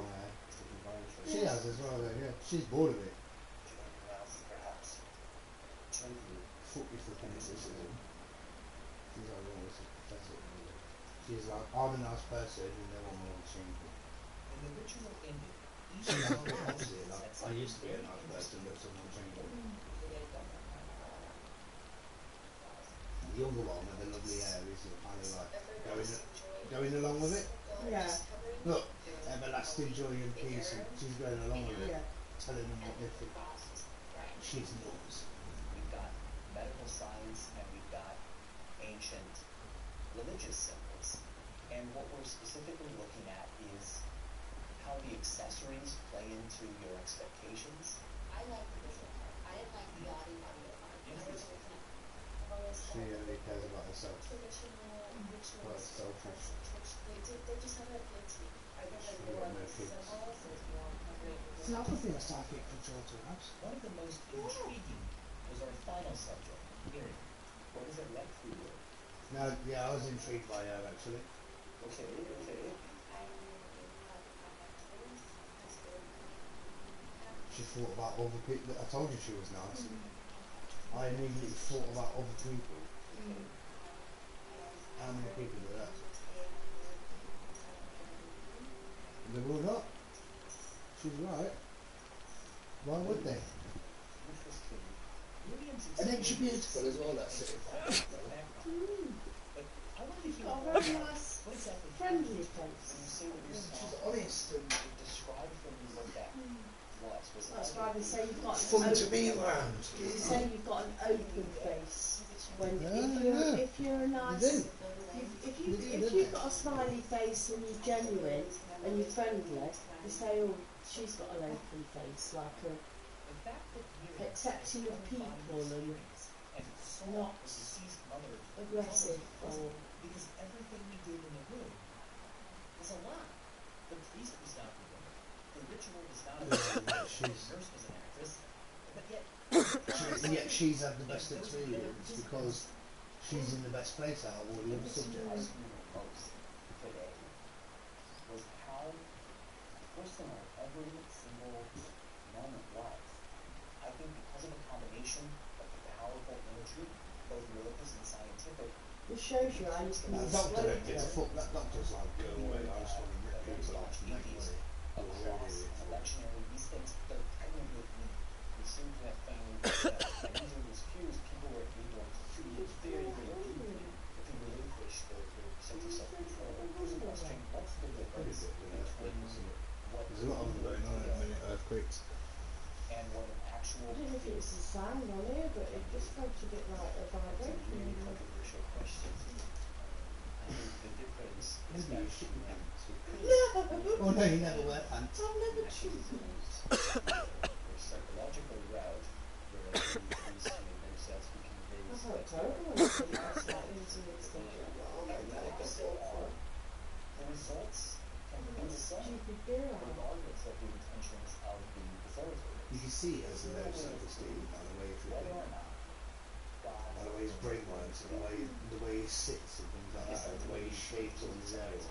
She has as well, though, yeah. She's bored of it. Fuck your fucking criticism. She's like, oh, this is pathetic. She's like, I'm a nice person and they want me on shameful. When the ritual ended, each She's one the of opposite. Like, I used to be a nice person, but someone shameful. The younger one with the lovely hair is kind of like going along with it. Yeah. Look, everlasting joy and peace, and she's going along with it, Yeah. telling them what they think. She's nuts. We've got medical science and we've got ancient religious symbols. And what we're specifically looking at is how the accessories play into your expectations. I like the visual part. I didn't like the audio part. She only cares about herself. Traditional Well, it's selfish. they just have that good tea. I don't She's know got no the kids. symbols is more It's not the thing that's psychic control to us. One of the most intriguing was our final subject, Erin. What is it like for you? No, yeah, I was intrigued by her actually. Okay. She thought about other people. I told you she was nice. I immediately thought about other people. How many people do that? They will not. She's right. Why would they? And then she's beautiful as well, that's it. She's got a very nice, friendly face. She's honest and describe for me what that was. That's why they say you've got it's fun to be around. They say you've got an open face. When if you're a nice, if you've got a smiley face and you're genuine and you're friendly, they say, oh, she's got an open face, like a accepting of people and not aggressive or. Because everything we did in the room was a lot. The priest was not the woman. The ritual was not a woman. The nurse was an actress. But yet she's had the best experience because she's in the best place out of all the other subjects. Most today was how personal every single moment was. I think because of the combination of the powerful imagery, both religious and scientific, It shows you how you can That doctor explain don't give a it. fuck. That doctor's like, go away. I just want to rip people off and make money. across the lectionary, these things, they're pregnant with meaning. We seem to have found that using these cues, people were able to feel very, very deeply if you relinquish their sense of self-control. Here's a question, what's the difference between what There's a lot of them going on at the minute, earthquakes. and what an actual I don't know if it's the sound on here, but it just felt a bit like a vibration. controversial question. I think the difference is Maybe that you shit your pants. No! Oh no, you never wear pants. I'll never choose their psychological route where these themselves become very I felt terrible when I said that's like into it. The results can be the same Stupid girl. regardless of the intentions of the facilitator. You can see it as a low self-esteem by the way he's looking, by the way his brain works, and the way he sits and things like that, and the way he shapes all his areas.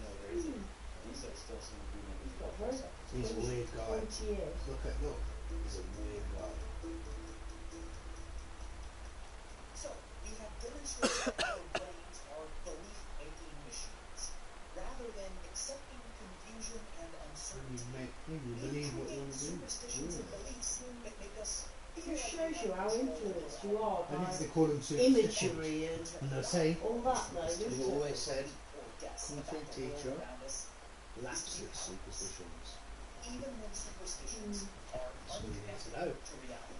He's a weird guy. Look. He's a weird guy. So, we have demonstrated that our brains are belief-making machines. Rather than accepting confusion and uncertainty, You believe what you want to do. superstitions and beliefs that make us It just shows you how influenced you are I by think they call them imagery and they say, all that though, isn't they've it? always said, kung fu teacher laughs at superstitions. even when superstitions are That's what you need to unconnected know. to reality.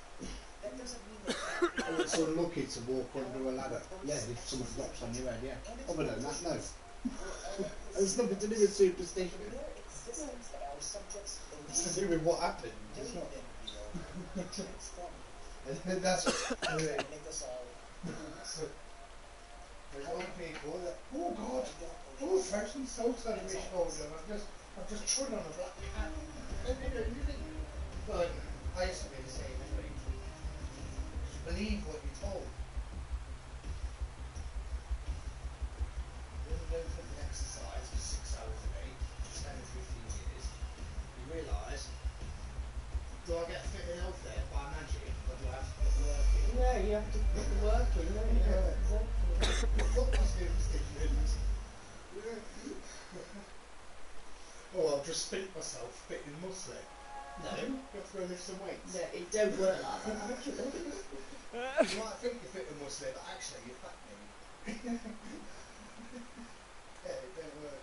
That doesn't mean that Oh, it's unlucky to walk under a ladder. Yeah, if someone drops on your head, yeah. Oh, but no, no. It's nothing to do with superstition. It's to do with what happened. It's not. And that's anyway. There's a lot of people that, oh God, oh freshman salt's over his shoulder. I've just trod on a black cat. But I used to be the same anyway. Just believe what you're told. Then you go for the exercise for 6 hours a day, 10 or 15 years. You realise, do I get fit and healthy by magic, or do I have to put the work in? No, you have to put the work in, don't you? Exactly. Fuck my superstitions. Oh, I'll just spit myself, fit in muscle. No, you have to go lift some weights. No, it don't work like that actually. You might think you're fit in muscle, but actually you're fat me. Yeah, it don't work.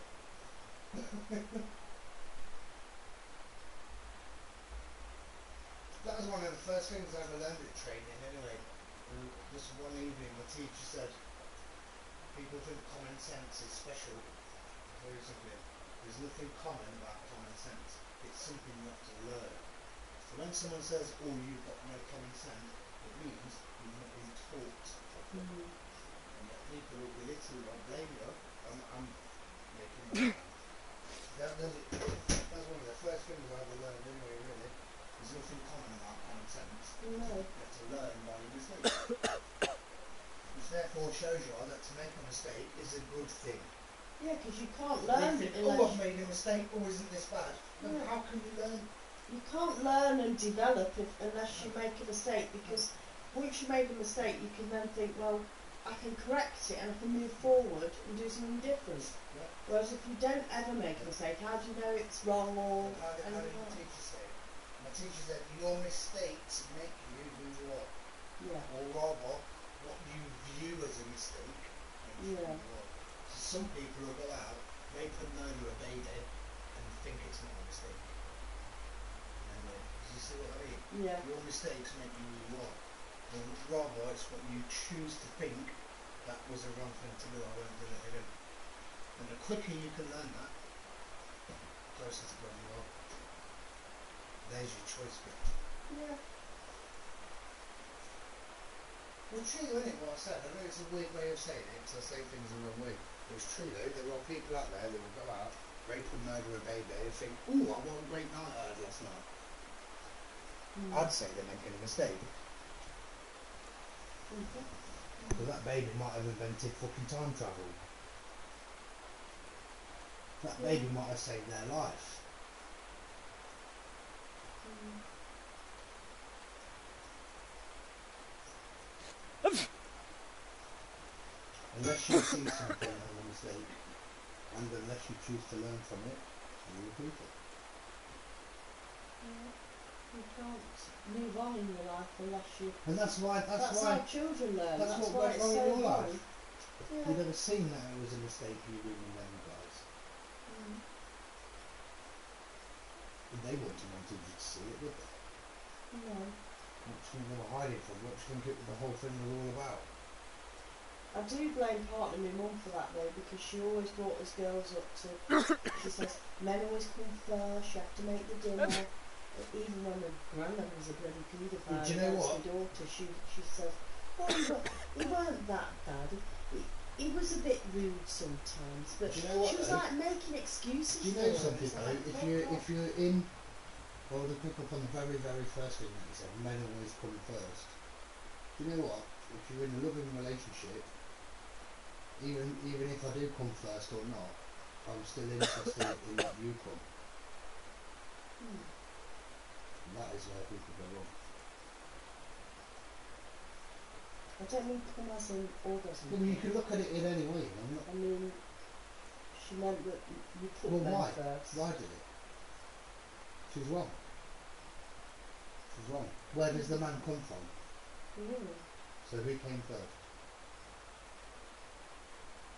That was one of the first things I ever learned at training anyway. Just one evening my teacher said, people think common sense is special. Very simply, there's nothing common about common sense. It's something you have to learn. So when someone says, oh, you've got no common sense, it means you've not been taught properly. And yet people will belittle you, I blame you, I'm making it up. That's one of the first things I ever learned anyway, really. There's nothing common about common sense. No. You have to learn by your mistakes. Which therefore shows you that to make a mistake is a good thing. Yeah, because you can't learn They think, unless oh, I've made a mistake, oh, isn't this bad? No, Yeah. how can you learn? you can't learn and develop unless you make a mistake, because once you made a mistake you can then think, well, I can correct it and I can move forward and do something different. Yeah. Whereas if you don't ever make a mistake, how do you know it's wrong or How did anything your else? teacher say? My teacher said, your mistakes make you who you are. Yeah. Or rather, what you view as a mistake makes you who Yeah. you are. So some people will go out, rape and murder a baby, and think it's not a mistake. And do you see what I mean? Yeah. Your mistakes make you who you are. Or rather, it's what you choose to think that was a wrong thing to do, I won't do it again. And the quicker you can learn that, the closer to where you are. There's your choice bit. Yeah. Well, true, isn't it, what I said? I know it's a weird way of saying it, because I say things the wrong way. But it's true, though. There are people out there that will go out, rape and murder a baby, and think, ooh, what a great night I had last night. I'd say they're making a mistake. Because that baby might have invented fucking time travel. That baby might have saved their life. Unless you see something as a mistake, and unless you choose to learn from it, you repeat it. Yeah. You can't move on in your life unless you. And that's why. That's how children learn. That's what why went it's wrong so in your hard. life. Yeah. You've never seen that it was a mistake you did with them guys. And they wouldn't have wanted you to see it, would they? No. What do you think they were hiding from? What do you think the whole thing was all about? I do blame partly my mum for that though, because she always brought us girls up to. She says men always come first. You have to make the dinner. Even when my grandmother was a bloody paedophile, Do you know what? my daughter, she says, "Oh, he weren't that bad. He was a bit rude sometimes, but Do you know what, she was though? like making excuses." Do you for know him. something It's though? like, If you're in Well, to pick up on the very, very first thing that you said, men always come first. Do you know what? If you're in a loving relationship, even if I do come first or not, I'm still interested in that you come. And that is where people go wrong. I don't mean come as in orgasm. Well, you can look at it in any way. I mean, she meant that you put well, men why? first. Why did it? She's wrong. She's wrong. Where does the man come from? The woman. So who came first?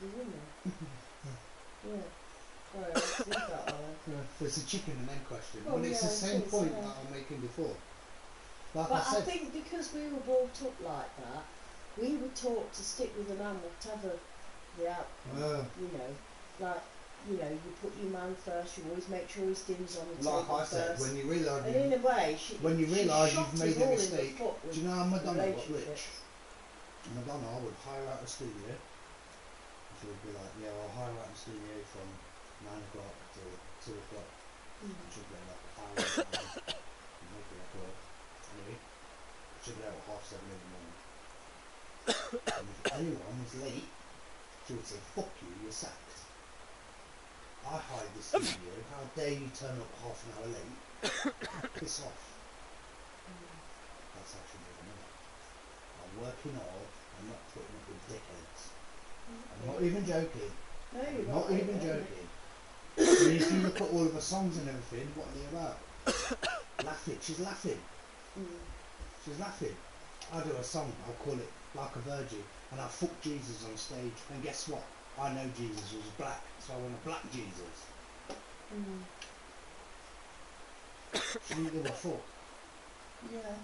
The woman. Yeah. Sorry, I did that one. Yeah. It's a chicken and egg question. Well, But it's the same point that I'm making before. Like but I said, I think because we were brought up like that, we were taught to stick with the man whatever the outcome. You know, like, you know, you put your man first, you always make sure his dinner's on the table like I said, first. when you realise and in a way, when you realise you've made a mistake, do you know how Madonna got rich? Madonna would hire out a studio. She would be like, yeah, I'll hire out a studio from 9 o'clock to 2 o'clock. She'd get like a power and make it record. Anyway, she'd get out at 7:30 in the morning. And if anyone was late, she would say, fuck you, you're sacked. I hired this studio, how dare you turn up half an hour late? Piss off. That's actually what I mean. I'm working hard, I'm not putting up with dickheads. I'm not even joking. No, you're not even joking. If you look at all of her songs and everything, what are they about? Laughing. She's laughing. She's laughing. I do a song, I'll call it Like a Virgin, and I fuck Jesus on stage, and guess what? I know Jesus was black, so I want a black Jesus. She didn't give a fuck. Yeah.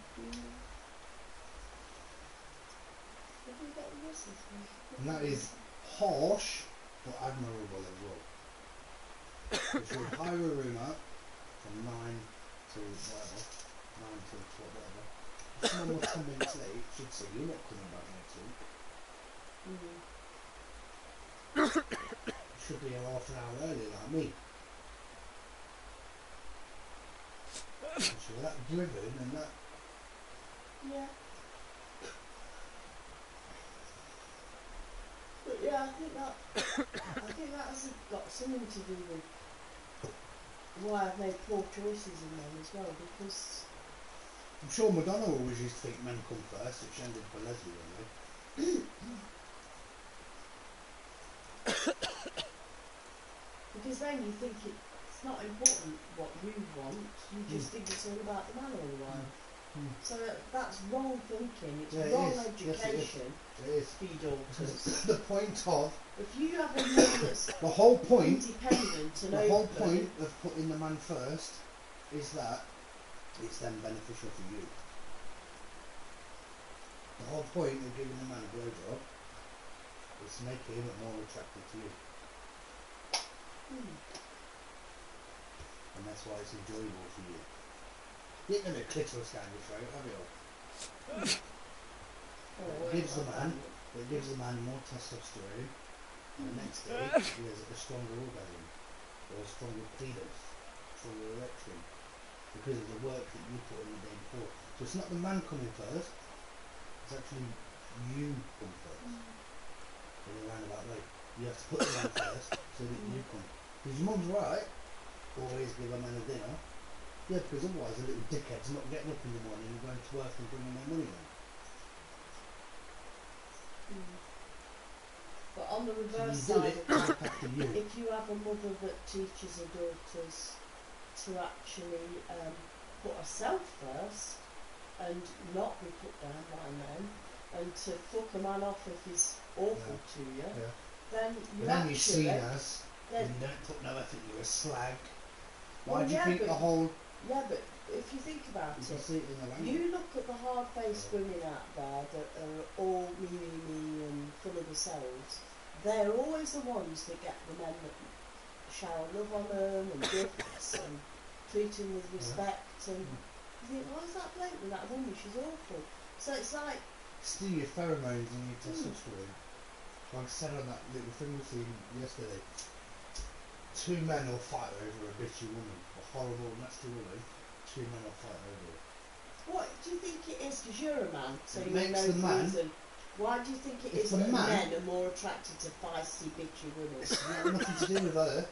And that is harsh, but admirable as well. If you would hire a room out from 9 to whatever, 9 to whatever, if someone was 10 minutes late, she'd say, you're not coming back next week. You should be here half an hour early like me. So that driven and that. Yeah. But yeah, I think that has got something to do with why I've made poor choices in men as well, because I'm sure Madonna always used to think men come first, which ended for Leslie anyway. because then you think it's not important what you want, you just think it's all about the man all the while. So that's wrong thinking, it's wrong education for your daughters. The point of if you have a man that's the whole point independent and the whole open, point of putting the man first is that it's then beneficial for you. The whole point of giving the man a blowjob is to make him more attractive to you. And that's why it's enjoyable for you. You ain't gonna clitoris down your throat, have you? It gives the man more testosterone, and the next day he has a stronger orgasm, or a stronger penis, stronger erection, because of the work that you put in the day before. So it's not the man coming first, it's actually you come first. In a roundabout way. You have to put the man first so that you come. Because your mum's right, always give a man a dinner. Yeah, because otherwise a little dickhead's not getting up in the morning and going to work and bringing their money home. But on the reverse So you do side, it after you. if you have a mother that teaches her daughters to actually put herself first and not be put down by men, and to fuck a man off if he's awful to you, then you then you're actually... seen as, when you don't put no effort, you're a slag. Why Well, do you think the whole... Yeah, but if you think about You it, can see it in the language. you look at the hard-faced women out there that are all me and full of themselves, they're always the ones that get the men that shower love on them and gifts and treat them with respect, and you think, why is that bloke with that woman? She's awful. So it's like... Steal your pheromones and your testosterone. Like I said on that little thing we seen yesterday, 2 men will fight over a bitchy woman, a horrible, nasty woman. two men will fight over it. What do you think it is? Because you're a man, so It you makes know the the man- reason. Why do you think it If is the that man- men are more attracted to feisty, bitchy women? It's got nothing to do with her.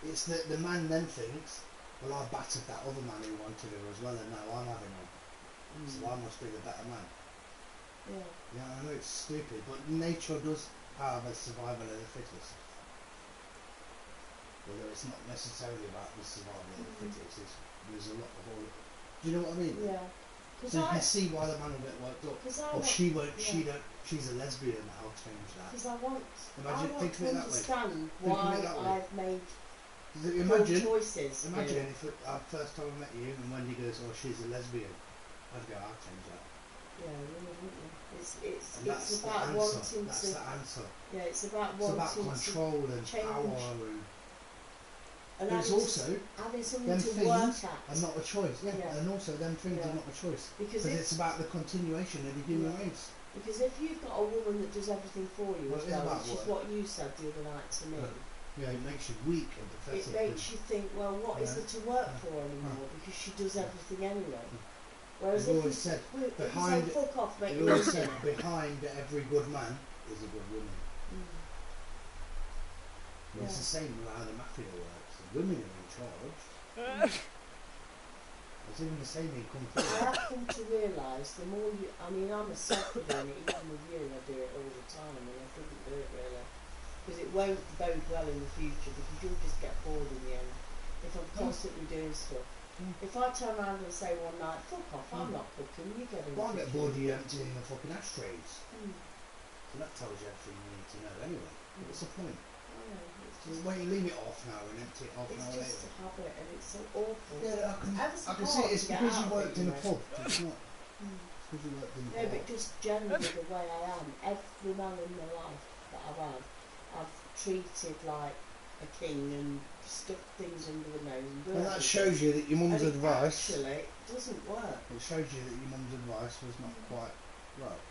It's that the man then thinks, well, I battered that other man who wanted her as well, and now I'm having her. So I must be the better man. Yeah. Yeah, I know it's stupid, but nature does have a survival of the fittest. Although it's not necessarily about the survival of the fittest, there's a lot of all. Do you know what I mean? Yeah. So you can see why the man will get worked up. Or she won't, she's a lesbian, I'll change that. Because I want Think of to it that way. understand Think of why it that way. I've made Imagine, poor choices. imagine if first time I met you and Wendy goes, oh, she's a lesbian, I'd go, I'll change that. Yeah, really, wouldn't you? And that's It's about the answer. wanting That's to. the answer. Yeah, it's about It's about wanting control to and change. power And but it's having also having something them to things work at. are not a choice. Yeah. Yeah. And also them things Yeah. are not a choice. Because it's about the continuation of the human race. Because if you've got a woman that does everything for you Well, as it is well, about which is work. what you said the other night to me, Yeah, it makes you weak and it pathetic. makes you think, well, what is Yeah. there to work for anymore? Because she does everything anyway. Whereas We've if always said if you say behind fuck off, make we your own always said dinner. behind every good man is a good woman. And it's the same with how the mafia works. The women are in charge. It's even the same in Kung Fu. I have come to realise the more you, I mean, I'm myself for doing it, even with you, and I do it all the time, and I couldn't do it really. Because it won't bode well in the future, because you'll just get bored in the end. If I'm constantly doing stuff. If I turn around and say one night, fuck off, I'm not cooking, you get in the Well, I get kitchen. bored of you emptying the fucking ashtrays. Mm. So that tells you everything you need to know anyway. What's the point? I know, it's So just, why you leave it off now and empty it half an it's hour just later? a habit, and it's so awful. Yeah, I can see it. It's because you worked in a pub. It's not. It's because you worked in a No, pub. but just generally the way I am, every man in my life that I've had, I've treated like a king and stuck things under the nose and Well, that shows you that your mum's and advice. Actually, it doesn't work. It shows you that your mum's advice was not quite right.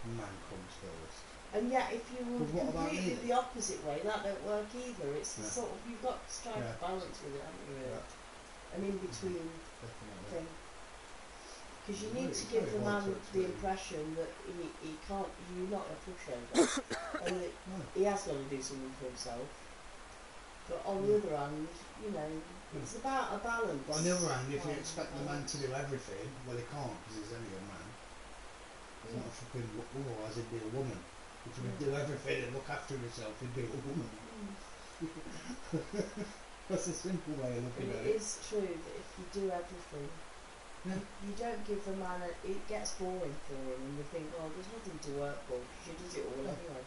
Man comes first. And yet, if you were But what about completely me? the opposite way, that don't work either. It's the Yeah. sort of you've got to strike Yeah. a balance with it, haven't you? Really? Yeah. An in between Definitely. thing. Because you It's need very- to give very the hard man to the explain. impression that he can't. You're not a pushover, and that No. he has got to do something for himself. But on the other hand, you know, it's about a balance. But on the other hand, if you Right. expect the man to do everything, well, he can't because he's only a man. He's not a fucking. Otherwise, he'd be a woman. If he would do everything and look after himself, he'd be a woman. That's a simple way of looking at It it. is true that if you do everything, you don't give the man it gets boring for him, and you think, well, there's nothing to work for because she does it all anyway.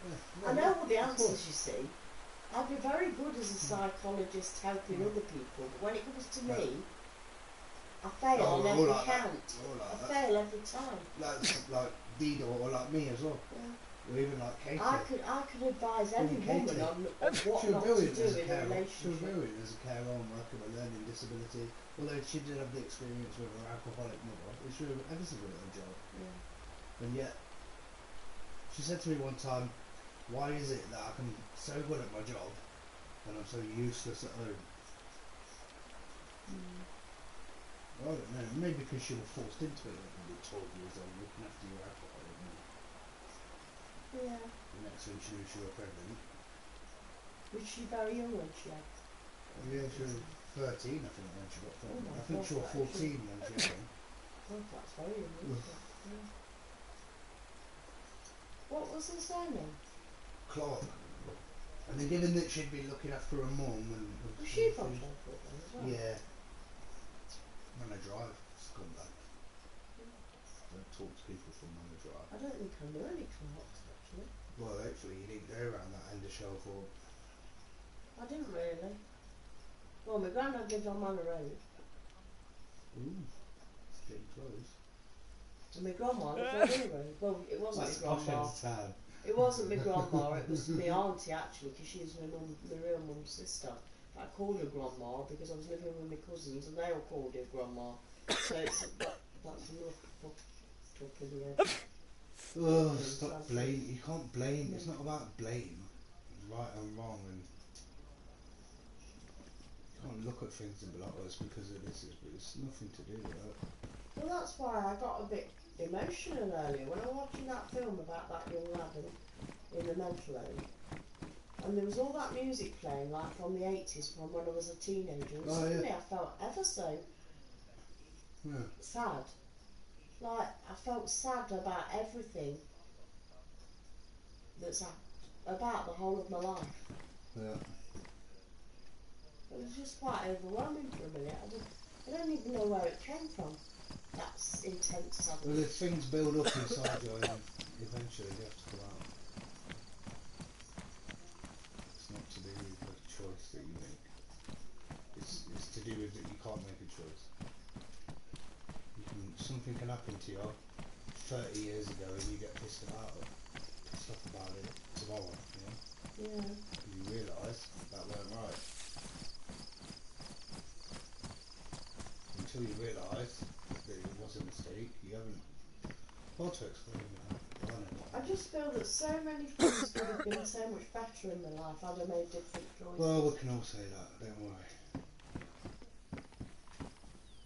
Yeah. I know all the of course. answers, you see. I'd be very good as a psychologist helping other people, but when it comes to me, I fail Oh, on we're all every like that. count. We're all like I that. fail every time. Like Dido or like me as well. Yeah. Or even like Katie. I could advise any Katie. woman on what She was not to brilliant do as a in a carer. She was relationship. brilliant as a carer on working with learning disability. Although she did have the experience with her alcoholic mother, which was ever so good at her job. Yeah. And yet, she said to me one time, why is it that I can be so good at my job and I'm so useless at home? I don't know, maybe because she was forced into it when you were 12 years old looking after your alcoholic mother. Yeah. The next thing she knew she was pregnant. Was she very young when she had? Yeah, she was 13 I think when she got pregnant. my I think she God, was 14 when she had him. Oh, that's very young, isn't it? Yeah. What was her surname? Clark. And then given that she'd been looking after her mum and... Was she from Stanford then as well? Yeah. When I drive, scumbag. Don't talk to people from when I drive. I don't think I knew any Clarks actually. Well, actually, you didn't go around that end of Shelford. I didn't really. Well, my granddad lived on Manor Road, Ooh, it's getting close. and my grandma lived on Manor Road. Well, it wasn't That's my posh grandma. end of town. It wasn't my grandma. It was my auntie actually, because she was my real mum's sister. I called her grandma because I was living with my cousins, and they all called her grandma. So that's enough for talking the head. Oh, stop blame. You can't blame. It's not about blame. Right and wrong, and can't look at things and be like, oh, it's because of this, but it's nothing to do with that. Well, that's why I got a bit emotional earlier when I was watching that film about that young lad in the mental home. And there was all that music playing, like from the 80s, from when I was a teenager. And suddenly I felt ever so sad. Like, I felt sad about everything that's about the whole of my life. Yeah. It was just quite overwhelming for a minute. I don't even know where it came from. That's intense sadness. Well, if things build up inside you, and eventually they have to come out. It's not to do with the choice that you make. It's to do with that you can't make a choice. Something can happen to you 30 years ago and you get pissed off about it tomorrow, you know? Yeah. You realise that weren't right. Until you realise that it was a mistake, you haven't. Hard to explain that. I just feel that so many things would have been so much better in my life had I made different choices. Well, we can all say that, don't worry.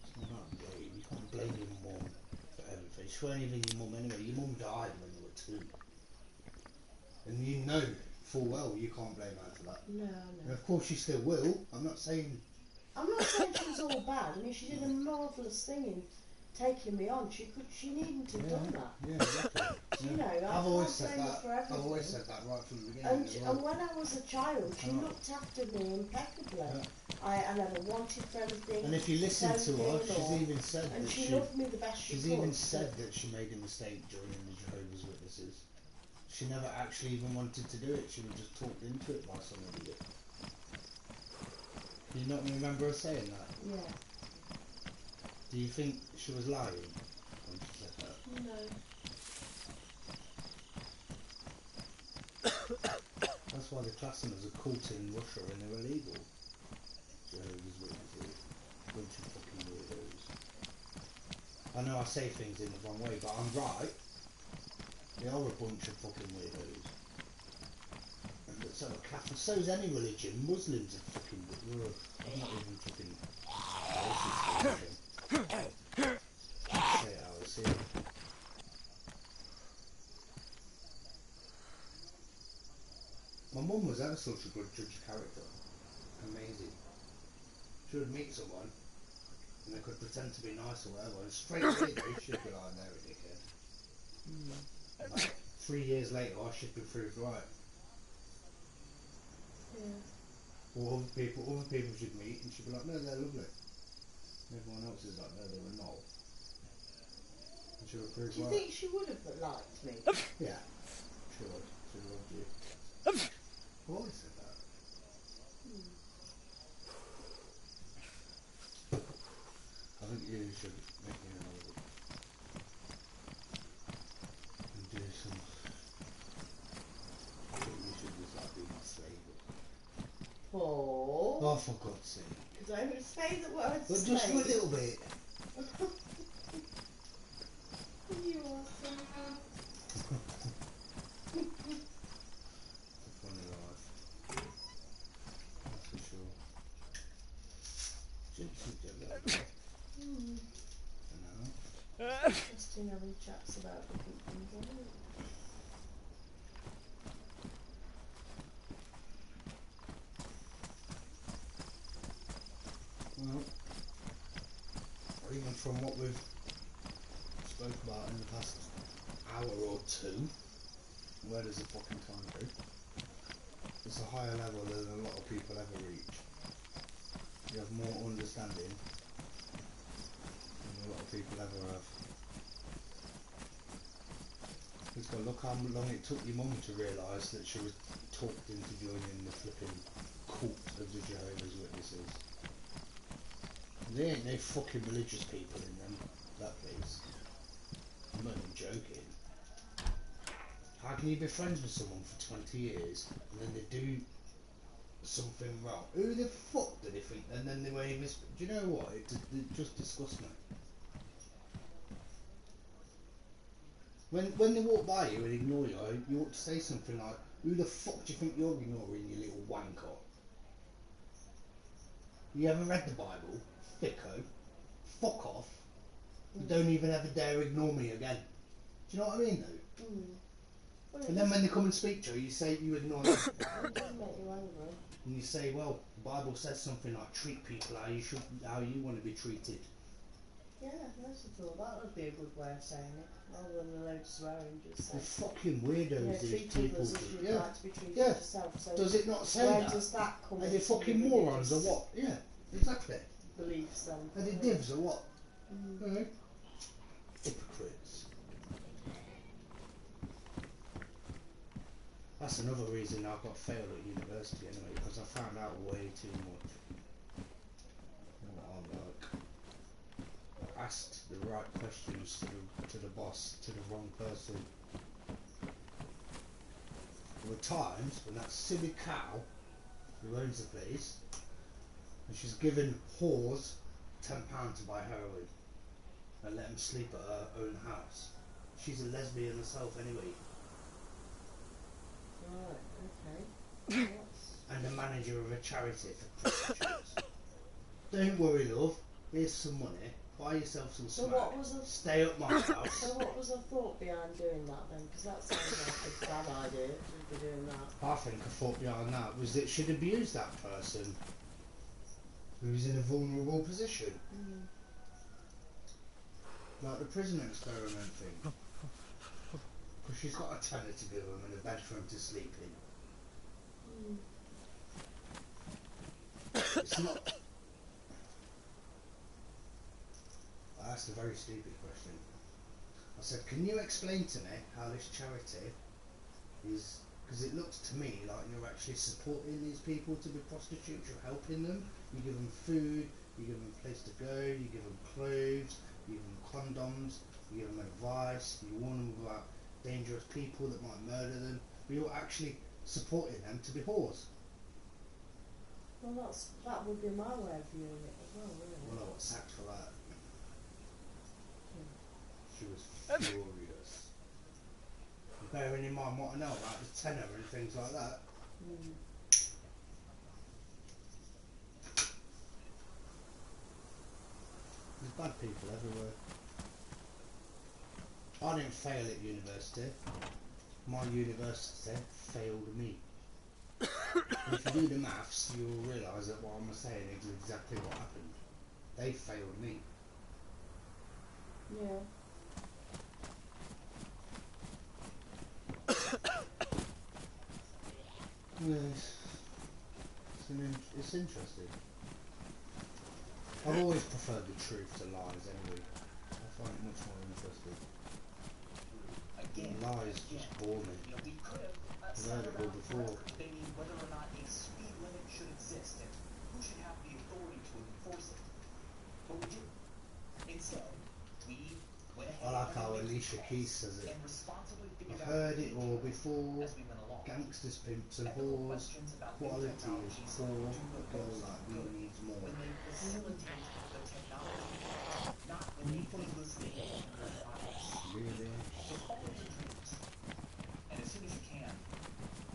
It's not about blame. You can't blame your mum for everything. She weren't even your mum anyway. Your mum died when you were 2. And you know full well you can't blame her for that. No, no. And of course you still will. I'm not saying she was all bad. I mean, she did a marvellous thing in taking me on. She needn't have done that. Yeah, exactly. You know, I've always said that. I've always said that right from the beginning. And when I was a child, she looked after me impeccably. Yeah. I never wanted for anything. And if you listen to her, she's even said and that she loved me the best she could. She's even said that she made a mistake joining the Jehovah's Witnesses. She never actually even wanted to do it. She was just talked into it by some idiot. Do you not remember her saying that? Yeah. Do you think she was lying when she said that? No. That's why they class them as a cult in Russia and they're illegal. Jehovah's Witnesses. Bunch of fucking weirdos. I know I say things in the wrong way, but I'm right. They are a bunch of fucking weirdos. And so are Catholics. So is any religion. Muslims are fucking weirdos. I'm not even fucking racist or anything. Say it how I see it. My mum was ever such a good judge of character. Amazing. She would meet someone and they could pretend to be nice or whatever, and straight away she'd be like, they're a dickhead. Like, 3 years later I should be proved right. Yeah. Or other people she'd meet and she'd be like, no, they're lovely. And everyone else is like, no, they were not. And she would prove right. Do you think she would have liked me? Yeah. She would. She loved you. I've always said that. I think you should make me another and do some. I think you should just like be my slave. Oh, for God's sake. Because I would say the word But slave. just for a little bit. You are so Funny life. That's for sure. Interesting having chats about different things, isn't it? Well, even from what we've spoke about in the past hour or 2, where does the fucking time go? It's a higher level than a lot of people ever reach. You have more understanding than a lot of people ever have. It's got look how long it took your mum to realise that she was talked into joining the flipping cult of the Jehovah's Witnesses. There ain't no fucking religious people in them, that place. I'm not even joking. How can you be friends with someone for 20 years and then they do something wrong? Who the fuck do they think? And then they won't even... Do you know what? It just disgusts me. When they walk by you and ignore you, you ought to say something like, who the fuck do you think you're ignoring, you little wanker? You ever read the Bible? Thicko. Fuck off. You don't even ever dare ignore me again. Do you know what I mean though? Well, And then when they come and speak to you, you say you ignore them. It doesn't make you angry. And you say, well, the Bible says something like treat people how you want to be treated. Yeah, that's a thought. That would be a good way of saying it, rather than a load of swearing. Just say, The fucking weirdos these treat people others as do. you'd like to be treated Yeah. yourself. So Does it not say where that? does that come Are they from? fucking morons or what? Yeah, exactly. Beliefs then. Are they divs or what? Hypocrites. That's another reason I got failed at university anyway, because I found out way too much. I asked the right questions to the boss, to the wrong person. There were times when that silly cow who owns the place, and she's given whores £10 to buy heroin and let them sleep at her own house. She's a lesbian herself anyway. Right, okay. And the manager of a charity for prostitutes. Don't worry, love. Here's some money. Buy yourself some So smoke. what was the Stay at my house. So what was the thought behind doing that then? Because that sounds like a bad idea to be doing that. I think the thought behind that was that she'd abuse that person who's in a vulnerable position. Like the prison experiment thing. Because she's got a tenner to give him and a bed for him to sleep in. It's not... I asked a very stupid question. I said, can you explain to me how this charity is... Because it looks to me like you're actually supporting these people to be prostitutes, you're helping them, you give them food, you give them a place to go, you give them clothes, you give them condoms, you give them advice, you warn them about dangerous people that might murder them, but you're actually supporting them to be whores. Well, that would be my way of viewing it as well, really. Well, I got sacked for that. She was furious. Bearing in mind what I know about the tenor and things like that. There's bad people everywhere. I didn't fail at university. My university failed me. If you do the maths, you'll realise that what I'm saying is exactly what happened. They failed me. Yeah. Yes. It's interesting. I've always preferred the truth to lies anyway. I find it much more interesting. Again, Lies just bore me. We could have I've heard it all before. debating whether or not a speed limit should exist and who should have the authority to enforce it. But we didn't. Instead, we went ahead I like how Alicia Keys says it. and responsibly figured I've out heard it all before. as we went along. Gangsters, pimps and whores. Quality is poor. A girl like me needs more. When they facilitate the technology, not when they endlessly Really? So follow the dreams. And as soon as you can,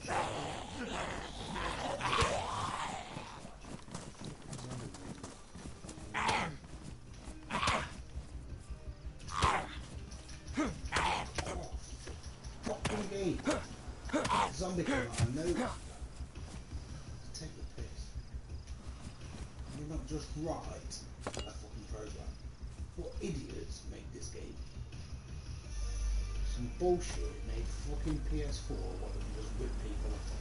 share Fucking game. Zombie killer, I know. Take the piss. You're not just write a fucking program. What idiots make this game? Some bullshit made fucking PS4 what it can just rip people off.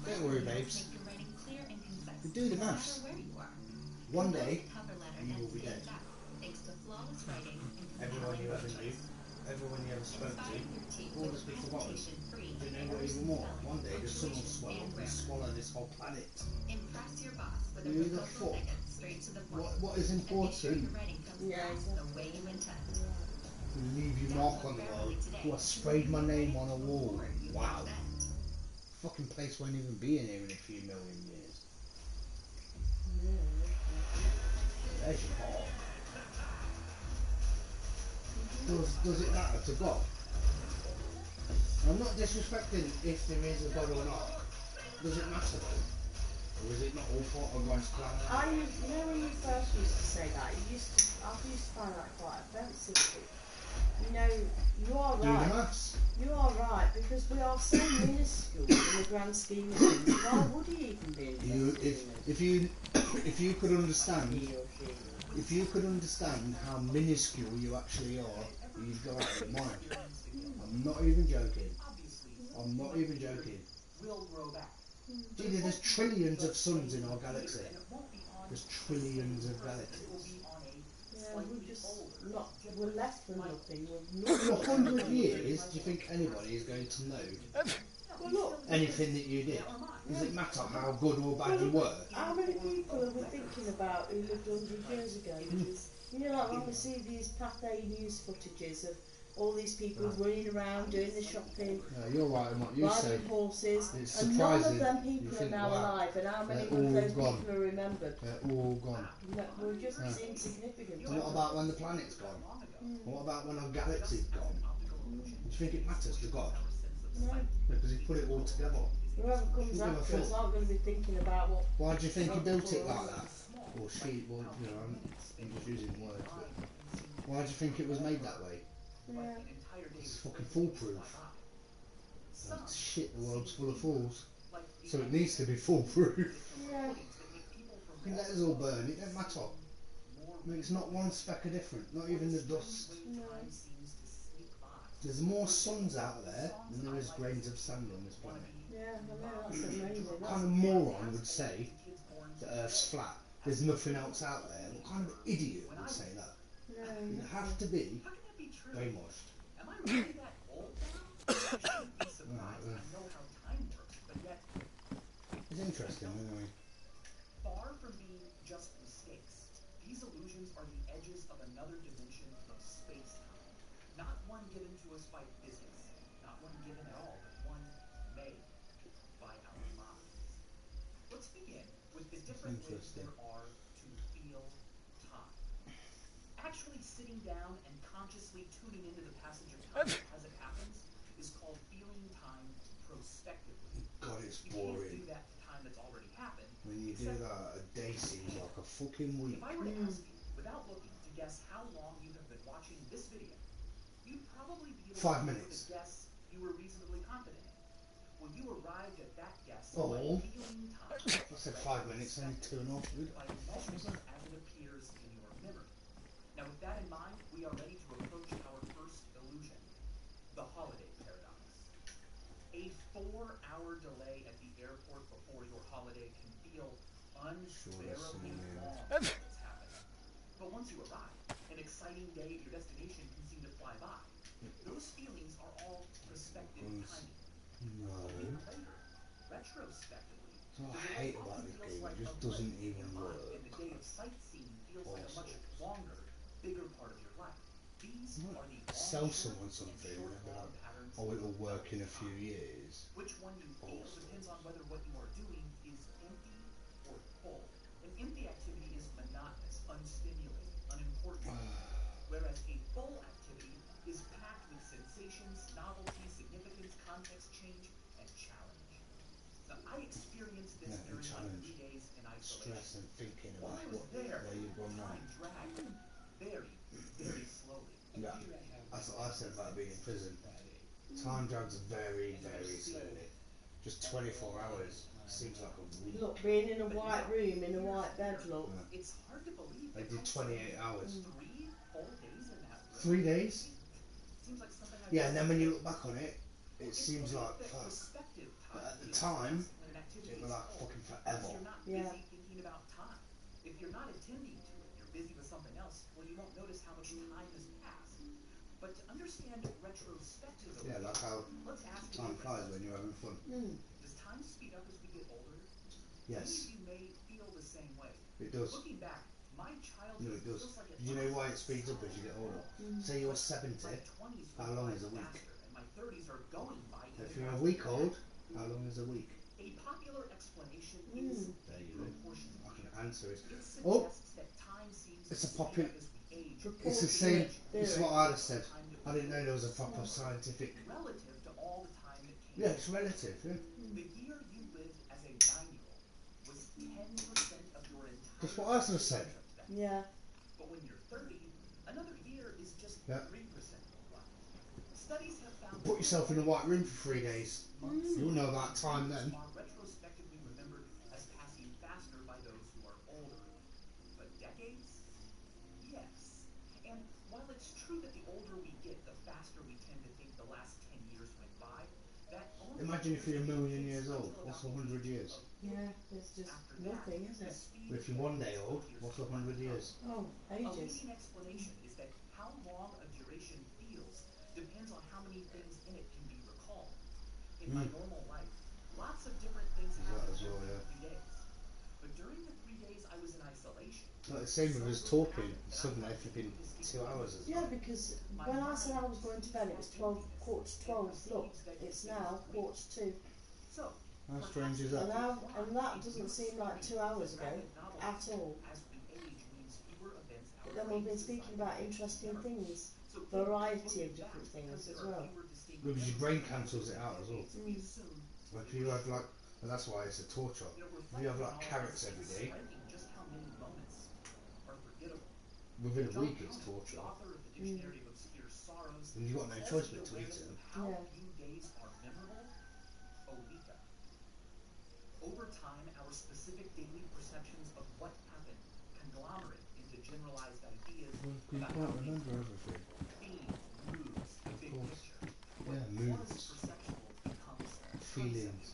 Don't worry, babes. You do the maths. One day, you will be dead. Everyone you ever knew, everyone you ever spoke to, all this be forgotten. You know what even more? One day the sun will swell up and swallow this whole planet. Who the fuck? What is important? Yeah, exactly. Leave your mark on the world. Who I sprayed my name on a wall. Wow. Fucking place won't even be in here in a few million years. There's your heart. Does it matter to God? I'm not disrespecting if there is a God or not. Does it matter though? Or is it not all part of God's plan? You know when you first used to say that, I used to find that quite offensive. You know, you are right. Do the maths. You are right, because we are so minuscule in the grand scheme of things. Why would he even be interested if you could understand how minuscule you actually are, you'd go out of your mind. I'm not even joking. Gee, there's trillions of suns in our galaxy. There's trillions of galaxies. Yeah, we're less than nothing. In 100 years, do you think anybody is going to know anything that you did? Does it matter how good or bad you were? How many people are we thinking about who lived 100 years ago? You know, like when we see these Pathé news footages of all these people running around doing the shopping, you're right in what you say. riding horses, It's and surprising. none of them people are now alive, and how many of those people are remembered? They're all gone. We're just insignificant. And what about when the planet's gone? What about when our galaxy's gone? Do you think it matters to God? No. Because he put it all together. Whoever comes after us aren't going to be thinking about what... Why do you think he built it like that? Or she, well, you know, I'm just using words, but why do you think it was made that way? Yeah. It's fucking foolproof. Shit, the world's full of fools. So it needs to be foolproof. Yeah. You can let us all burn, it don't matter. I mean, it's not one speck of different, not even the dust. No. There's more suns out there than there is grains of sand on this planet. Yeah, I know, that's amazing. What kind of moron would say the Earth's flat? There's nothing else out there. What kind of idiot would say that? No. You have to be brainwashed. It's interesting, anyway. Far from being just mistakes, these illusions are the edges of another dimension of space-time. Not one given to us by physics, not one given at all, but one made by our minds. Let's begin with the different ways there are to feel time. Actually sitting down and consciously tuning into the passage of time as it happens is called feeling time prospectively. God, it's You boring. can't do that to time that's already happened. When you do that, a day seems like a fucking week. If I were to ask you, without looking, to guess how long you have been watching this video, you'd probably be able 5 to minutes. guess you were reasonably confident in. Well, you arrived at that guess Oh. by feeling time. I said 5 minutes, only 2.5 minutes. By measuring as it appears in your memory. Now, with that in mind, we are ready to approach our first illusion, the holiday paradox. A 4-hour delay at the airport before your holiday can feel unbearably long when it's happening. But once you arrive, an exciting day at your destination can seem to fly by. Those feelings are all prospective timing. No. A week later, retrospectively, That's what I hate about this game, it just doesn't even work. and the day of sightseeing feels like a much longer, bigger part of your life. These are the Sell someone something and they'll be like, oh, it'll work in a few years. Which one you feel depends on whether what you are doing is empty or full. An empty activity is monotonous, unstimulating, unimportant. Whereas a full activity is packed with sensations, novelty, significance, context change, and challenge. Now, I experienced this during my 3 days in isolation. Stress and thinking While about I was there, where you're going now. time dragged very, very slowly. Yeah, that's what I said about being in prison. Time drags very, very slowly. Just 24 hours seems like a week. Look, being in a white room, in a white bed, look. It's hard to believe. They did 28 hours. 3 full days in that room. 3 days? Seems like something I've Yeah, and then when you look back on it, it seems like fuck. perspective But time at the time, when an activity it was is like full. fucking forever. You're not busy thinking about time. If you're not attending to it, you're busy with something else, well, you won't notice how much time has passed. But to understand retrospectively, Yeah, like how let's ask time flies when you're having fun. does time speed up as we get older? Yes. Many of you may feel the same way. It does. Looking back, my childhood No, it does. feels like Do you know why it speeds up as you get older? Say you're 70, how long is a week? and my 30s are going by If you're a week old, how long is a week? A popular explanation is There you go. proportional. I can answer it. It Oh, suggests that time seems it's a popular. It's the same. It's what I'd have said. I didn't know there was a proper scientific. Relative to all the time that came. Yeah, it's relative. Yeah. The year you lived as a 9-year-old was 10% of your entire. That's what I was gonna say. Yeah. But when you're 30, another year is just 3% of life. Studies have found. Put yourself in a white room for 3 days. You'll know about time then. Are retrospectively remembered as passing faster by those who are older. But decades? Yes. And while it's true that the older we get, the faster we tend to think the last 10 years went by, that only. Imagine if you're 1,000,000 years old. What's 100 years? Yeah, it's just nothing, isn't it? But if you're 1 day old, what's 100 years? Oh, A ages. leading explanation is that how long a duration feels depends on how many things in it can be recalled. In my normal life, lots of different things happen as well, during 3 days. But during the 3 days I was in isolation. Like the same with us talking. Suddenly, flipping 2 hours. Yeah, because when I said I was going to bed, it was 12:15. Look, it's now 1:45. So, how strange is that? And that doesn't seem like 2 hours ago at all. But then we've been speaking about interesting things, variety of different things as well. Because your brain cancels it out as well. Like if you have like, and that's why it's a torture. If you have like carrots every day, within a week it's torture. And you've got no choice but to eat them. Yeah. Over time, our specific daily perceptions of what happened conglomerate into generalized ideas You about can't remember everything. pain, moods, the big picture. Yeah, moods, feelings.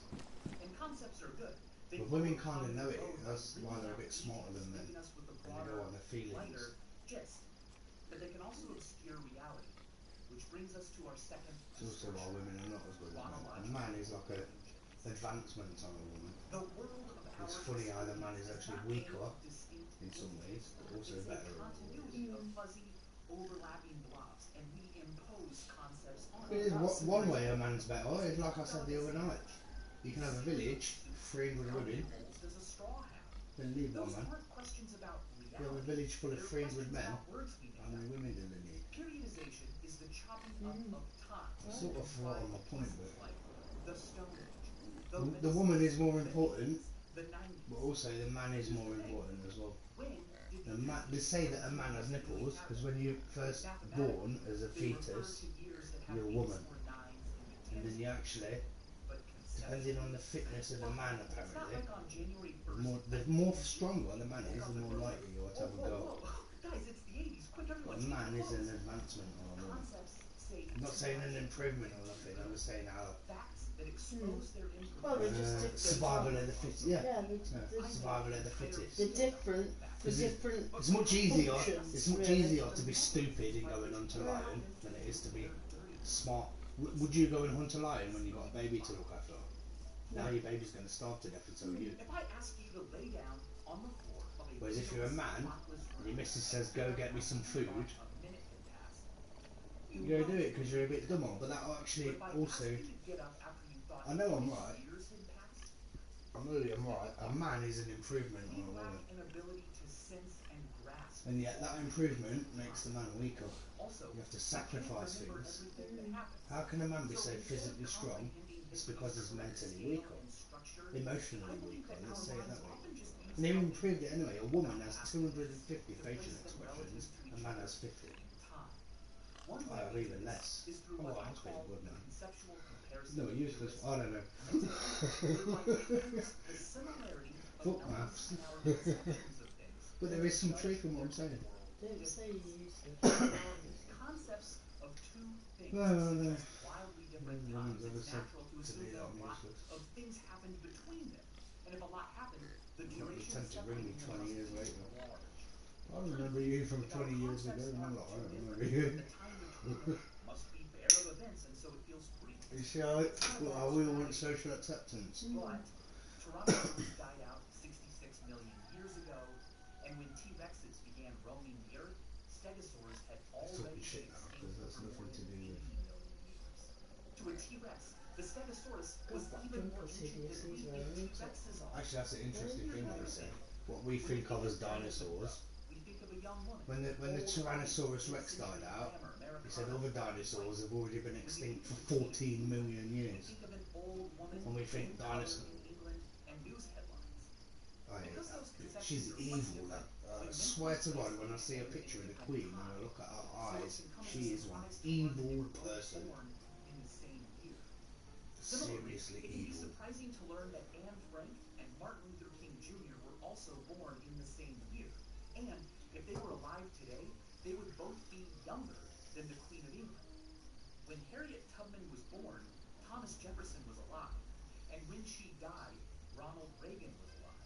And concepts are good. But women kind of know it. That's why they're a bit smarter than men. And they go on their feelings. Gist. But they can also obscure reality, which brings us to our second. It's also why women are not as good as men. A man is like a advancement on a woman. It's funny how the man is actually weaker in some ways, but also better. Overlapping blobs, and we impose concepts on It is one way a man's better. It's like I said the other night. You can have a village, 300 women, then leave one man. You have a village full of 300 men, how many women do they need? Periodization is the chopping up of time. I sort of forgot on my point, The Stone but the woman is more important, but also the man is more important as well. They say that a man has nipples because when you're first born as a fetus, you're a woman. And then you actually, depending on the fitness of the man apparently, the more stronger the man is, the more likely you are to have a girl. But a man is an advancement on a woman. I'm not saying an improvement or nothing, I'm just saying how survival of the fittest. Yeah, survival of the fittest. The different. It's much easier. It's much easier to be stupid in going hunt a lion than it is to be smart. Would you go and hunt a lion when you got a baby to look after? Now your baby's going to starve to death, and so are you. If I ask you to lay down on the floor of a Whereas if you're a man, and your missus says, "Go get me some food," you go do it because you're a bit dumber. But that actually also, I know I'm right. I know I'm right. A man is an improvement on a woman. And yet that improvement makes the man weaker. You have to sacrifice things. How can a man be so physically strong? It's because he's mentally weaker. Emotionally weaker, let's say it that way. And they improved it anyway. A woman has 250 facial expressions, a man has 50. I have even less. Oh, well, that's pretty good now. No, useless. I don't know. Fuck maths. But there is some truth in what I'm saying. Don't say you're useless. Concepts of two things. No. Wildly different times. It's natural to assume that a lot of things happened between them. And if a lot happened, the duration You tend to bring me 20 years later. I remember you from 20 years ago, and I'm like, I don't remember you. Must be bare of events, and so it feels brief. You see how we all want social acceptance. But Toronto died out 66 million years ago, and when T-Rexes began roaming the earth, stegosaurs had already shit now, because that's nothing to do with. To a T-Rex, the stegosaurus was even more ancient than we think T-Rexes are. Actually, that's an interesting thing that you said. What we think of as dinosaurs, when the Tyrannosaurus Rex died out, he said other dinosaurs have already been extinct for 14 million years. And we think dinosaurs. She's evil. I swear to God, when I see a picture of the Queen and I look at her eyes, she is one evil person. Seriously evil. It is surprising to learn that Anne Frank and Martin Luther King Jr. were also born in the same year. And if they were alive today, they would both be younger than the Queen of England. When Harriet Tubman was born, Thomas Jefferson was alive. And when she died, Ronald Reagan was alive.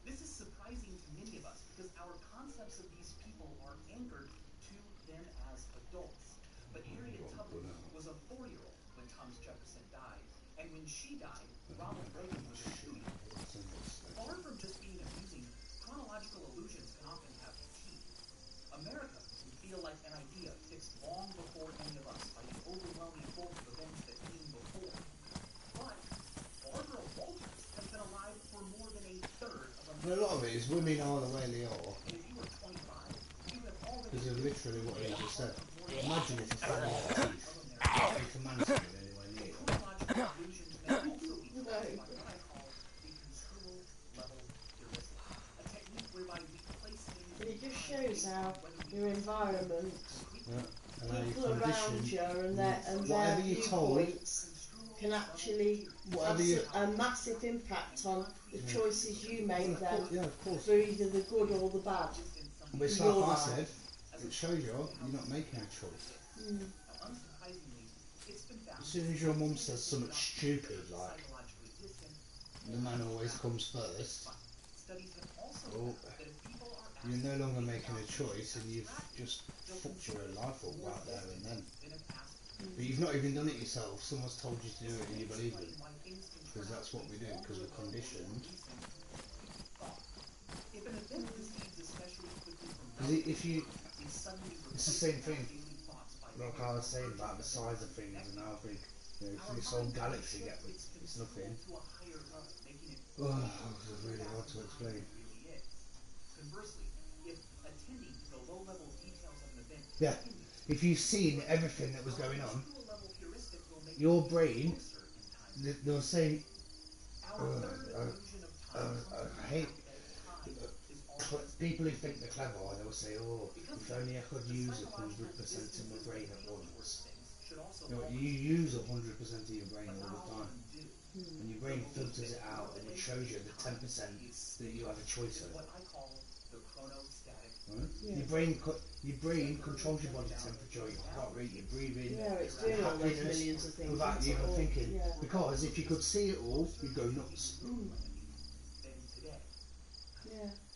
This is surprising to many of us because our concepts of these people are anchored to them as adults. But Harriet Tubman was a 4-year-old when Thomas Jefferson died. And when she died, Ronald Reagan was a 2-year-old. Far from just being amusing, chronological illusions can often have teeth. America can feel like an idea fixed long before any of us by the overwhelming bulk of events that came before. But Barbara Walters has been alive for more than a third of And a lot of it is women are the way they are. And if you were 25, you have already Because of literally what he just said. Imagine if it's family teeth. If a man's doing anywhere near it. illusions may also be caused by what I call the construal level heuristic, a technique whereby we place things. But it just shows how your environment, And how people you're around conditioned. you and their Whatever you're told, viewpoints can actually have a massive impact on the choices you make then, for either the good or the bad. but it's like I said, it shows you're not making a choice. As soon as your mum says something stupid like, the man always comes first, well, you're no longer making a choice and you've just fucked your own life up right there and then. But you've not even done it yourself, someone's told you to do it and you believe it. Because that's what we do, because we're conditioned. Because if you, it's the same thing, like I was saying about the size of things and how big, for this whole galaxy, it's nothing. Oh, it's really hard to explain. Yeah, if you've seen everything that was going on, your brain, they'll say, I hate people who think they're clever, they'll say, oh, if only I could use 100% of my brain at once. You use 100% of your brain all the time. And your brain filters it out and it shows you the 10% that you have a choice over. Right? Your brain controls your body temperature, your heart rate, your breathing, it's doing all those millions of things without you even thinking. Because if you could see it all, you'd go nuts.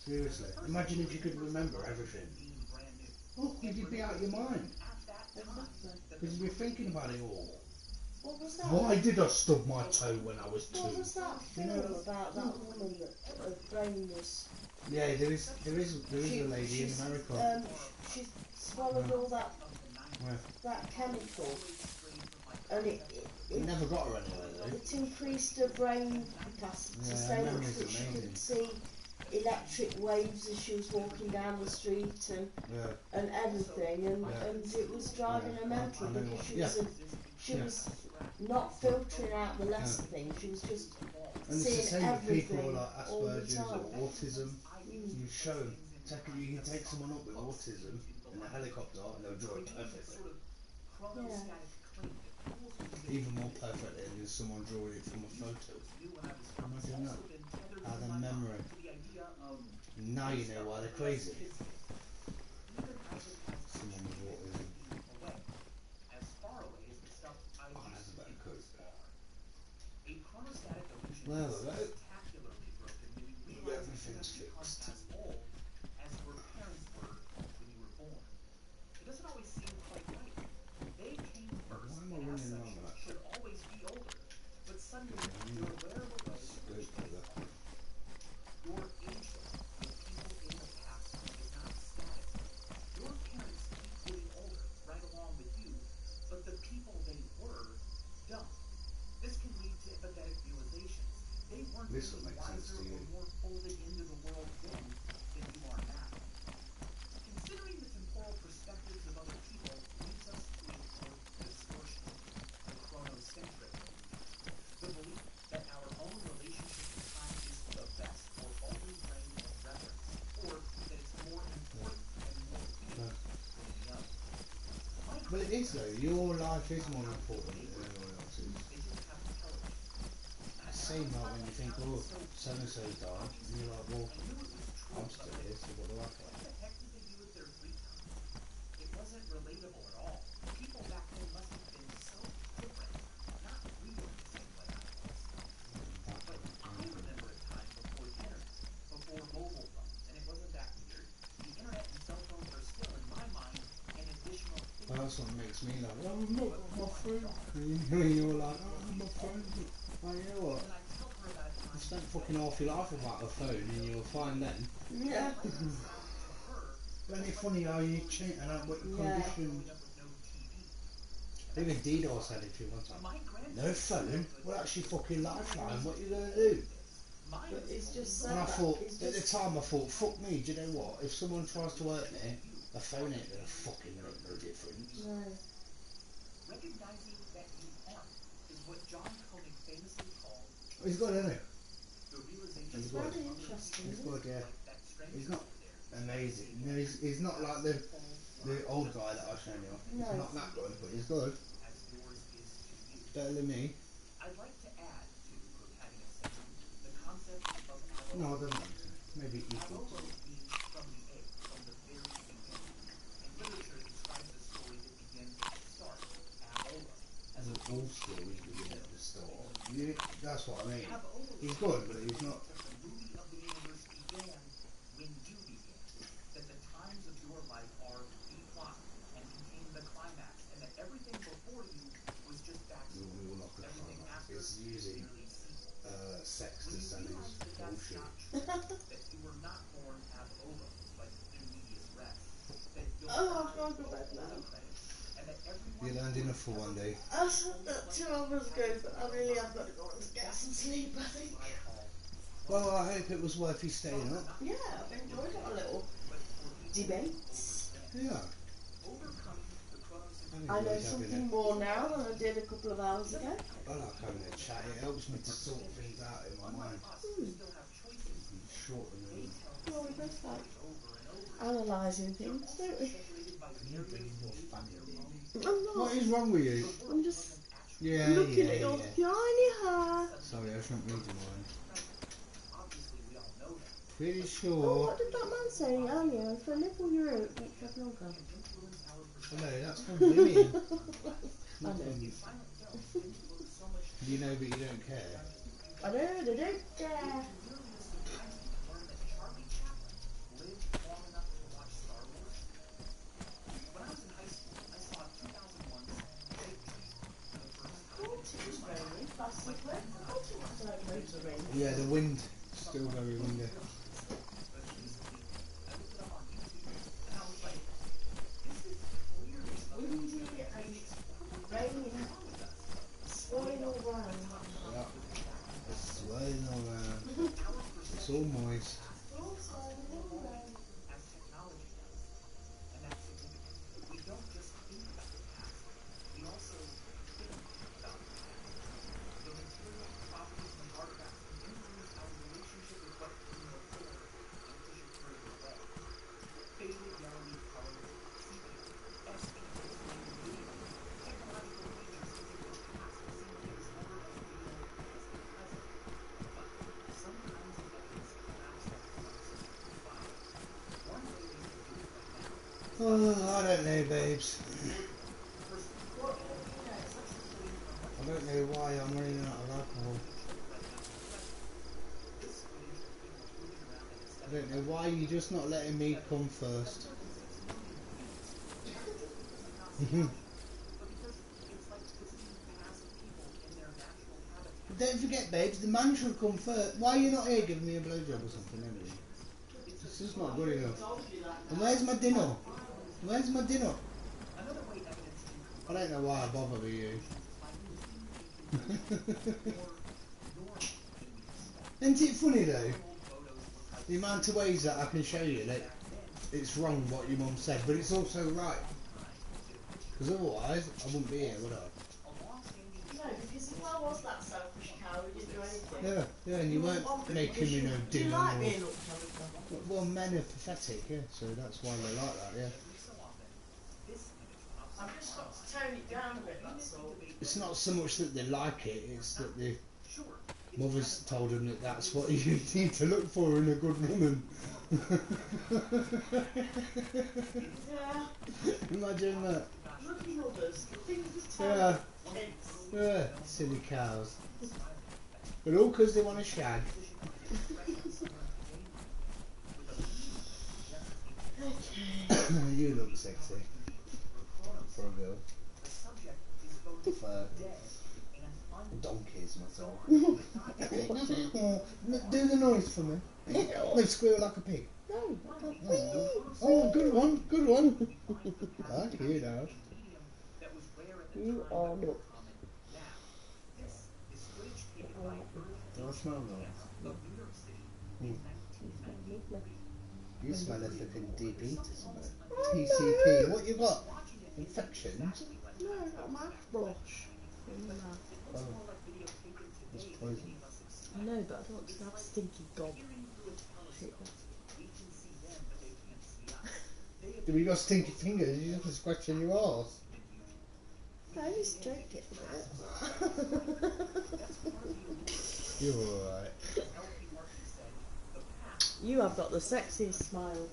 Seriously. Imagine if you could remember everything. Oh, you'd be out of your mind. Because you'd be thinking about it all. What was that? Why did I stub my toe when I was 2? What was that film about that woman that her brain was... Yeah, there is a lady in America. She swallowed all that chemical, and it never got her anywhere though. It increased her brain capacity so much that she could see electric waves as she was walking down the street and everything, and it was driving her mental because she was not filtering out the lesser things. She was just seeing everything people like Asperger's all the time. or autism. You show them, you can take someone up with autism in a helicopter and they'll draw it perfectly. Even more perfectly than someone drawing it from a photo. Imagine that. How their memory. Now you know why they're crazy. Someone with autism. Oh, that's a better coat. Well, everything's fixed. Why am I running around like that? This will make sense to you. Well, it is though. Your life is more important than anyone else's. Same like when you think, oh, so and so died, and you're like, well, I'm still here, so what do I care? What the heck did they do with their free time? It wasn't relatable at all. People back then must have been so different, not real in the same way I was. But I remember a time before the internet, before mobile phones, and it wasn't that weird. The internet and cell phones are still, in my mind, an additional thing. Well, that's what makes me like, oh, I'm not my phone. And you're like, oh, my phone. Oh, you know what? You spent fucking half your life without a phone and you'll find then. Yeah. Plenty funny how you change and what you condition. Even DDoS had it to one time. No phone? Well, that's your fucking lifeline. What are you going to do? But it's just and I thought, at the time I thought, fuck me, do you know what? If someone tries to hurt me, a phone ain't going to fucking make no difference. No. Recognizing that you aren't is what John Koenig famously called. He's good, isn't he? It's very interesting. He's good, yeah. He's not amazing. No, he's not like the old guy that I've shown you. He's not that good, but he's good. Better than me. I'd like to add to protagonist the concept of aloe. No, I don't want to. Maybe equal. Aloe means from the egg, from the very beginning. And literature describes a story that begins at the start, aloe. As an all stories begin at the start. Yeah, that's what I mean. He's good, but he's not. The movie of the universe began when you began. That the times of your life are the plot and contain the climax, and that everything before you was just backstory. Everything after is using sex to sell his bullshit. That you were not born ab ovo, but in medias res. That you'll I've got to go back now. And that everyone You learned enough for one day. I said that 2 hours ago, but I really have got to go on to get some sleep, I think. Well, I hope it was worth you staying up. Yeah, I've enjoyed our little debates. Yeah. I know something more now than I did a couple of hours ago. I like having a chat. It helps me to sort things out in my mind. Shorten them. Well, we both like analysing things, don't we? I'm not. What is wrong with you? I'm just looking at your shiny hair. Sorry, I shouldn't read your mind. Pretty sure. Oh, what did that man say earlier? For a nipple you're out, each have no gun. Hello, that's from Vivian. I know. You know, but you don't care. I know, they don't care. Yeah, the wind, still very windy. Windy and raining, swirling all round. Yeah, it's swirling all around. It's all moist. Oh, I don't know, babes. I don't know why I'm running out of alcohol. I don't know why you're just not letting me come first. Don't forget, babes, the man should come first. Why are you not here giving me a blowjob or something, Emily? This is not good enough. And where's my dinner? Where's my dinner? I don't know why I bother with you. Isn't it funny though? The amount of ways that I can show you that it's wrong what your mum said, but it's also right. Because otherwise, I wouldn't be here, would I? No, because if I was that selfish cow who didn't do anything. Yeah, and you weren't making me no Do you dinner. like being looked after? Well, men are pathetic, yeah, so that's why they like that, yeah. I've just got it's not so much that they like it, it's that the mothers told them that that's what you need to look for in a good woman. Yeah. Imagine that. Bloody mothers, the things they Yeah. tell kids. Yeah, silly cows. But all because they want a shag. You look sexy for a girl. For donkeys myself. Do the noise for me. No, squeal like a pig. No. Oh, good one, good one. I hear that. You are not. Do I smell nice? You smell like fucking DB to something. TCP. What you got? Infections? No, I've got mouthbrush in my mouth. Oh. It's poison. I know, but I don't want to have a stinky gob. Do we got stinky fingers? You just scratching your arse. I just stroke it a bit. You're alright. You have got the sexiest smile.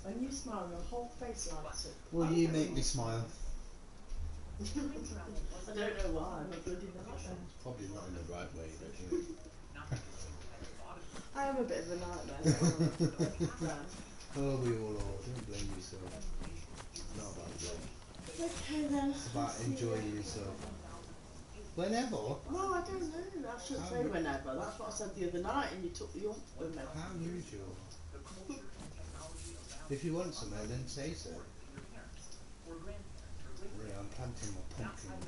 When you smile, your whole face lights up. Well, you make me smile. I don't know why, but bloody nightmare. Probably not in the right way, but you. I am a bit of a nightmare. Oh, we all are. Don't blame yourself. Not about blame. Okay then. It's about enjoying yourself. Whenever. Well, I don't know. I shouldn't say whenever. That's what I said the other night, and you took the ump with me. How usual. If you want some, then say so. Yeah, I'm planting my pumpkins.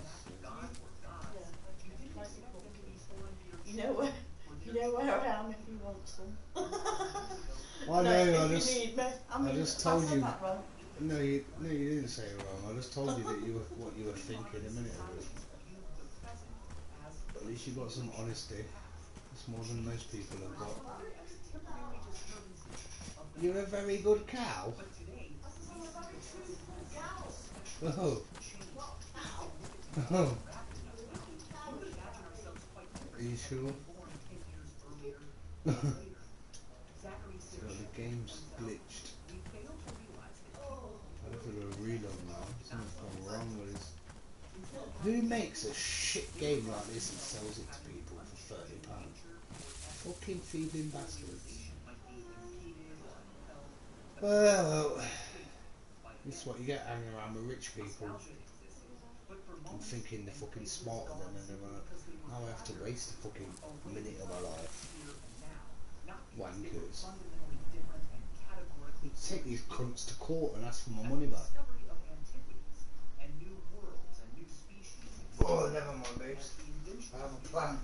You know where I am if you want some. I know. If you need me, I just told you. No, you didn't say it wrong. I just told you that what you were thinking a minute ago. At least you got some honesty. It's more than most people have got. You're a very good cow. Oh. Oh. Are you sure? So the game's glitched. I have to do a reload now. Something's gone wrong with this. Who makes a shit game like this and sells it to people for £30? Fucking thieving bastards. Well, this is what you get hanging around with rich people. I'm thinking they're fucking smarter than them, and they're like, now I have to waste a fucking minute of my life. Wankers. Take these cunts to court and ask for my money back. Oh, never mind, babes. I have a plan.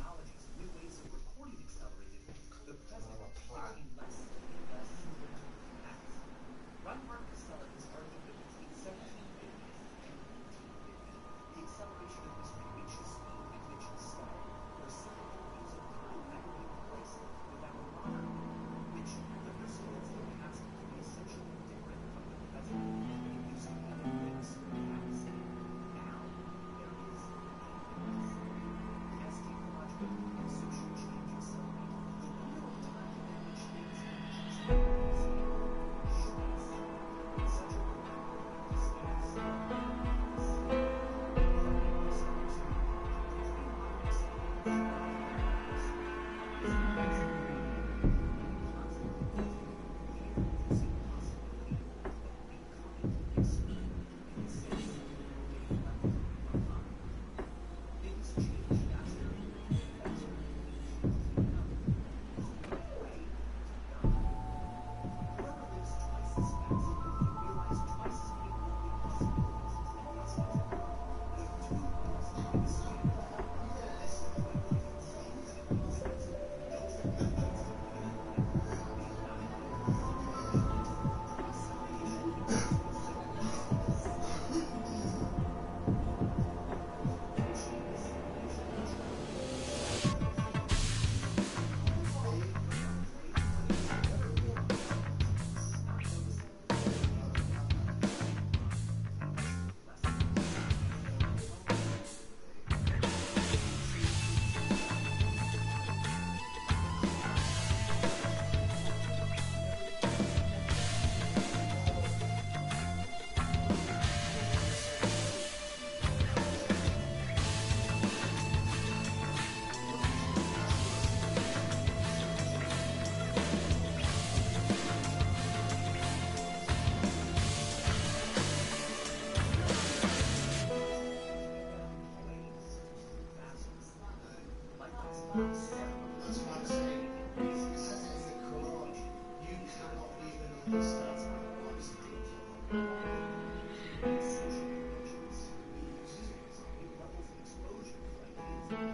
That's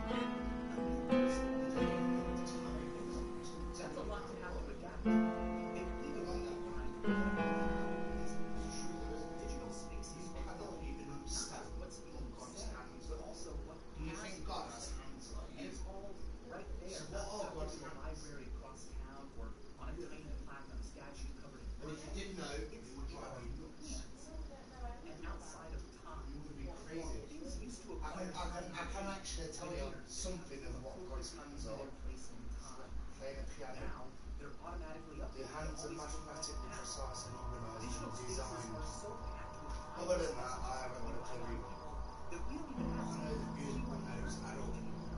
a lot to have to adapt to. And even when you find digital spaces are not even what's being said, but also what has been said. And it's all right there, not stuck in the library across town or on a tiny plaque on a statue covered in But if you did know, it would drive you nuts. And outside of time, You would be crazy. things used to I can actually tell you something of what God's hands are. Playing a piano. Now, they're automatically up. The hands are mathematically precise and organised Digital and spaces designed. are so packed with Other than that, I haven't got a clue. that we don't even have I know the musical notes add up.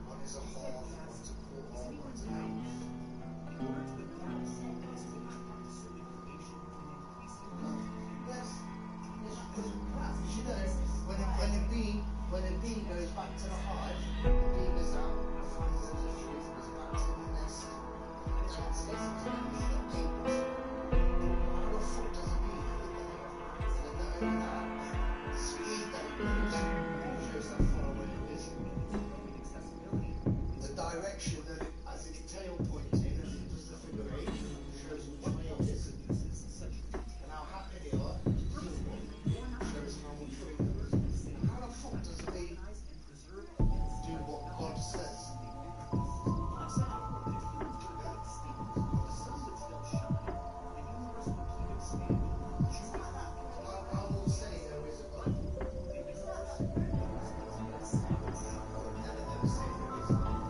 One is a half, one's a quarter, one's an eighth. in order to adapt to this we have to consume information in an increasing Yes, because you know, when a bee goes back to the hive, the bee goes out, finds the nectar, goes back to the nest. That's bees. How the fuck does a bee do that? And not only that, the speed that it goes shows how far away it is. The direction that it, as its tail points in, as it does the figure eight, shows which way it is. And how happy they are, shows how much fingers. How the fuck does a bee do what God says? I will say there is a God. I would never say there is a God.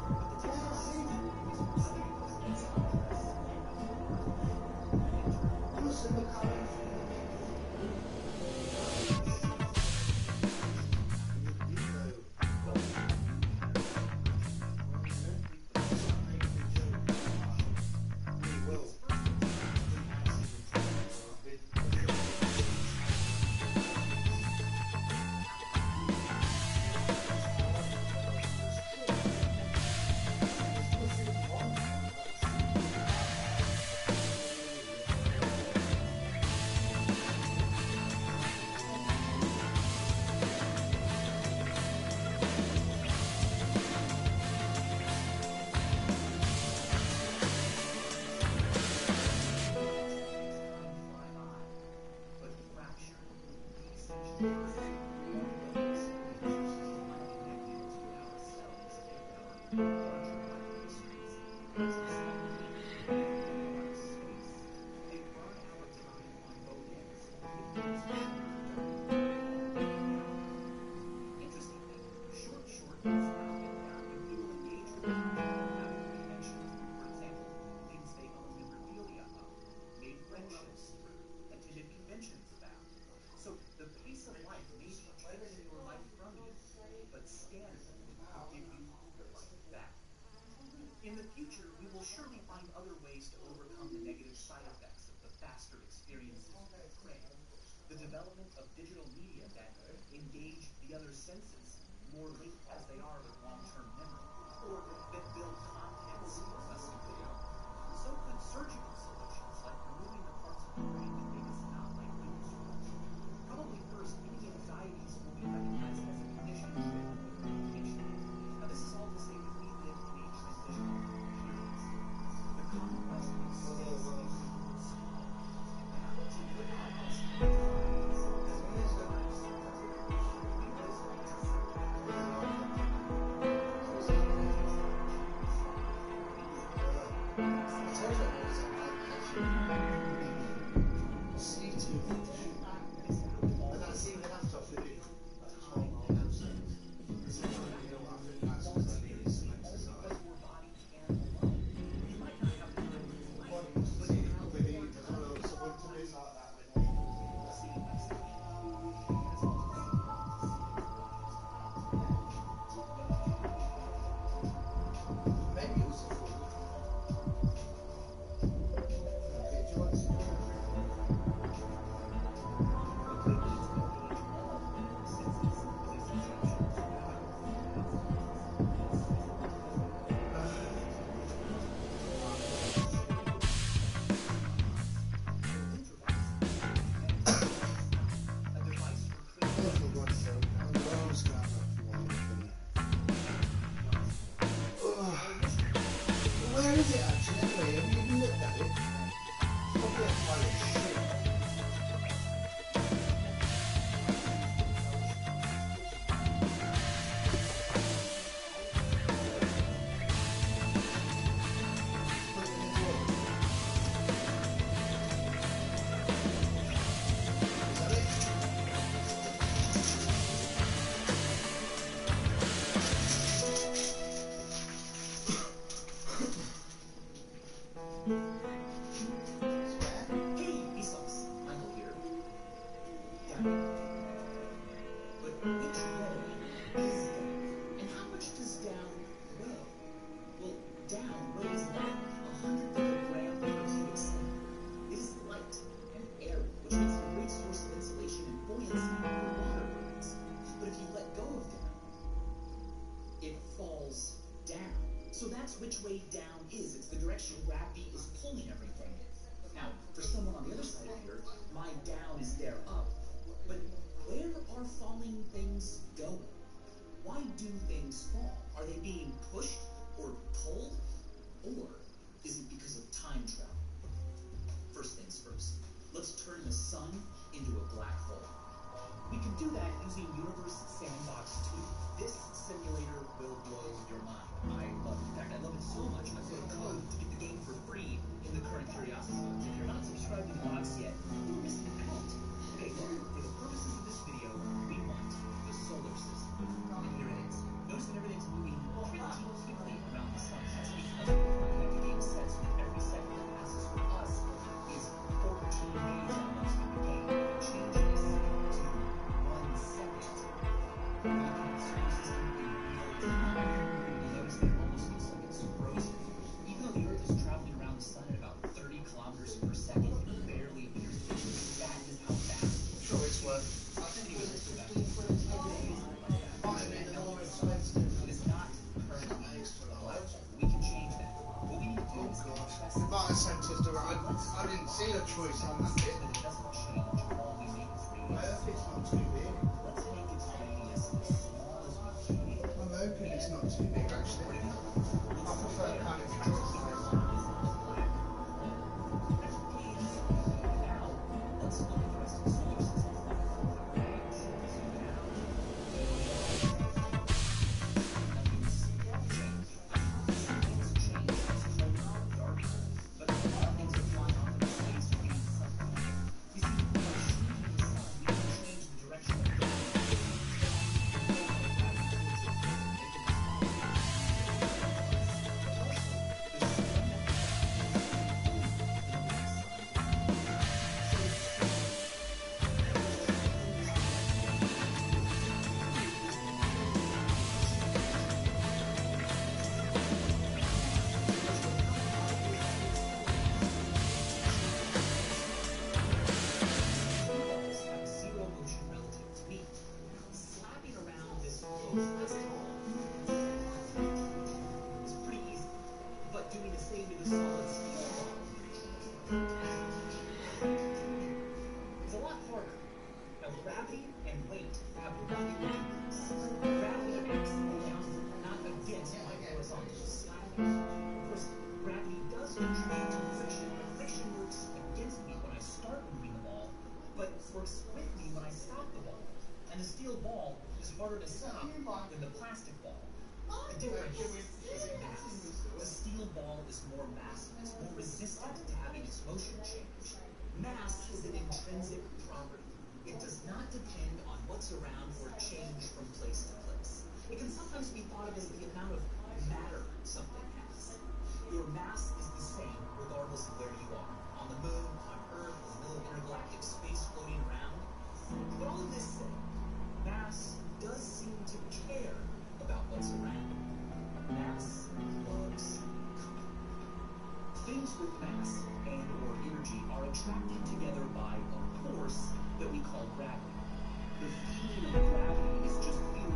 Listen, look how In the future, we will surely find other ways to overcome the negative side effects of the faster experiences we crave. The development of digital media that engage the other senses, more linked as they are with long-term memory, or that build content seamlessly. So could surgical solutions like removing the parts of the brain that make us not like news. Probably first, any anxieties will be recognized as a condition with medication. Now this is all to say that we live in a transitional period. The conquest of space includes Where is it actually? Anyway, have you even looked at it? It's probably a pile of shit. So that's which way down is. It's the direction gravity is pulling everything. Now, for someone on the other side of here, my down is their up. But where are falling things going? Why do things fall? Are they being pushed or pulled? Or is it because of time travel? First things first, let's turn the sun into a black hole. We can do that using Universe Sandbox 2. This simulator will blow your mind. I love it. In fact, I love it so much, I put a code to get the game for free in the current Curiosity. If you're not subscribed to the box yet, you're missing out. Okay, look, for the purposes of this video, we want the solar system. And here it is. Notice that everything's moving pretty quickly around the sun. That's because the game sets that every second that passes for us is 14 days almost in the game. Change this to 1 second. We can see the solar system in real time. Notice that it almost looks like it's frozen. Even though the Earth is traveling around the sun at about 30 kilometers per second, it barely appears to be. That is how fast. Sure, it's worth. Anyway, let's go back. It is not currently a black hole. We can change that. What we need to do is go The Martin Centre's direct. I didn't see a choice on that bit. it doesn't change. All we make is radius. I hope it's not too big. Let's make its radius as small as we can. I'm hoping it's not too big actually. I prefer kind of choice. Now, let's look at the rest of the solar system. Harder to stop than the plastic ball. The difference is in mass. The steel ball is more massive. It's more resistant to having its motion change. Mass is an intrinsic property. It does not depend on what's around or change from place to place. It can sometimes be thought of as the amount of matter something has. Your mass is the same regardless of where you are. On the moon, on Earth, in the middle of intergalactic space floating around. But all of this said, mass does seem to care about what's around. Mass loves company. Things with mass and or energy are attracted together by a force that we call gravity. The feeling of gravity is just pure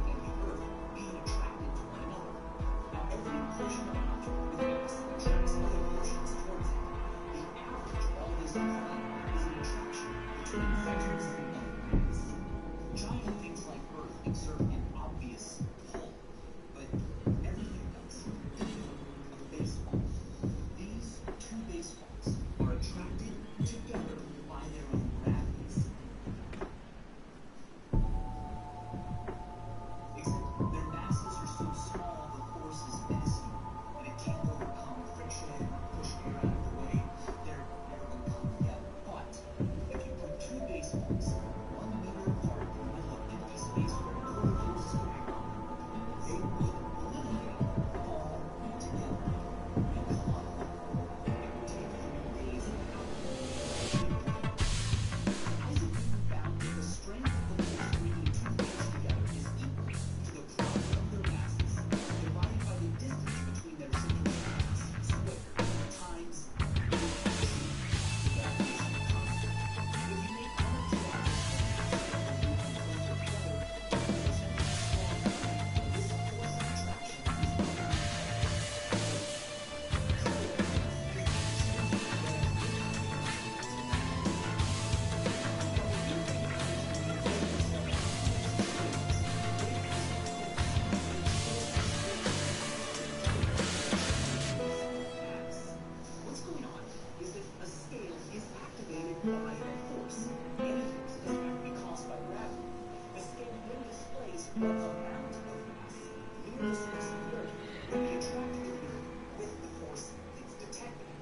the surface of the Earth would be attracted with the force it's detecting.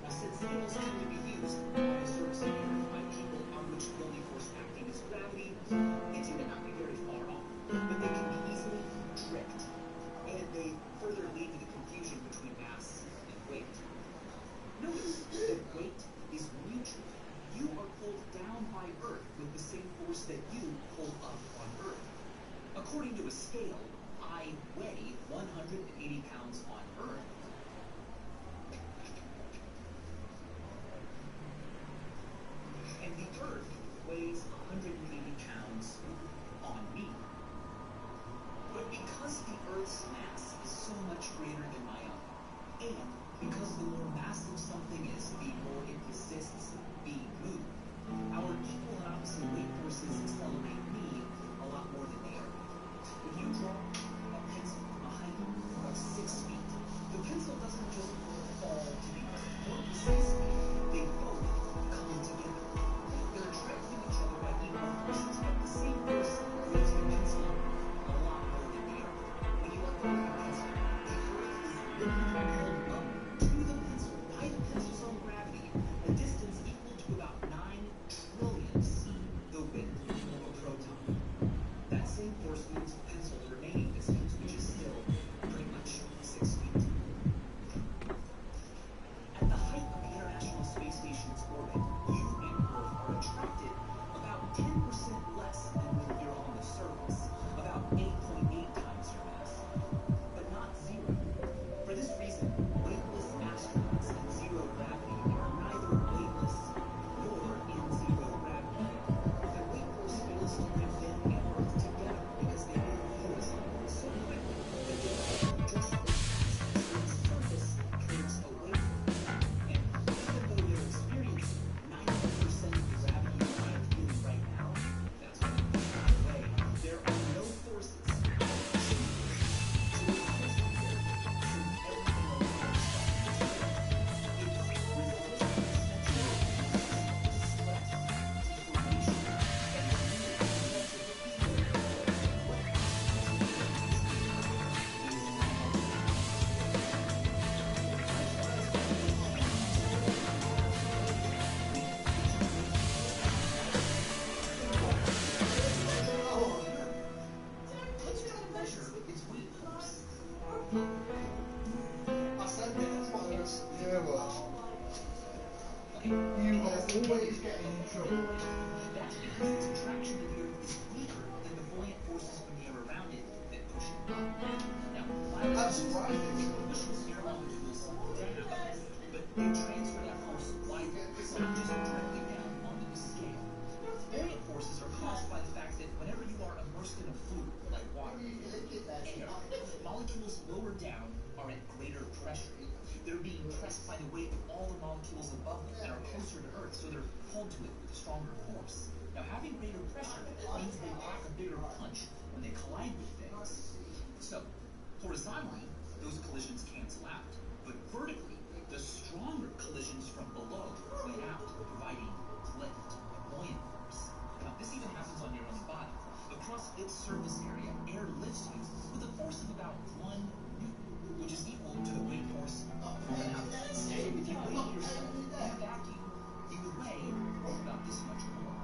Now, since scales tend to be used on the surface of the Earth by people on which the only force acting is gravity, they tend to not be very far off, but they can be easily tricked, and they further lead to the confusion between mass and weight. Notice that weight is mutual. You are pulled down by Earth with the same force that you pull up on Earth. According to a scale, I weigh 180 pounds on Earth. And the Earth weighs 180 pounds on me. But because the Earth's mass is so much greater than my own, and because the more massive something is, the more it resists being moved, our equal and opposite weight forces accelerate me a lot more than the Earth. If you draw a pencil from a height of 6 feet, the pencil doesn't just fall to the earth. More precisely, they both come together. They're attracting each other by equal forces, but the same force weighs the pencil a lot more than the Earth. When you let go of the pencil, the Earth is literally pulled up to the pencil by the pencil's own gravity, a distance equal to about 9 trillionths the width of a proton. That same force moves the pencil the remaining distance, which is still pretty much 6 feet. At the height of the International Space Station's orbit, you and Earth are attracted about 10% less than when you're on the surface, about 8.8 times your mass, but not zero. For this reason, weightless astronauts in zero gravity are neither weightless nor in zero gravity. The weight force fails to bring them and Earth together because they both force so quickly that they are just as fast as Earth's surface turns away from them. And even though they're experiencing 90% of the gravity you and I are feeling right now, that's what I'm feeling away, there are no forces. So it's just here, since everything around us is here. It's resistance essentially distress, deformation, and the need to feel what constitutes let's try to measure its weight force. I said that's one of those. Yeah, well. Okay. You are always getting in trouble. That's because its attraction to the Earth is weaker than the buoyant forces from the air around it that push it up. Now, That's surprising. push its air molecules down, but they transfer that force widely, so just directly down onto the scale. Buoyant forces are caused by the fact that whenever you are immersed in a fluid, like water, air, molecules lower down are at greater pressure. They're being pressed by the weight of all the molecules above them that are closer to Earth, so they're pulled to it with a stronger force. Now, having greater pressure means they pack a bigger punch when they collide with things. So, horizontally, those collisions cancel out, but vertically, the stronger collisions from below win out, providing lift, buoyant force. Now, this even happens on your own body. Across its surface area, air lifts you with a force of about 1 Newton, which is equal to the weight force from an outlet. So if you weigh yourself in a vacuum, you would weigh about this much more.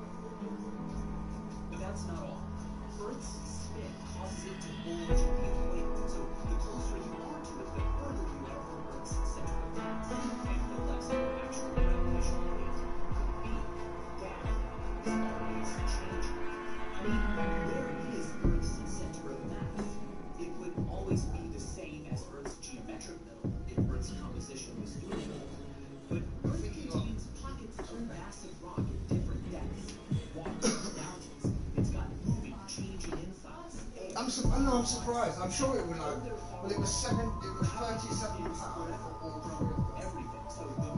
But that's not all. Earth's spin causes it to bulge at the equator, so the closer you are to it, the further you are from Earth's center of mass, and the less actual gravitational weight could be. That is always changing. I mean, where is Earth's center of mass? It would always be the same as Earth's geometric middle if Earth's composition was uniform. But Earth contains pockets of massive rock at different depths. Water, mountains. It's got moving, changing insides. I'm surprised. I'm sure it was like, well, it was 37 pounds for all three of them. Everything. So the